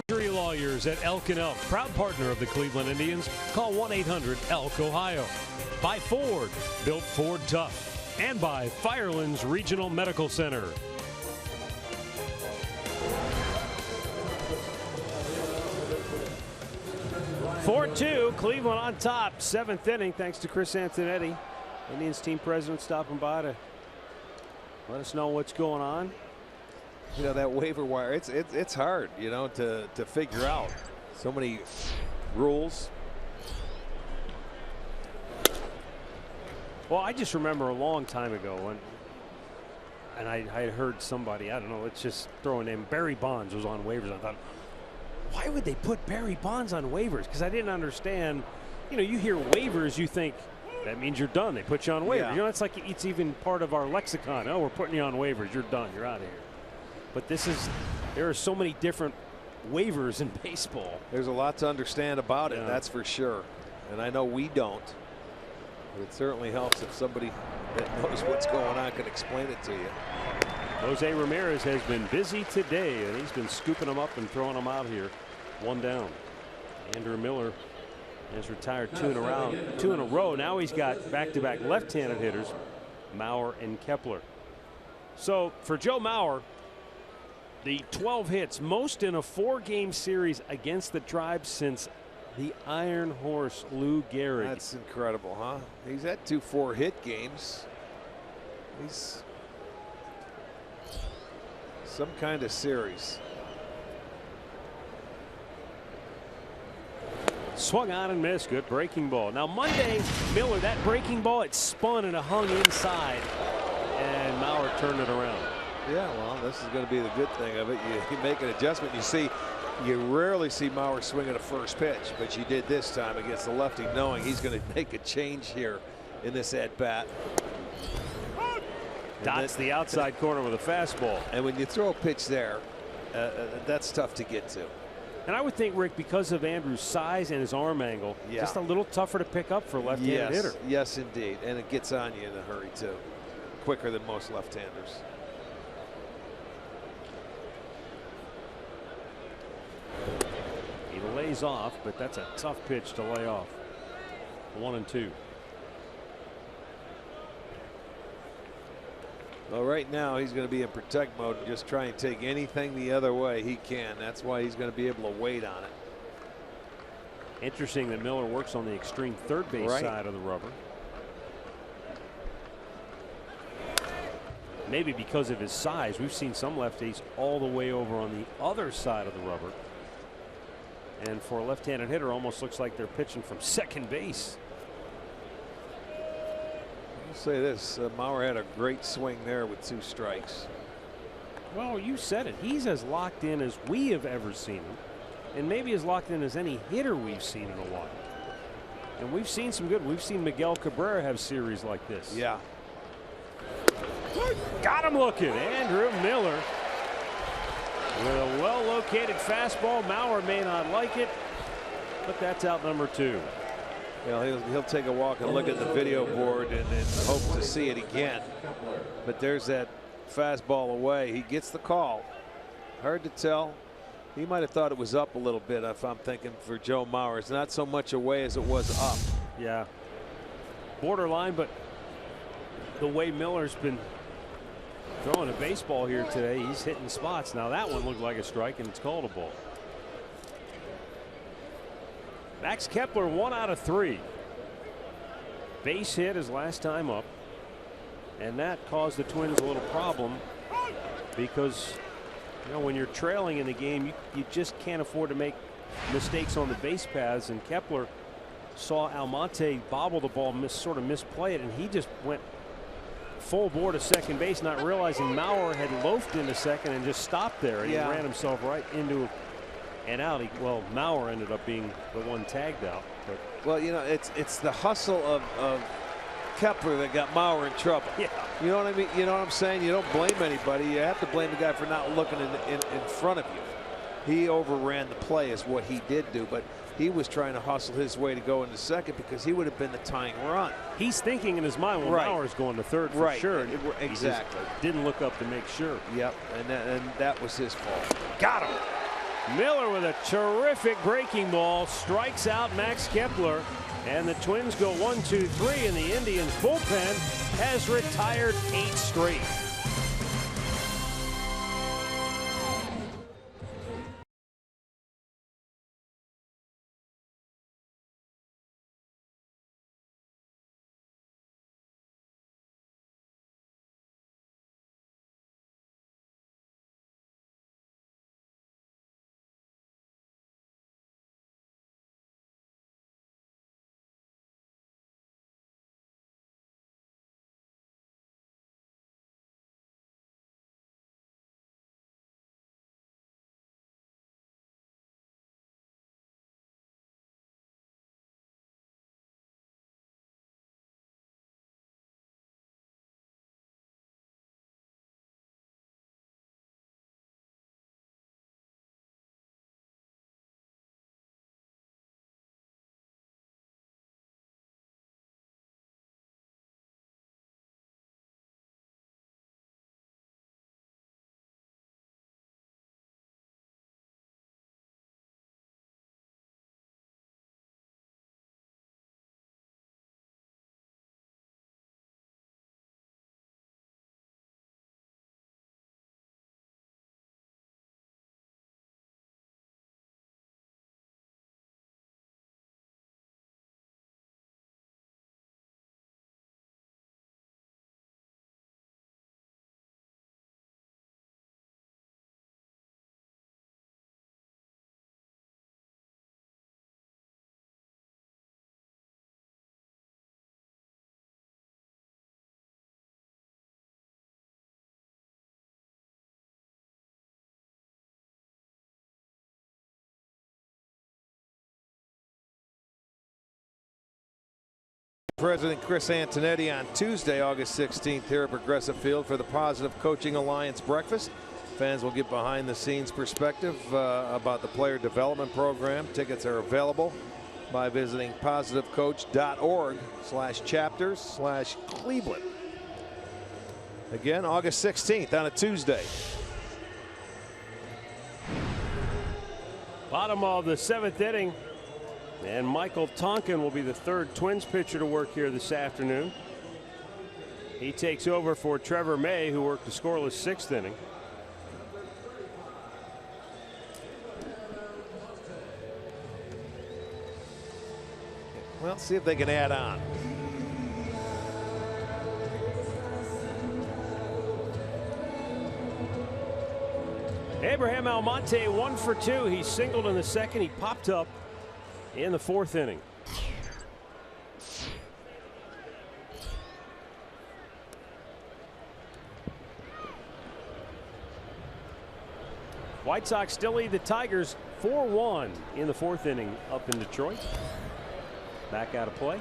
Injury Lawyers at Elk & Elk, proud partner of the Cleveland Indians. Call 1-800-ELK, Ohio. By Ford, built Ford tough. And by Firelands Regional Medical Center. Ford 2, Cleveland on top. 7th inning, thanks to Chris Antonetti. Indians team president stopping by to let us know what's going on. That waiver wire, it's hard, to figure out. So many rules. Well, I just remember a long time ago and I had heard somebody, I don't know, let's just throw a name, Barry Bonds was on waivers. I thought, why would they put Barry Bonds on waivers? Because I didn't understand, you hear waivers, you think that means you're done. They put you on waivers. Yeah. It's like it's even part of our lexicon. Oh, we're putting you on waivers. You're done. You're out of here. But there are so many different waivers in baseball. There's a lot to understand about it, that's for sure. And I know we don't. But it certainly helps if somebody that knows what's going on can explain it to you. Jose Ramirez has been busy today, and he's been scooping them up and throwing them out here. One down. Andrew Miller has retired two in a row. Now he's got back-to-back left-handed hitters, Mauer and Kepler. So for Joe Mauer, the 12 hits, most in a 4-game series against the Tribe since the Iron Horse Lou Gehrig. That's incredible, huh? He's had 2 4-hit games. He's some kind of series. Swung on and missed. Good breaking ball. Now Monday, Miller, that breaking ball, it spun and it hung inside, and Mauer turned it around. Yeah, well, this is going to be the good thing of it. You make an adjustment. You rarely see Mauer swing at a first pitch, but you did this time against the lefty, knowing he's going to make a change here in this at bat. Dots the outside corner with a fastball. And when you throw a pitch there, that's tough to get to. And I would think, Rick, because of Andrew's size and his arm angle, just a little tougher to pick up for a left-handed hitter. Yes, indeed. And it gets on you in a hurry, too. Quicker than most left-handers. He lays off, but that's a tough pitch to lay off. 1-2. Well, right now he's going to be in protect mode and just try and take anything the other way he can. That's why he's going to be able to wait on it. Interesting that Miller works on the extreme third base side of the rubber. Maybe because of his size, we've seen some lefties all the way over on the other side of the rubber. And for a left-handed hitter, almost looks like they're pitching from second base. I'll say this, Mauer had a great swing there with 2 strikes. Well, you said it. He's as locked in as we have ever seen him, and maybe as locked in as any hitter we've seen in a while. And we've seen some good. We've seen Miguel Cabrera have series like this. Yeah. Got him looking. Andrew Miller with a well-located fastball. Mauer may not like it, but that's out number 2. Well, he'll take a walk and look at the video board and hope to see it again. But there's that fastball away. He gets the call. Hard to tell. He might have thought it was up a little bit, if I'm thinking, for Joe Mauer. It's not so much away as it was up. Yeah. Borderline, but the way Miller's been throwing a baseball here today, he's hitting spots. Now that one looked like a strike, and it's called a ball. Max Kepler 1 out of 3. Base hit his last time up, and that caused the Twins a little problem because, you know, when you're trailing in the game, you just can't afford to make mistakes on the base paths. And Kepler saw Almonte bobble the ball, sort of misplay it, and he just went full bore to second base, not realizing Mauer had loafed into second and just stopped there, and he ran himself right into and out. Well, Mauer ended up being the one tagged out. But well, you know, it's the hustle of Kepler that got Mauer in trouble. Yeah. You know what I mean? You know what I'm saying? You don't blame anybody. You have to blame the guy for not looking in front of you. He overran the play is what he did do, but he was trying to hustle his way to go into second because he would have been the tying run. He's thinking in his mind, well, Mauer's going to third for sure. Exactly. He didn't look up to make sure. Yep, and that was his fault. Got him. Miller with a terrific breaking ball strikes out Max Kepler, and the Twins go 1-2-3, and the Indians bullpen has retired 8 straight. President Chris Antonetti on Tuesday, August 16th here at Progressive Field for the Positive Coaching Alliance Breakfast. Fans will get behind the scenes perspective about the player development program. Tickets are available by visiting positivecoach.org/chapters/Cleveland. Again, August 16th on a Tuesday. Bottom of the 7th inning. And Michael Tonkin will be the third Twins pitcher to work here this afternoon. He takes over for Trevor May, who worked the scoreless 6th inning. Well, see if they can add on. Abraham Almonte 1 for 2. He singled in the second. He popped up in the 4th inning. White Sox still lead the Tigers 4-1 in the 4th inning up in Detroit. Back out of play.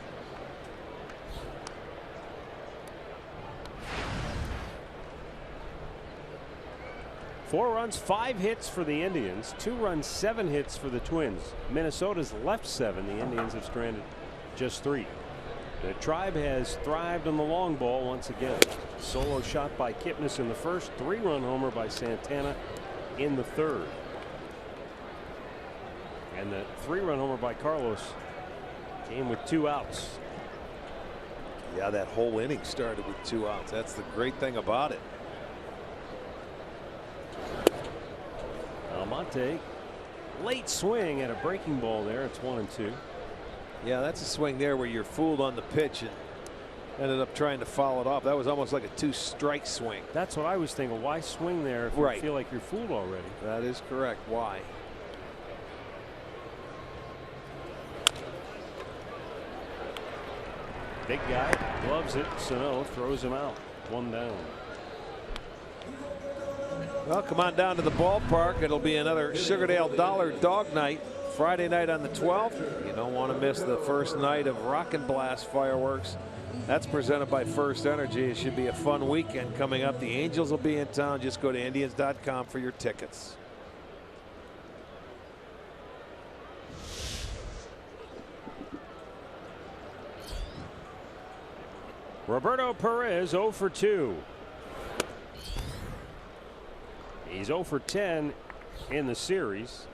Four runs, 5 hits for the Indians, 2 runs, 7 hits for the Twins. Minnesota's left 7. The Indians have stranded just 3. The Tribe has thrived on the long ball once again. Solo shot by Kipnis in the first, 3-run homer by Santana in the 3rd. And the 3-run homer by Carlos came with 2 outs. Yeah, that whole inning started with 2 outs. That's the great thing about it. Almonte, late swing at a breaking ball there. It's 1-2. Yeah, that's a swing there where you're fooled on the pitch and ended up trying to foul it off. That was almost like a 2-strike swing. That's what I was thinking. Why swing there if you feel like you're fooled already? That is correct. Why? Big guy gloves it. Sano throws him out. 1 down. Well, come on down to the ballpark. It'll be another Sugardale Dollar Dog Night Friday night on the 12th. You don't want to miss the first night of Rock and Blast fireworks. That's presented by First Energy. It should be a fun weekend coming up. The Angels will be in town. Just go to Indians.com for your tickets. Roberto Perez 0 for 2. He's 0 for 10 in the series.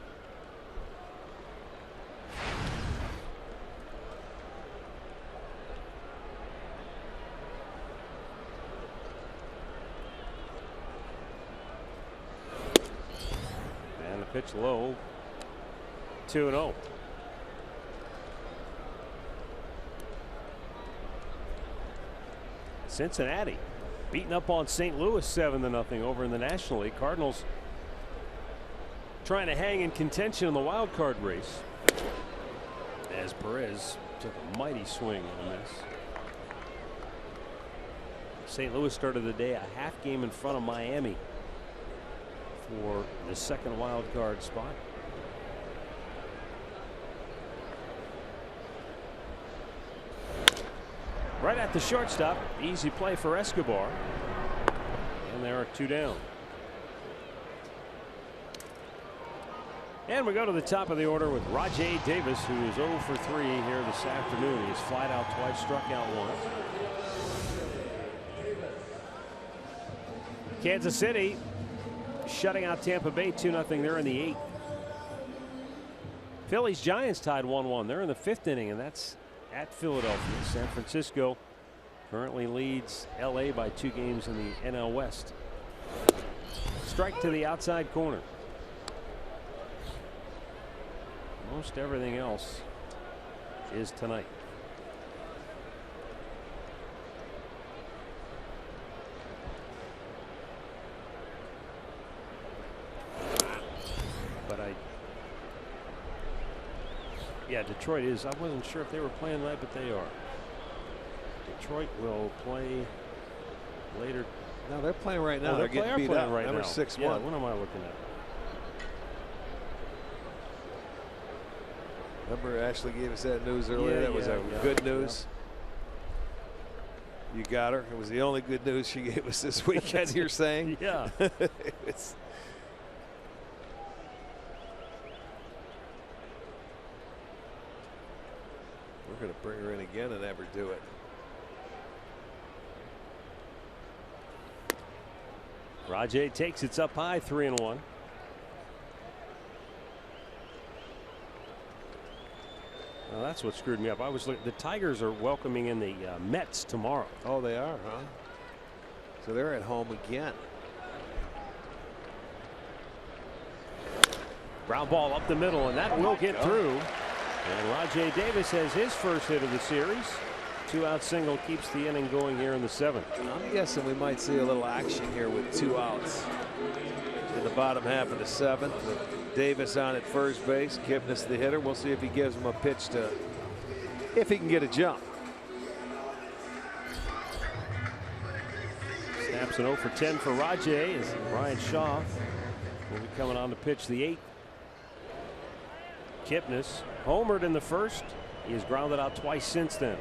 And the pitch low. 2-0. Cincinnati beating up on St. Louis 7-0 over in the National League. Cardinals trying to hang in contention in the wild card race as Perez took a mighty swing on this. St. Louis started the day a half game in front of Miami for the second wild card spot. Right at the shortstop. Easy play for Escobar. And there are 2 down. And we go to the top of the order with Rajai Davis, who is 0 for 3 here this afternoon. He's flied out twice, struck out once. Kansas City shutting out Tampa Bay 2-0 there in the 8th. Phillies Giants tied 1-1. They're in the 5th inning, and that's at Philadelphia. San Francisco currently leads LA by 2 games in the NL West. Strike to the outside corner. Most everything else is tonight. But yeah, Detroit is. I wasn't sure if they were playing tonight, but they are. Detroit will play later. No, they're playing right now. Oh, they're getting beat up. Right Number now. 6-1. Yeah, what am I looking at? Remember Ashley gave us that news earlier. That was good news. You got her. It was the only good news she gave us this weekend. You're saying? Yeah. It's we're going to bring her in again and have her do it. Rajai takes it up high, 3-1. Well, that's what screwed me up. I was looking. The Tigers are welcoming in the Mets tomorrow. Oh, they are, huh? So they're at home again. Ground ball up the middle, and that will get through. And Rajai Davis has his first hit of the series. 2-out single keeps the inning going here in the 7th. I'm guessing we might see a little action here with 2 outs in the bottom half of the 7th. With Davis on at first base, Kipnis the hitter. We'll see if he gives him a pitch to, if he can get a jump. Snaps an 0 for 10 for Rajai as Brian Shaw will be coming on to pitch the 8th. Kipnis homered in the first. He has grounded out twice since then.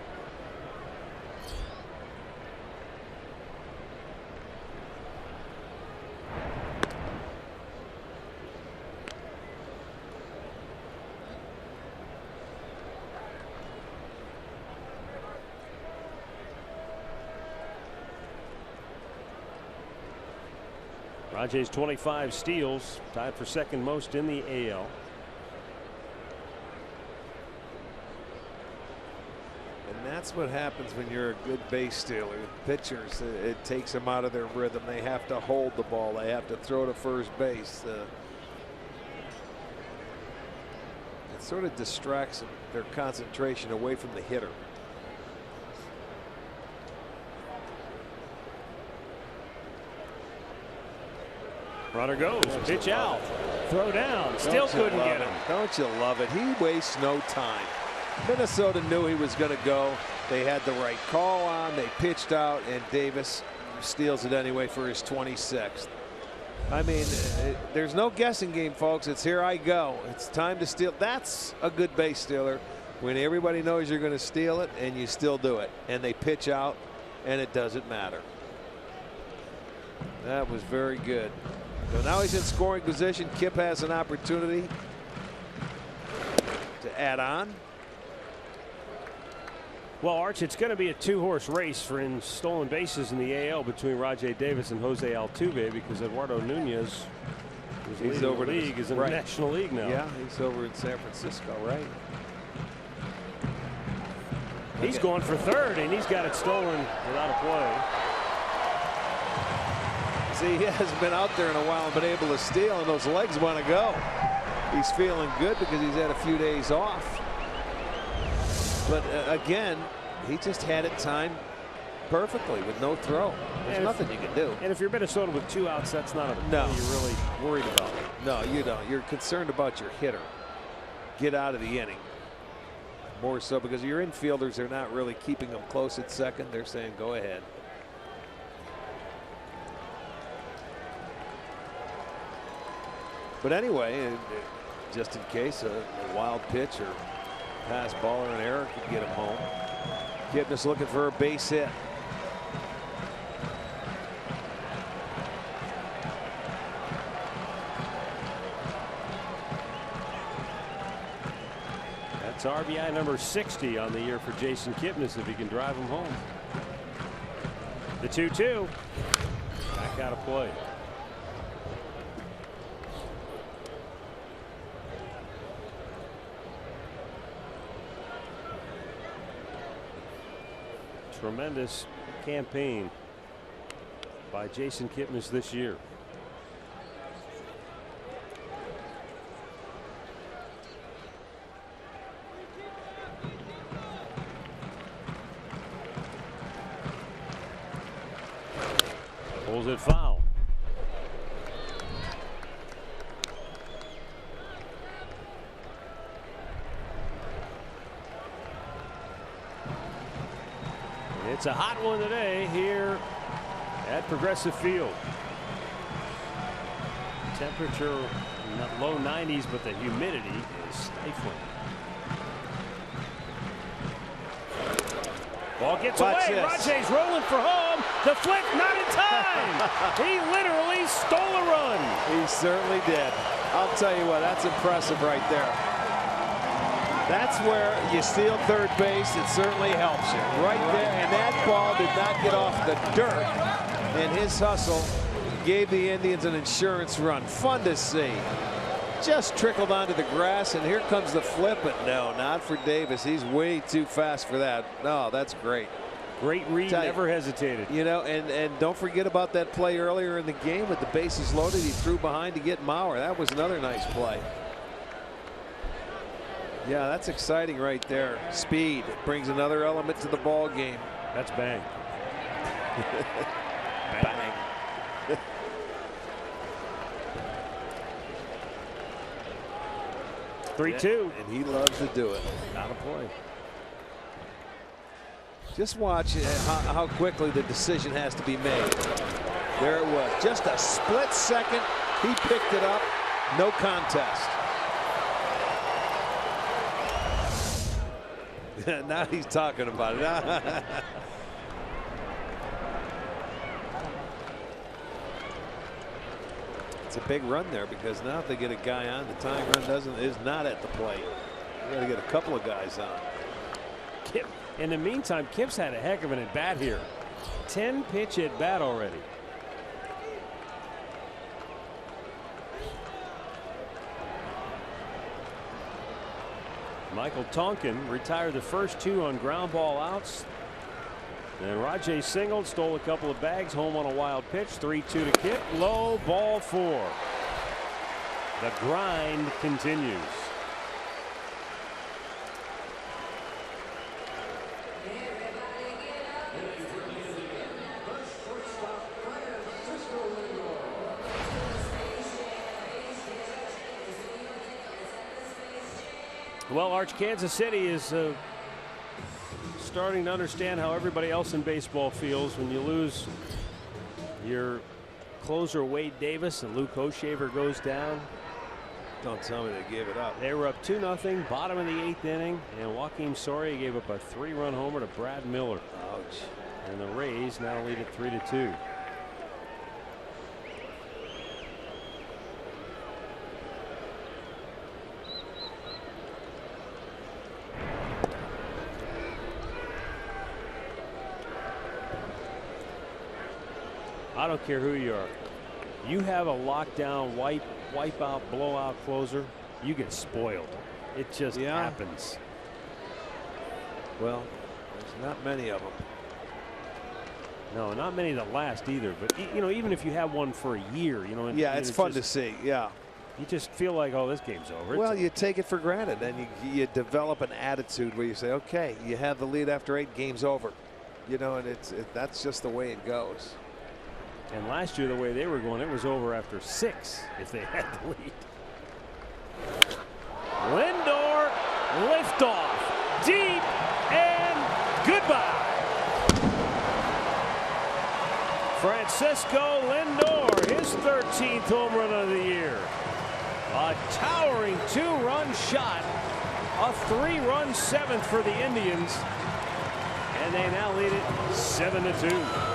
Rajai's 25 steals, tied for second most in the AL. And that's what happens when you're a good base stealer. Pitchers, it takes them out of their rhythm. They have to hold the ball. They have to throw to first base. It sort of distracts them, their concentration away from the hitter. Runner goes, pitch out, throw down, still couldn't get him. Don't you love it? He wastes no time. Minnesota knew he was going to go. They had the right call on. They pitched out, and Davis steals it anyway for his 26th. I mean, there's no guessing game, folks. It's here I go. It's time to steal. That's a good base stealer, when everybody knows you're going to steal it and you still do it. And they pitch out, and it doesn't matter. That was very good. So now he's in scoring position. Kip has an opportunity to add on. Well, Arch, it's going to be a 2-horse race for in stolen bases in the AL between Rajai Davis and Jose Altuve, because Eduardo Nunez, who's leading over the league, is in the National League now. Yeah, he's over in San Francisco, right? He's going for third, and he's got it stolen without a play. See, he hasn't been out there in a while and been able to steal, and those legs want to go. He's feeling good because he's had a few days off. But again, he just had it timed perfectly with no throw. There's nothing you can do. And if you're Minnesota with 2 outs, that's not a play you're really worried about. No, you don't. You're concerned about your hitter. Get out of the inning. More so because your infielders are not really keeping them close at second. They're saying go ahead. But anyway, just in case a wild pitch or pass ball or an error could get him home. Kipnis looking for a base hit. That's RBI number 60 on the year for Jason Kipnis if he can drive him home. The 2-2. Back out of play. Tremendous campaign by Jason Kipnis this year. Pulls it foul. It's a hot one today here at Progressive Field. Temperature not low 90s, but the humidity is stifling. Ball gets Watch away. this. Rajay's rolling for home. The flip, not in time. He literally stole a run. He certainly did. I'll tell you what, that's impressive right there. That's where you steal third base. It certainly helps you. Right there, and that ball did not get off the dirt. And his hustle gave the Indians an insurance run. Fun to see. Just trickled onto the grass, and here comes the flip, but no, not for Davis. He's way too fast for that. No, that's great. Great read, never hesitated. You know, and don't forget about that play earlier in the game with the bases loaded. He threw behind to get Mauer. That was another nice play. Yeah, that's exciting right there. Speed brings another element to the ball game. That's bang. Bang. 3-2. And he loves to do it. Not a play. Just watch how quickly the decision has to be made. There it was. Just a split second. He picked it up. No contest. Now he's talking about it. It's a big run there because now if they get a guy on, the tying run is not at the plate. You got to get a couple of guys on. Kip, in the meantime, Kip's had a heck of an at bat here. 10 pitch at bat already. Michael Tonkin retired the first 2 on ground ball outs. And Rajay singled, stole a couple of bags, home on a wild pitch. 3-2 to Kip. Low, ball 4. The grind continues. Well, Arch, Kansas City is starting to understand how everybody else in baseball feels when you lose your closer Wade Davis and Luke Hochevar goes down. Don't tell me they gave it up. They were up 2-0, bottom of the 8th inning, and Joakim Soria gave up a 3-run homer to Brad Miller. Ouch. And the Rays now lead it 3-2. I don't care who you are. You have a lockdown, wipe out, blowout closer, you get spoiled. It just happens. Well, there's not many of them. No, not many that last either. But you know, even if you have one for a year, you know. Yeah, it's fun to see. Yeah. You just feel like, oh, this game's over. Well, you take it for granted, and you develop an attitude where you say, okay, you have the lead after 8, game's over. You know, and that's just the way it goes. And last year, the way they were going, it was over after 6 if they had the lead. Lindor, liftoff, deep, and goodbye. Francisco Lindor, his 13th home run of the year. A towering 2-run shot, a 3-run 7th for the Indians, and they now lead it 7-2.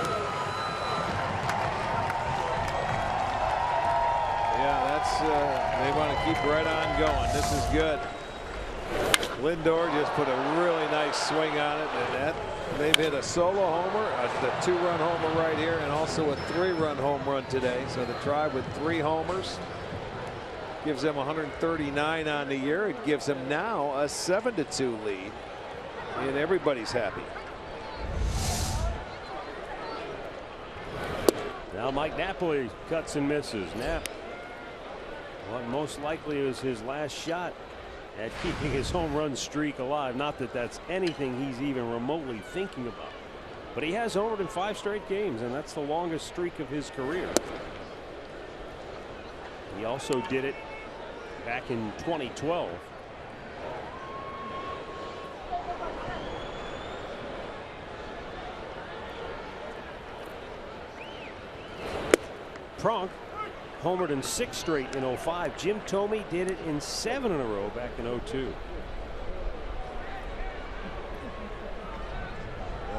They want to keep right on going. This is good. Lindor just put a really nice swing on it, and they've hit a solo homer, the 2-run homer right here, and also a 3-run home run today. So the Tribe with 3 homers gives them 139 on the year. It gives them now a 7-2 lead, and everybody's happy. Now Mike Napoli cuts and misses. Knapp, what most likely is his last shot at keeping his home run streak alive. Not that that's anything he's even remotely thinking about, but he has homered in 5 straight games, and that's the longest streak of his career. He also did it back in 2012. Pronk homered in 6 straight in 05. Jim Thome did it in 7 in a row back in 02.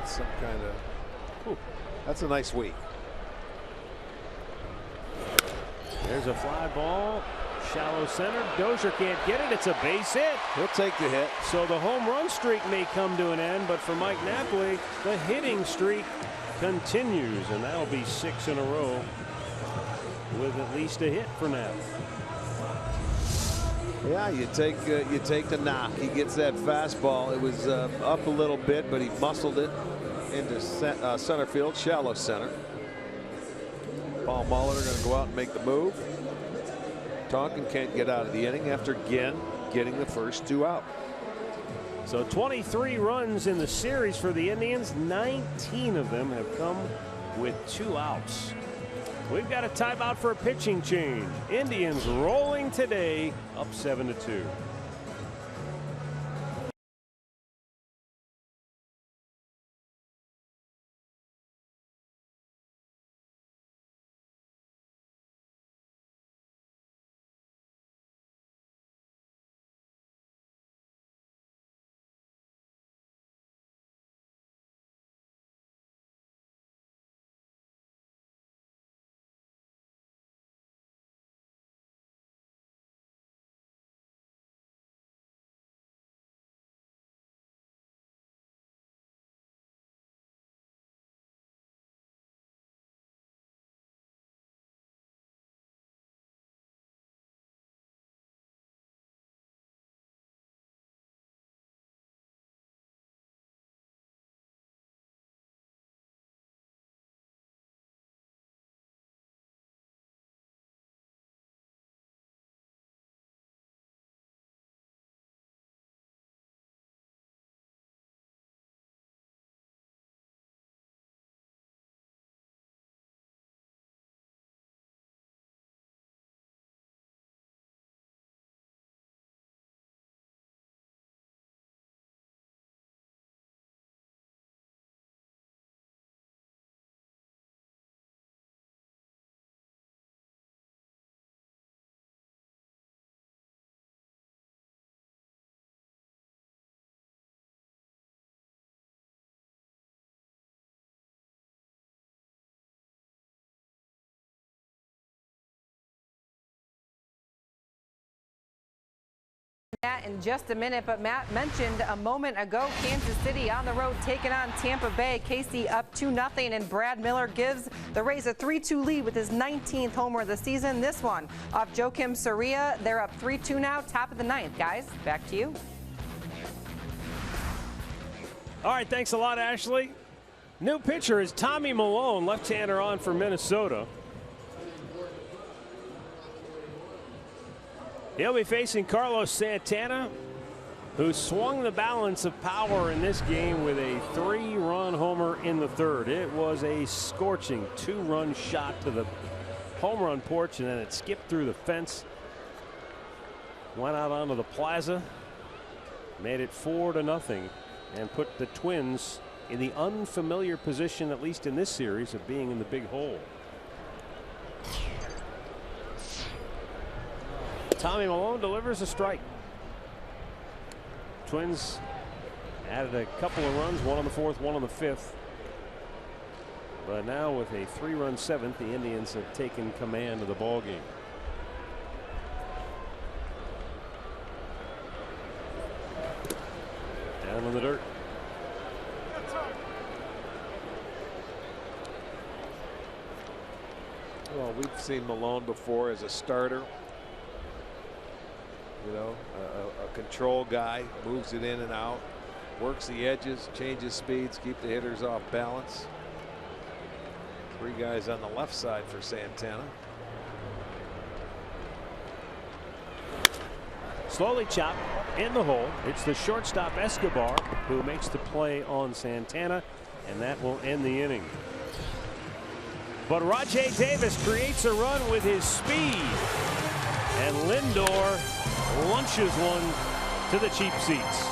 That's some kind of. That's a nice week. There's a fly ball. Shallow center. Dozier can't get it. It's a base hit. He'll take the hit. So the home run streak may come to an end, but for Mike Napoli, the hitting streak continues, and that'll be 6 in a row with at least a hit for Nap. Yeah, you take the knock. He gets that fastball. It was up a little bit, but he muscled it into center field, shallow center. Paul Molitor going to go out and make the move. Tonkin can't get out of the inning after again getting the first 2 out. So 23 runs in the series for the Indians. 19 of them have come with 2 outs. We've got a timeout for a pitching change. Indians rolling today, up 7-2. That in just a minute, but Matt mentioned a moment ago Kansas City on the road taking on Tampa Bay. KC up 2-0, and Brad Miller gives the Rays a 3-2 lead with his 19th homer of the season. This one off Joakim Soria. They're up 3-2 now, top of the 9th. Guys, back to you. All right, thanks a lot, Ashley. New pitcher is Tommy Milone, left-hander on for Minnesota. He'll be facing Carlos Santana, who swung the balance of power in this game with a 3-run homer in the 3rd. It was a scorching 2-run shot to the home run porch, and then it skipped through the fence, went out onto the plaza, made it 4-0, and put the Twins in the unfamiliar position, at least in this series, of being in the big hole. Tommy Milone delivers a strike. Twins added a couple of runs, one on the 4th, one on the 5th. But now with a 3-run 7th, the Indians have taken command of the ballgame. Down in the dirt. Well, we've seen Milone before as a starter. You know, a control guy, moves it in and out, works the edges, changes speeds, keep the hitters off balance. 3 guys on the left side for Santana. Slowly chopped in the hole. It's the shortstop Escobar who makes the play on Santana, and that will end the inning. But Rajay Davis creates a run with his speed, and Lindor lunches one to the cheap seats.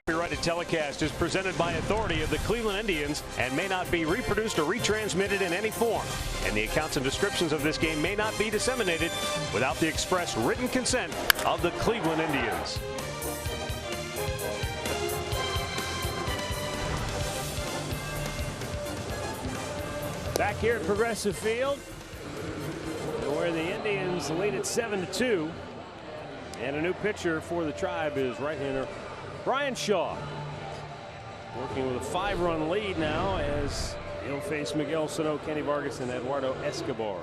Copyrighted telecast is presented by authority of the Cleveland Indians and may not be reproduced or retransmitted in any form. And the accounts and descriptions of this game may not be disseminated without the express written consent of the Cleveland Indians. Back here at Progressive Field, where the Indians lead at 7-2. And a new pitcher for the Tribe is right-hander Bryan Shaw, working with a 5-run lead now as he'll face Miguel Sano, Kenny Vargas, and Eduardo Escobar.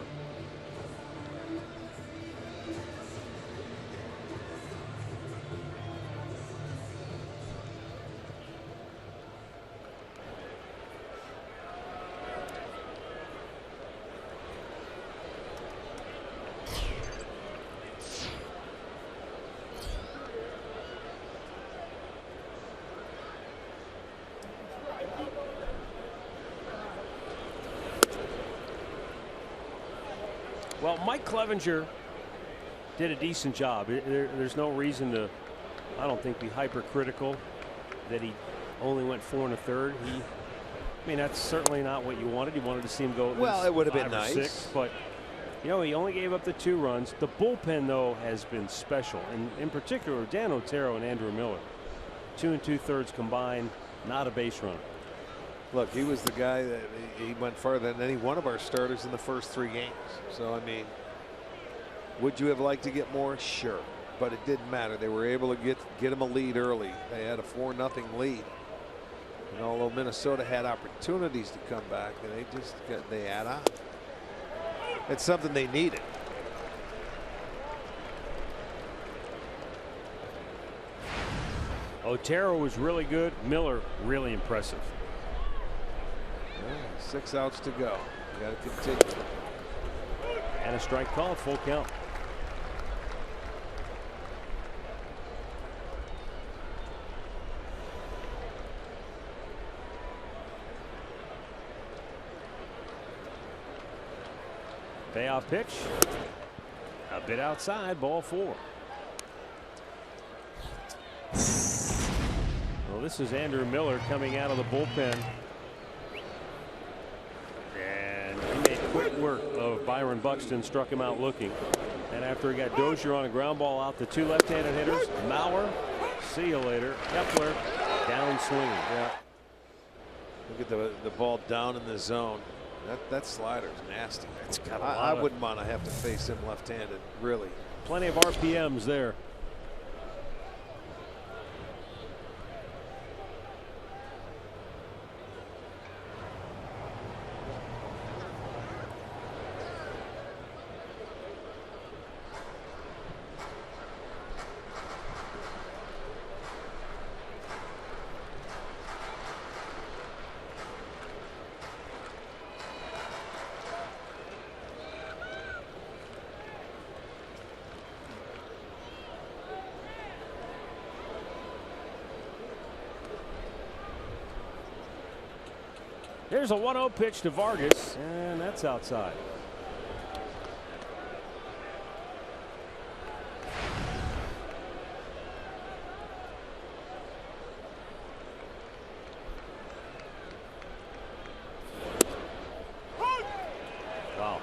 Well, Mike Clevenger did a decent job. There's no reason to, I don't think, be hypercritical that he only went 4 1/3. I mean, that's certainly not what you wanted. You wanted to see him go at least it would have been 5 or nice. 6, but you know, he only gave up the 2 runs. The bullpen, though, has been special, and in particular, Dan Otero and Andrew Miller, 2 2/3 combined, not a base runner. Look, he was the guy that he went farther than any one of our starters in the first 3 games. So, I mean, would you have liked to get more? Sure. But it didn't matter. They were able to get him a lead early. They had a 4-0 lead. And although Minnesota had opportunities to come back, they add on. It's something they needed. Otero was really good. Miller, really impressive. 6 outs to go. You got to continue. And a strike call, full count. Payoff pitch. A bit outside, ball 4. Well, this is Andrew Miller coming out of the bullpen. And he made quick work of Byron Buxton, struck him out looking. And after he got Dozier on a ground ball out, the 2 left-handed hitters, Mauer, see you later, Kepler, down swinging. Yeah. Look at the ball down in the zone. That slider's nasty. It's got I wouldn't want to have to face him left-handed, really. Plenty of RPMs there. There's a 1-0 pitch to Vargas, and that's outside. Wow.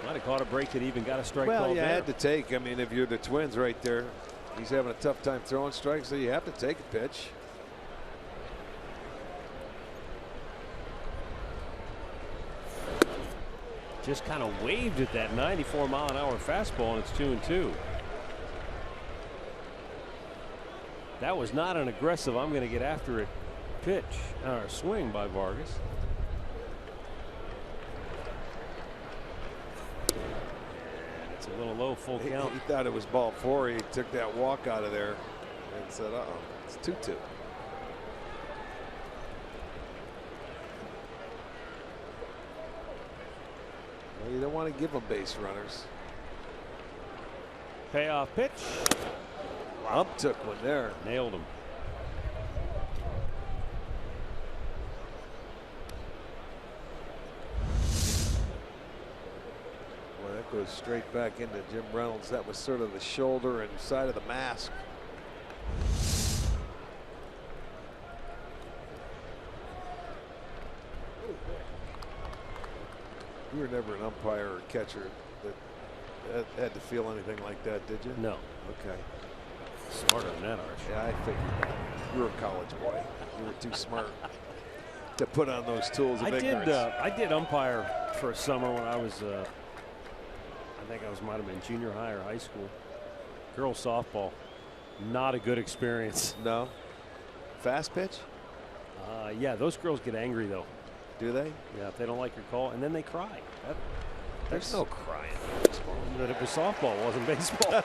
Might have caught a break that even got a strike call. Well, you there. had to take. I mean, if you're the Twins right there, he's having a tough time throwing strikes, so you have to take a pitch. Just kind of waved at that 94-mile-an-hour fastball, and it's 2-2. That was not an aggressive, I'm going to get after it pitch or swing by Vargas. And it's a little low, full count. He thought it was ball 4. He took that walk out of there and said, uh-oh, it's 2-2. You don't want to give them base runners. Payoff pitch. Up took one there. Nailed him. Well, that goes straight back into Jim Reynolds. That was sort of the shoulder and side of the mask. You were never an umpire or catcher that had to feel anything like that, did you? No. Okay. Smarter than that, Arch. Yeah, I figured that. You were a college boy. You were too smart to put on those tools of ignorance. I did umpire for a summer when I was, I think might have been junior high or high school. Girls softball. Not a good experience. No. Fast pitch? Yeah, those girls get angry though. Do they? Yeah, if they don't like your call, and then they cry. There's no crying. But it was softball, it wasn't baseball.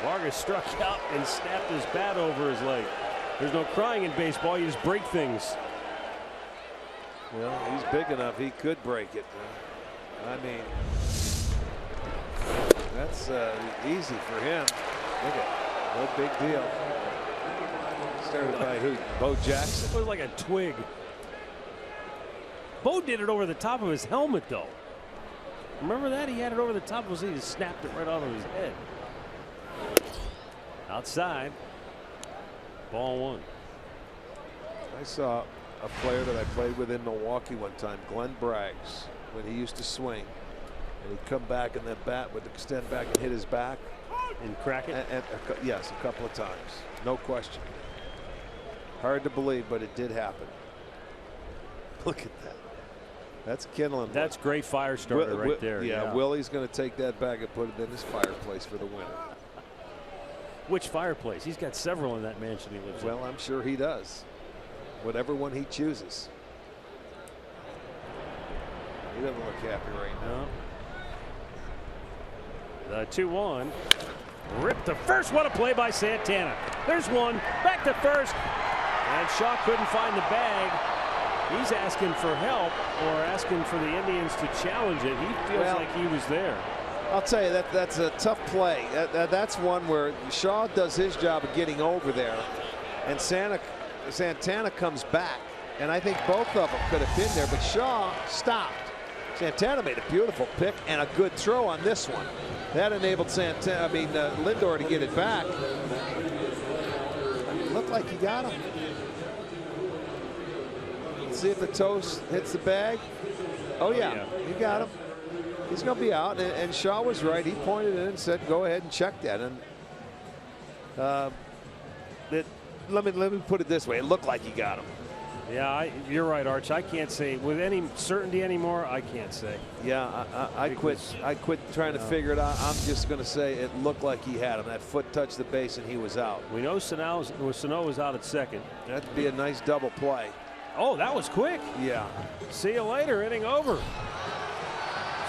Vargas struck out and snapped his bat over his leg. There's no crying in baseball. You just break things. Well, he's big enough. He could break it. I mean, that's easy for him. Look at it. No big deal. Started by who? Bo Jackson. It was like a twig. Bo did it over the top of his helmet, though. Remember that? He had it over the top of his head. He snapped it right out of his head. Outside. Ball one. I saw a player that I played with in Milwaukee one time, Glenn Braggs, when he used to swing. And he'd come back and that bat would extend back and hit his back. And crack it? Yes, a couple of times. No question. Hard to believe, but it did happen. Look at that. That's kindling. That's great fire starter right there. Yeah, Willie's going to take that back and put it in his fireplace for the winner. Which fireplace? He's got several in that mansion he lives in. Well, I'm sure he does. Whatever one he chooses. He doesn't look happy right now. The 2-1. Ripped to first. What a play by Santana. There's one. Back to first. And Shaw couldn't find the bag. He's asking for help or asking for the Indians to challenge it. He feels like he was there. I'll tell you, that's a tough play. That's one where Shaw does his job of getting over there. And Santana comes back. And I think both of them could have been there. But Shaw stopped. Santana made a beautiful pick and a good throw on this one. That enabled Lindor to get it back. Looked like he got him. Let's see if the toast hits the bag. Oh yeah, he got him. He's going to be out, and Shaw was right. He pointed in and said, "Go ahead and check that." And let me put it this way: it looked like he got him. Yeah, you're right, Arch. I can't say with any certainty anymore. I can't say. Yeah, I quit trying to figure it out. I'm just going to say it looked like he had him. That foot touched the base and he was out. We know Sano was out at second. That'd be a nice double play. Oh, that was quick. Yeah. See you later. Inning over.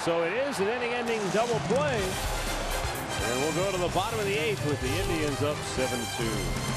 So it is an inning-ending double play. And we'll go to the bottom of the 8th with the Indians up 7-2.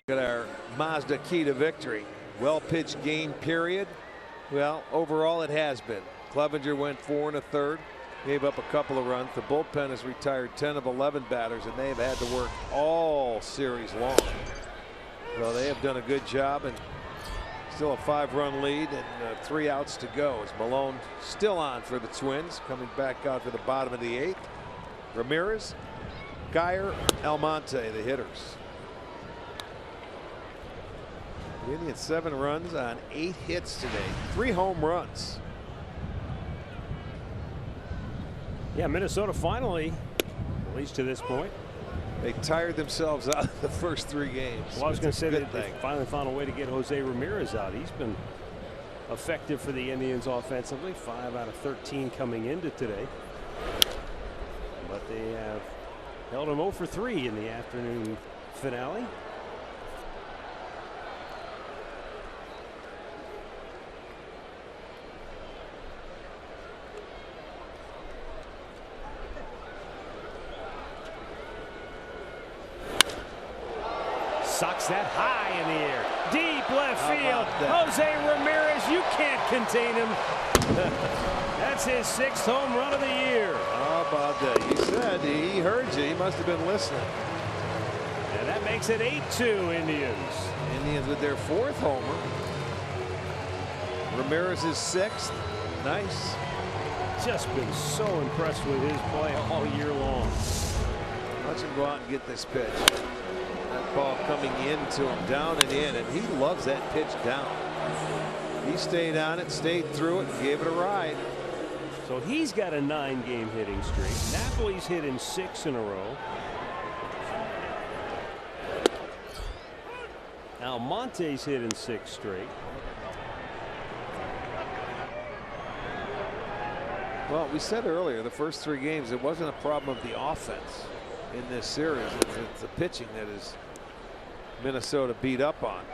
At our Mazda key to victory. Well pitched game period. Well, overall it has been. Clevenger went 4 1/3, gave up a couple of runs. The bullpen has retired 10 of 11 batters, and they have had to work all series long. So they have done a good job, and still a 5-run lead and 3 outs to go as Malone still on for the Twins, coming back out for the bottom of the 8th. Ramirez, Geyer, Almonte, the hitters. The Indians 7 runs on 8 hits today, 3 home runs. Yeah, Minnesota finally, at least to this point, they tired themselves out of the first 3 games. Well, I was going to say that they finally found a way to get Jose Ramirez out. He's been effective for the Indians offensively, 5 out of 13 coming into today. But they have held him 0 for 3 in the afternoon finale. Sucks that high in the air. Deep left field. Jose Ramirez, you can't contain him. That's his 6th home run of the year. How about that? You said he heard you. He must have been listening. And that makes it 8-2 Indians. Indians with their 4th homer. Ramirez's 6th. Nice. Just been so impressed with his play all year long. Watch him go out and get this pitch. That ball coming into him, down and in, and he loves that pitch down. He stayed on it, stayed through it, and gave it a ride. So he's got a 9-game hitting streak. Napoli's hit in 6 in a row. Almonte's hit in 6 straight. Well, we said earlier, the first 3 games, it wasn't a problem of the offense in this series. It's the pitching that is Minnesota beat up on.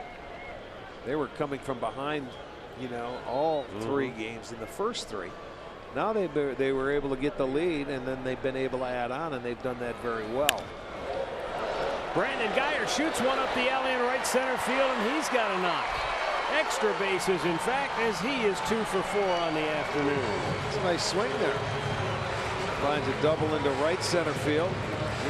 They were coming from behind, you know, all 3 games in the first 3. Now they were able to get the lead, and then they've been able to add on, and they've done that very well. Brandon Geyer shoots one up the alley in right center field, and he's got a knock. Extra bases, in fact, as he is 2 for 4 on the afternoon. It's a nice swing there. Finds a double into right center field.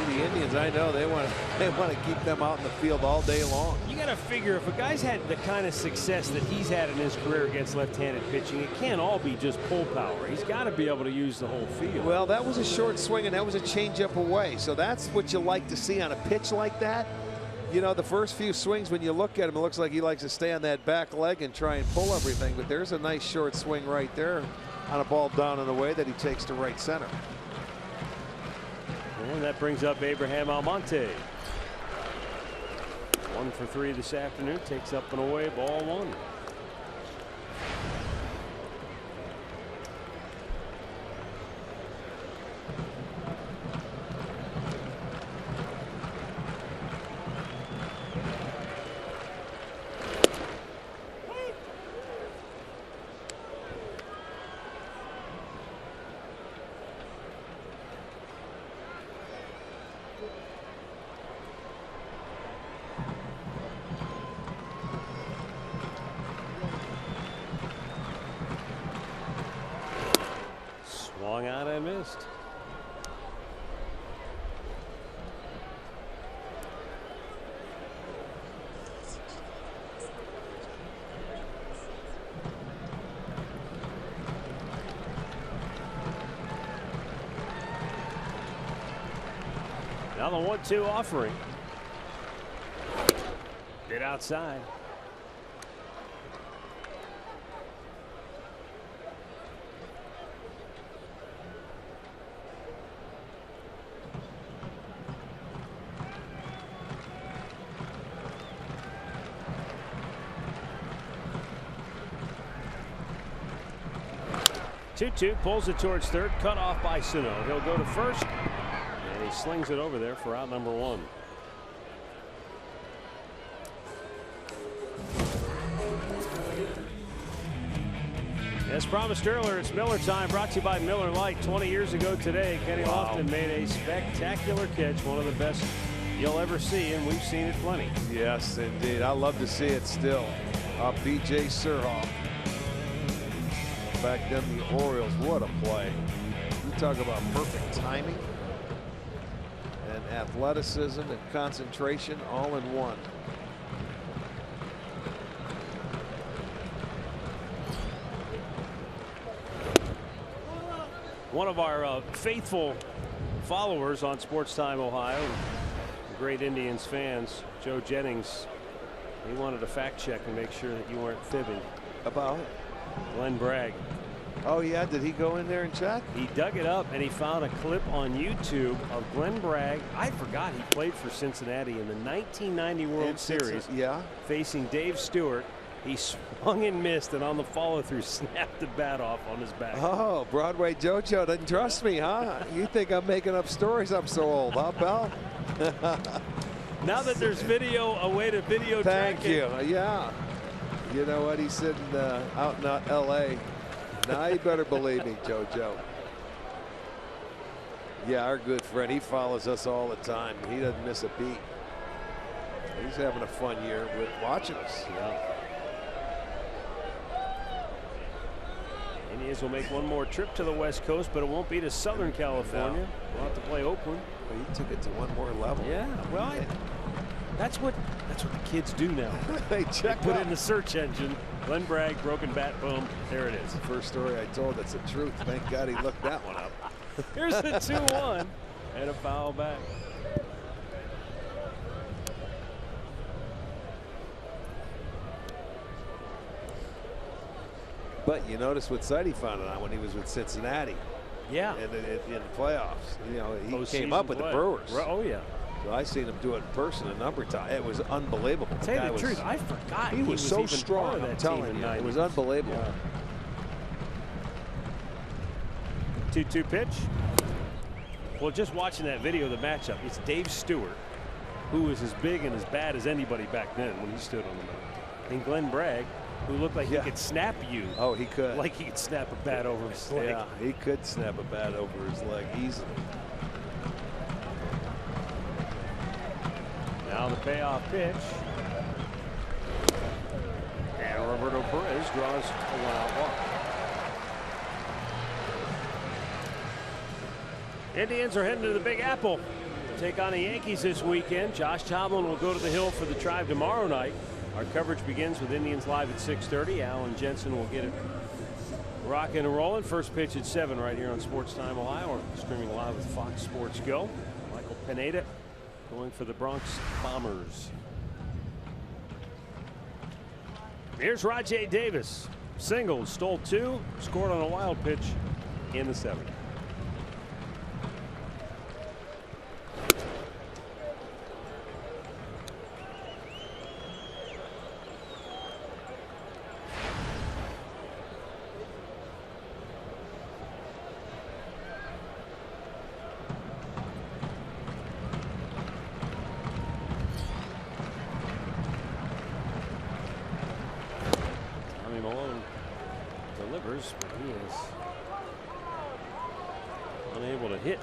The Indians, I know they want to keep them out in the field all day long. You got to figure if a guy's had the kind of success that he's had in his career against left-handed pitching, it can't all be just pull power. He's got to be able to use the whole field. Well, that was a short swing, and that was a changeup away. So that's what you like to see on a pitch like that. You know, the first few swings, when you look at him, it looks like he likes to stay on that back leg and try and pull everything. But there's a nice short swing right there on a ball down and away that he takes to right center. And that brings up Abraham Almonte. 1 for 3 this afternoon, takes up and away, ball 1. Swung out and missed. Now the 1-2 offering. Get outside. Two pulls it towards third, cut off by Sano. He'll go to first, and he slings it over there for out number 1. As promised earlier, it's Miller time, brought to you by Miller Lite. 20 years ago today, Kenny Lofton made a spectacular catch, one of the best you'll ever see, and we've seen it plenty. Yes, indeed. I love to see it still. B.J. Surhoff. Back then, the Orioles, what a play. You talk about perfect timing and athleticism and concentration all in one. One of our faithful followers on Sports Time Ohio, great Indians fans, Joe Jennings, he wanted to fact check and make sure that you weren't fibbing. About Glenn Bragg. Oh yeah, did he go in there and check? He dug it up and he found a clip on YouTube of Glenn Bragg. I forgot he played for Cincinnati in the 1990 World Series. Yeah. Facing Dave Stewart. He swung and missed, and on the follow-through snapped the bat off on his back. Oh, Broadway JoJo doesn't trust me, huh? You think I'm making up stories? I'm so old, huh, pal? Now that there's video, a way to video track Thank you. Yeah. You know what? He's sitting out in L.A. Now you better believe me, JoJo. Yeah, our good friend. He follows us all the time. He doesn't miss a beat. He's having a fun year with watching us. Yeah. Indians will make one more trip to the West Coast, but it won't be to Southern California. No. We'll have to play Oakland. Well, he took it to one more level. Yeah, well, that's what the kids do now. They put in the search engine. Glenn Bragg, broken bat, boom, there it is. The first story I told, that's the truth. Thank God he looked that one up. Here's the 2-1 and a foul back. But you notice what site he found it on when he was with Cincinnati. Yeah. In the playoffs. You know, he came up with play. the Brewers. Oh, yeah. So I seen him do it in person a number of times. It was unbelievable. Tell you the truth, I forgot he was so even strong. part of I'm that telling team you, in it was 90s. unbelievable. 2-2 pitch. Well, just watching that video of the matchup, it's Dave Stewart, who was as big and as bad as anybody back then when he stood on the mound, and Glenn Bragg, who looked like he could snap you. Oh, he could. Like he could snap a bat over his leg. Yeah, he could snap a bat over his leg easily. Now the payoff pitch. And Roberto Perez draws a one-out walk. Indians are heading to the Big Apple to take on the Yankees this weekend. Josh Tomlin will go to the Hill for the Tribe tomorrow night. Our coverage begins with Indians live at 6:30. Alan Jensen will get it rocking and rolling. First pitch at 7 right here on Sports Time Ohio. We're streaming live with Fox Sports Go. Michael Pineda going for the Bronx Bombers. Here's Rajai Davis. Singled, stole 2, scored on a wild pitch in the 7th. But he is unable to hit.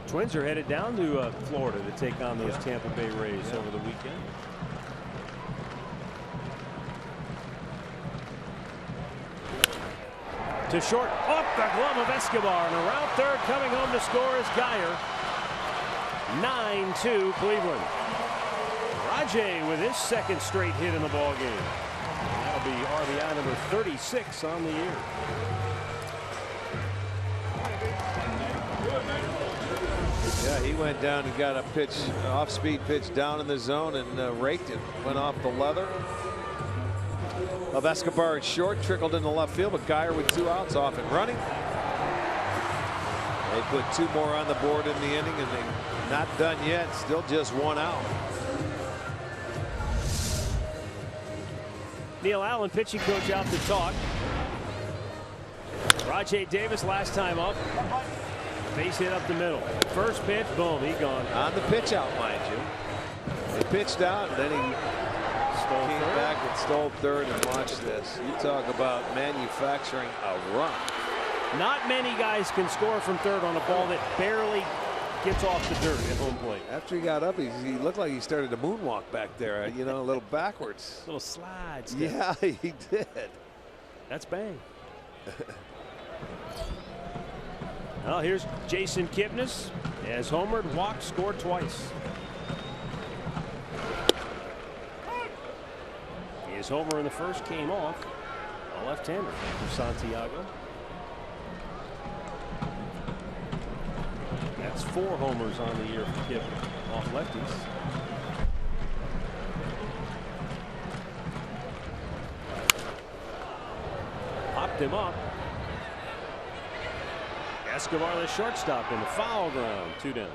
Twins are headed down to Florida to take on those Tampa Bay Rays over the weekend. To short, off the glove of Escobar, and around third, coming home to score is Geyer. 9-2 Cleveland. Rajai with his second straight hit in the ball game. And that'll be RBI number 36 on the year. Yeah, he went down and got a pitch, off-speed pitch down in the zone and raked it. Went off the leather of Escobar at short, trickled into left field, but Geyer with 2 outs off and running. They put 2 more on the board in the inning, and they're not done yet. Still just 1 out. Neil Allen, pitching coach, out to talk. Rajai Davis last time up. Base hit up the middle. First pitch, boom, he gone. On the pitch out, mind you. He pitched out, and then he came back and stole third, and watch this. You talk about manufacturing a run. Not many guys can score from third on a ball that barely gets off the dirt at home plate. After he got up, he looked like he started to moonwalk back there, you know, a little backwards. Little slide step. Yeah, he did. That's bang. Well, here's Jason Kipnis has homered, walked, scored twice. His homer in the first came off a left-hander for Santiago. That's 4 homers on the year for Kipnis off lefties. Popped him up. Escobar, the shortstop, in the foul ground. 2 down.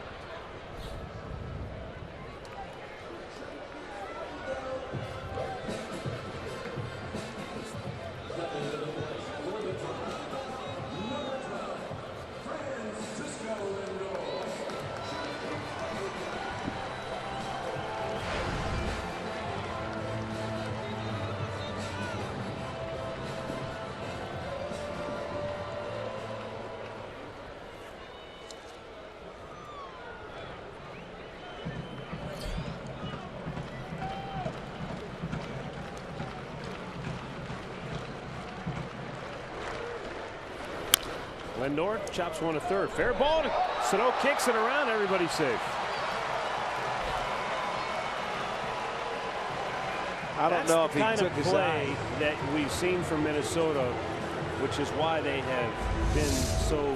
Lindor chops one to third. Fair ball. Sano kicks it around. Everybody's safe. I don't know if he took his play that we've seen from Minnesota, which is why they have been so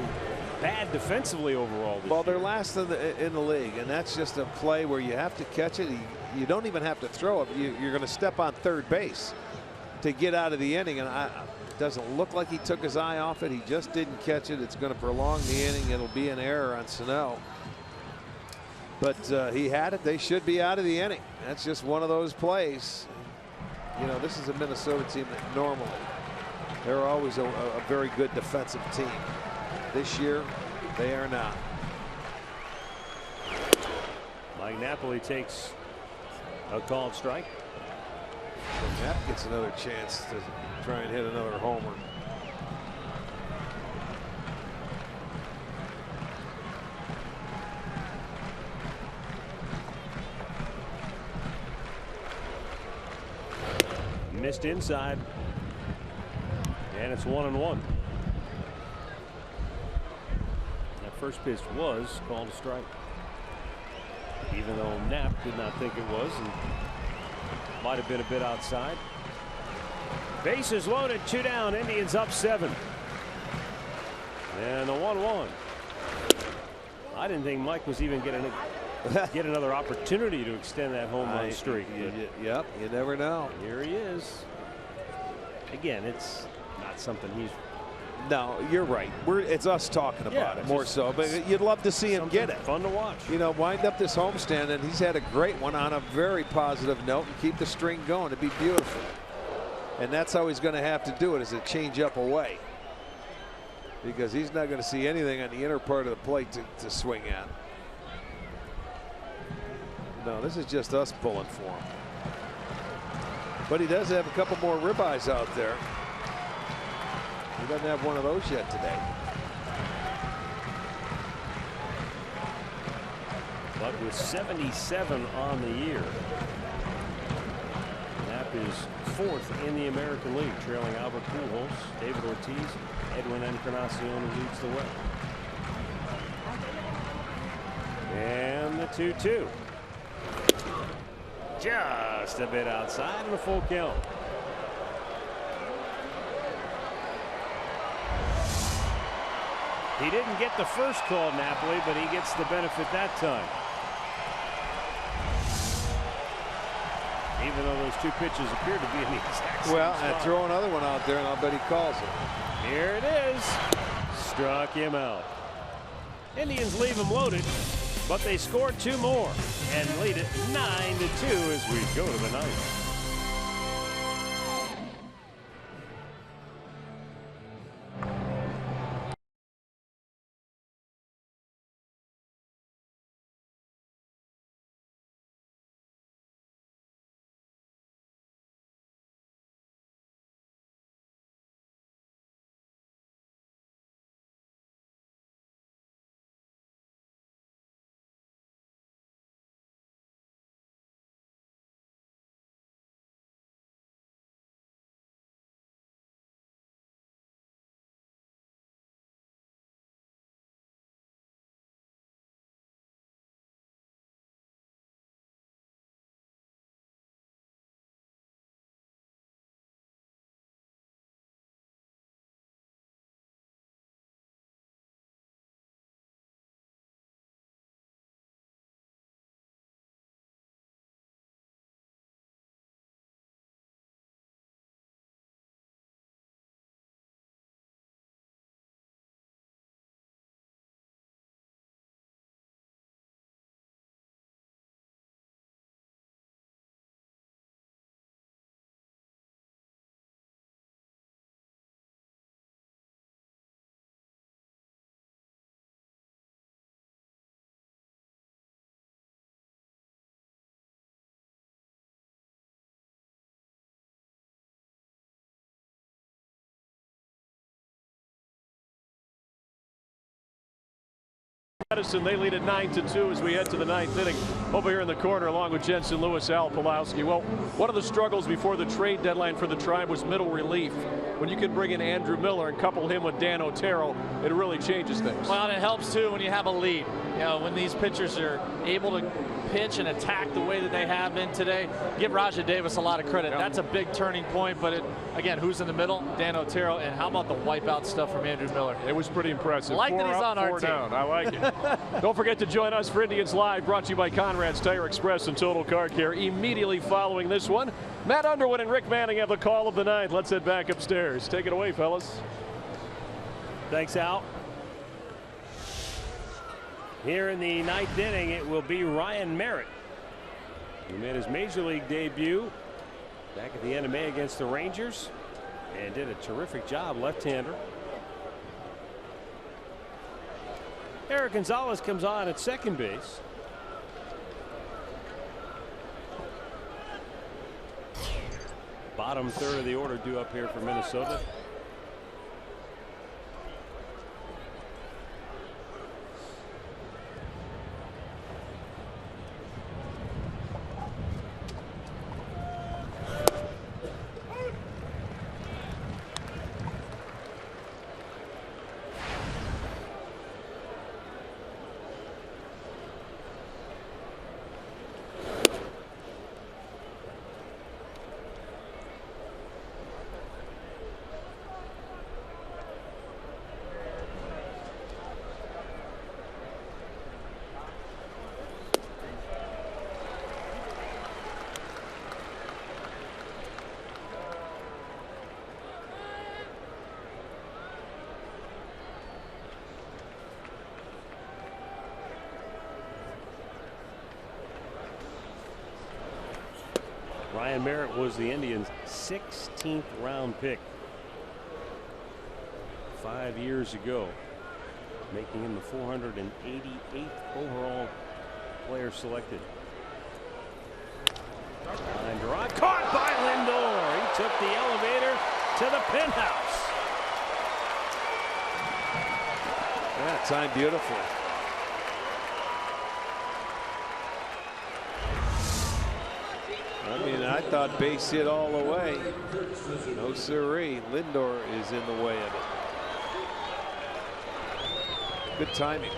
bad defensively overall. Well, they're last in the league, and that's just a play where you have to catch it. You don't even have to throw it. You're going to step on third base to get out of the inning, and it doesn't look like he took his eye off it. He just didn't catch it. It's going to prolong the inning. It'll be an error on Sano. But he had it. They should be out of the inning. That's just one of those plays. You know, this is a Minnesota team that normally, they're always a very good defensive team. This year, they are not. Mike Napoli takes a called strike. And Knapp gets another chance to try and hit another homer. Missed inside. And it's 1-1. That first pitch was called a strike. Even though Knapp did not think it was and might have been a bit outside. Bases loaded, 2 down. Indians up 7. And a 1-1. I didn't think Mike was even going to get another opportunity to extend that home run streak. Yep, you never know. Here he is. Again, it's not something he's. No, you're right. It's us talking about it more so, but you'd love to see him get it. Fun to watch. You know, wind up this homestand, and he's had a great one on a very positive note, and keep the string going. It'd be beautiful. And that's how he's going to have to do it, is a change up away, because he's not going to see anything on the inner part of the plate to swing at. No, this is just us pulling for him. But he does have a couple more ribeyes out there. He doesn't have one of those yet today. But with 77 on the year, Knapp is 4th in the American League, trailing Albert Pujols, David Ortiz, Edwin Encarnacion, who leads the way. And the 2-2. Just a bit outside and a full count. He didn't get the first call, Napoli, but he gets the benefit that time. Even though those 2 pitches appear to be in the exact same Well, spot. and throw another one out there, and I'll bet he calls it. Here it is. Struck him out. Indians leave him loaded, but they scored 2 more and lead it 9-2 as we go to the 9th. Medicine, they lead at 9-2 as we head to the 9th inning. Over here in the corner, along with Jensen Lewis, Al Pawlowski. Well, one of the struggles before the trade deadline for the Tribe was middle relief. When you can bring in Andrew Miller and couple him with Dan Otero, it really changes things. Well, and it helps too when you have a lead. You know, when these pitchers are able to pitch and attack the way that they have been today, give Rajai Davis a lot of credit. Yep. That's a big turning point, but again, who's in the middle? Dan Otero, and how about the wipeout stuff from Andrew Miller? It was pretty impressive. I like that he's up, on our 4 team. Down. I like it. Don't forget to join us for Indians Live, brought to you by Conrad's Tire Express and Total Car Care. Immediately following this one, Matt Underwood and Rick Manning have the call of the night. Let's head back upstairs. Take it away, fellas. Thanks, Al. Here in the 9th inning, it will be Ryan Merritt, who made his major league debut back at the end of May against the Rangers and did a terrific job, left-hander. Eric Gonzalez comes on at second base. Bottom third of the order due up here for Minnesota. Ryan Merritt was the Indians' 16th round pick 5 years ago, making him the 488th overall player selected. Line drive caught by Lindor. He took the elevator to the penthouse. Yeah, timed beautifully. I mean, I thought base hit all the way. No siree. Lindor is in the way of it. Good timing.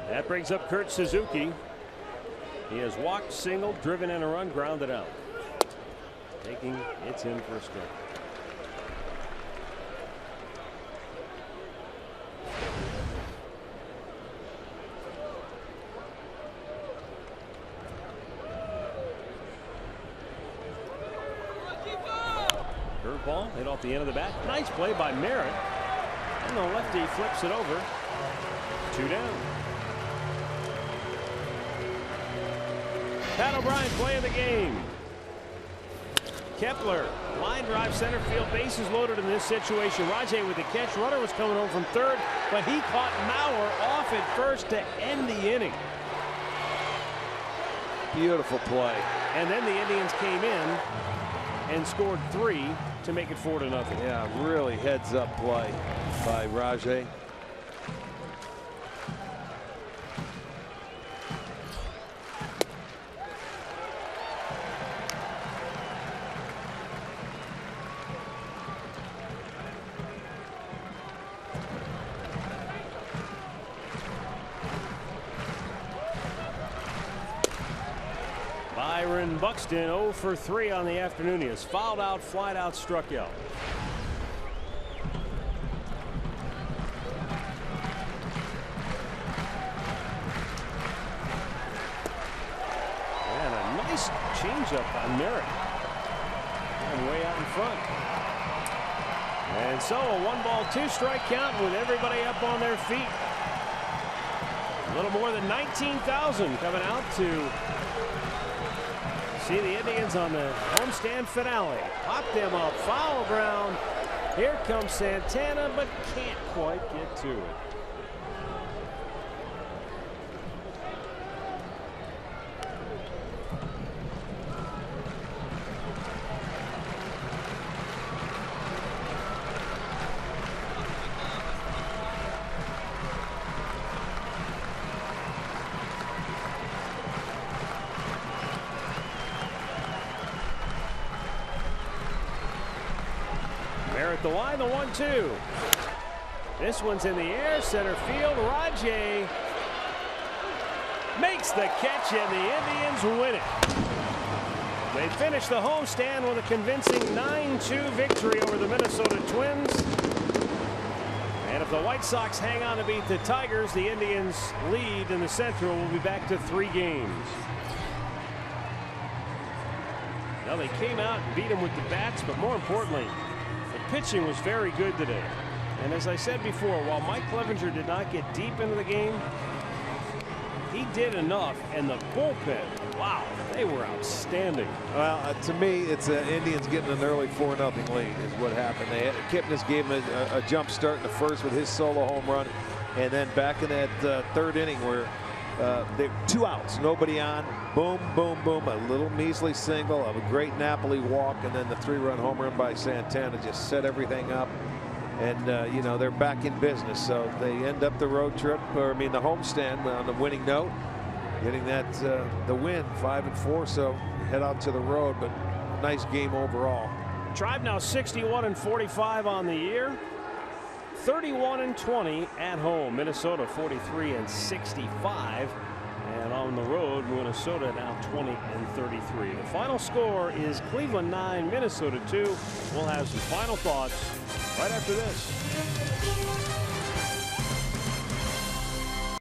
That brings up Kurt Suzuki. He has walked, singled, driven in a run, grounded out. Taking it's in for a strike. Curveball hit off the end of the bat. Nice play by Merritt. And the lefty flips it over. 2 down. Pat O'Brien playing the game. Kepler, line drive center field, bases loaded in this situation. Rajai with the catch. Runner was coming home from third, but he caught Mauer off at first to end the inning. Beautiful play. And then the Indians came in and scored 3 to make it 4-0. Yeah, really heads up play by Rajai. Byron Buxton 0 for 3 on the afternoon. He has fouled out, flied out, struck out. And a nice changeup by Merritt. And way out in front. And so a 1-ball, 2-strike count with everybody up on their feet. A little more than 19,000 coming out to see the Indians on the homestand finale. Pop them up, foul ground. Here comes Santana, but can't quite get to it. at the line, the 1-2. This one's in the air, center field. Rajay makes the catch, and the Indians win it. They finish the homestand with a convincing 9-2 victory over the Minnesota Twins. And if the White Sox hang on to beat the Tigers, the Indians lead in the Central will be back to 3 games. Now they came out and beat them with the bats, but more importantly, the pitching was very good today. And as I said before, while Mike Clevenger did not get deep into the game, he did enough, and the bullpen, wow, they were outstanding. Well, to me, it's Indians getting an early 4-0 lead is what happened. Kipnis gave him a jump start in the first with his solo home run, and then back in that third inning where they 2 outs, nobody on, boom, boom, boom, a little measly single of a great Napoli walk, and then the 3-run home run by Santana just set everything up. And, you know, they're back in business. So they end up the road trip, or I mean the homestand on the winning note, getting that the win, 5-4. So head out to the road, but a nice game overall. Tribe now 61-45 on the year, 31-20 at home. Minnesota 43-65. And on the road, Minnesota now 20-33. The final score is Cleveland 9, Minnesota 2. We'll have some final thoughts right after this.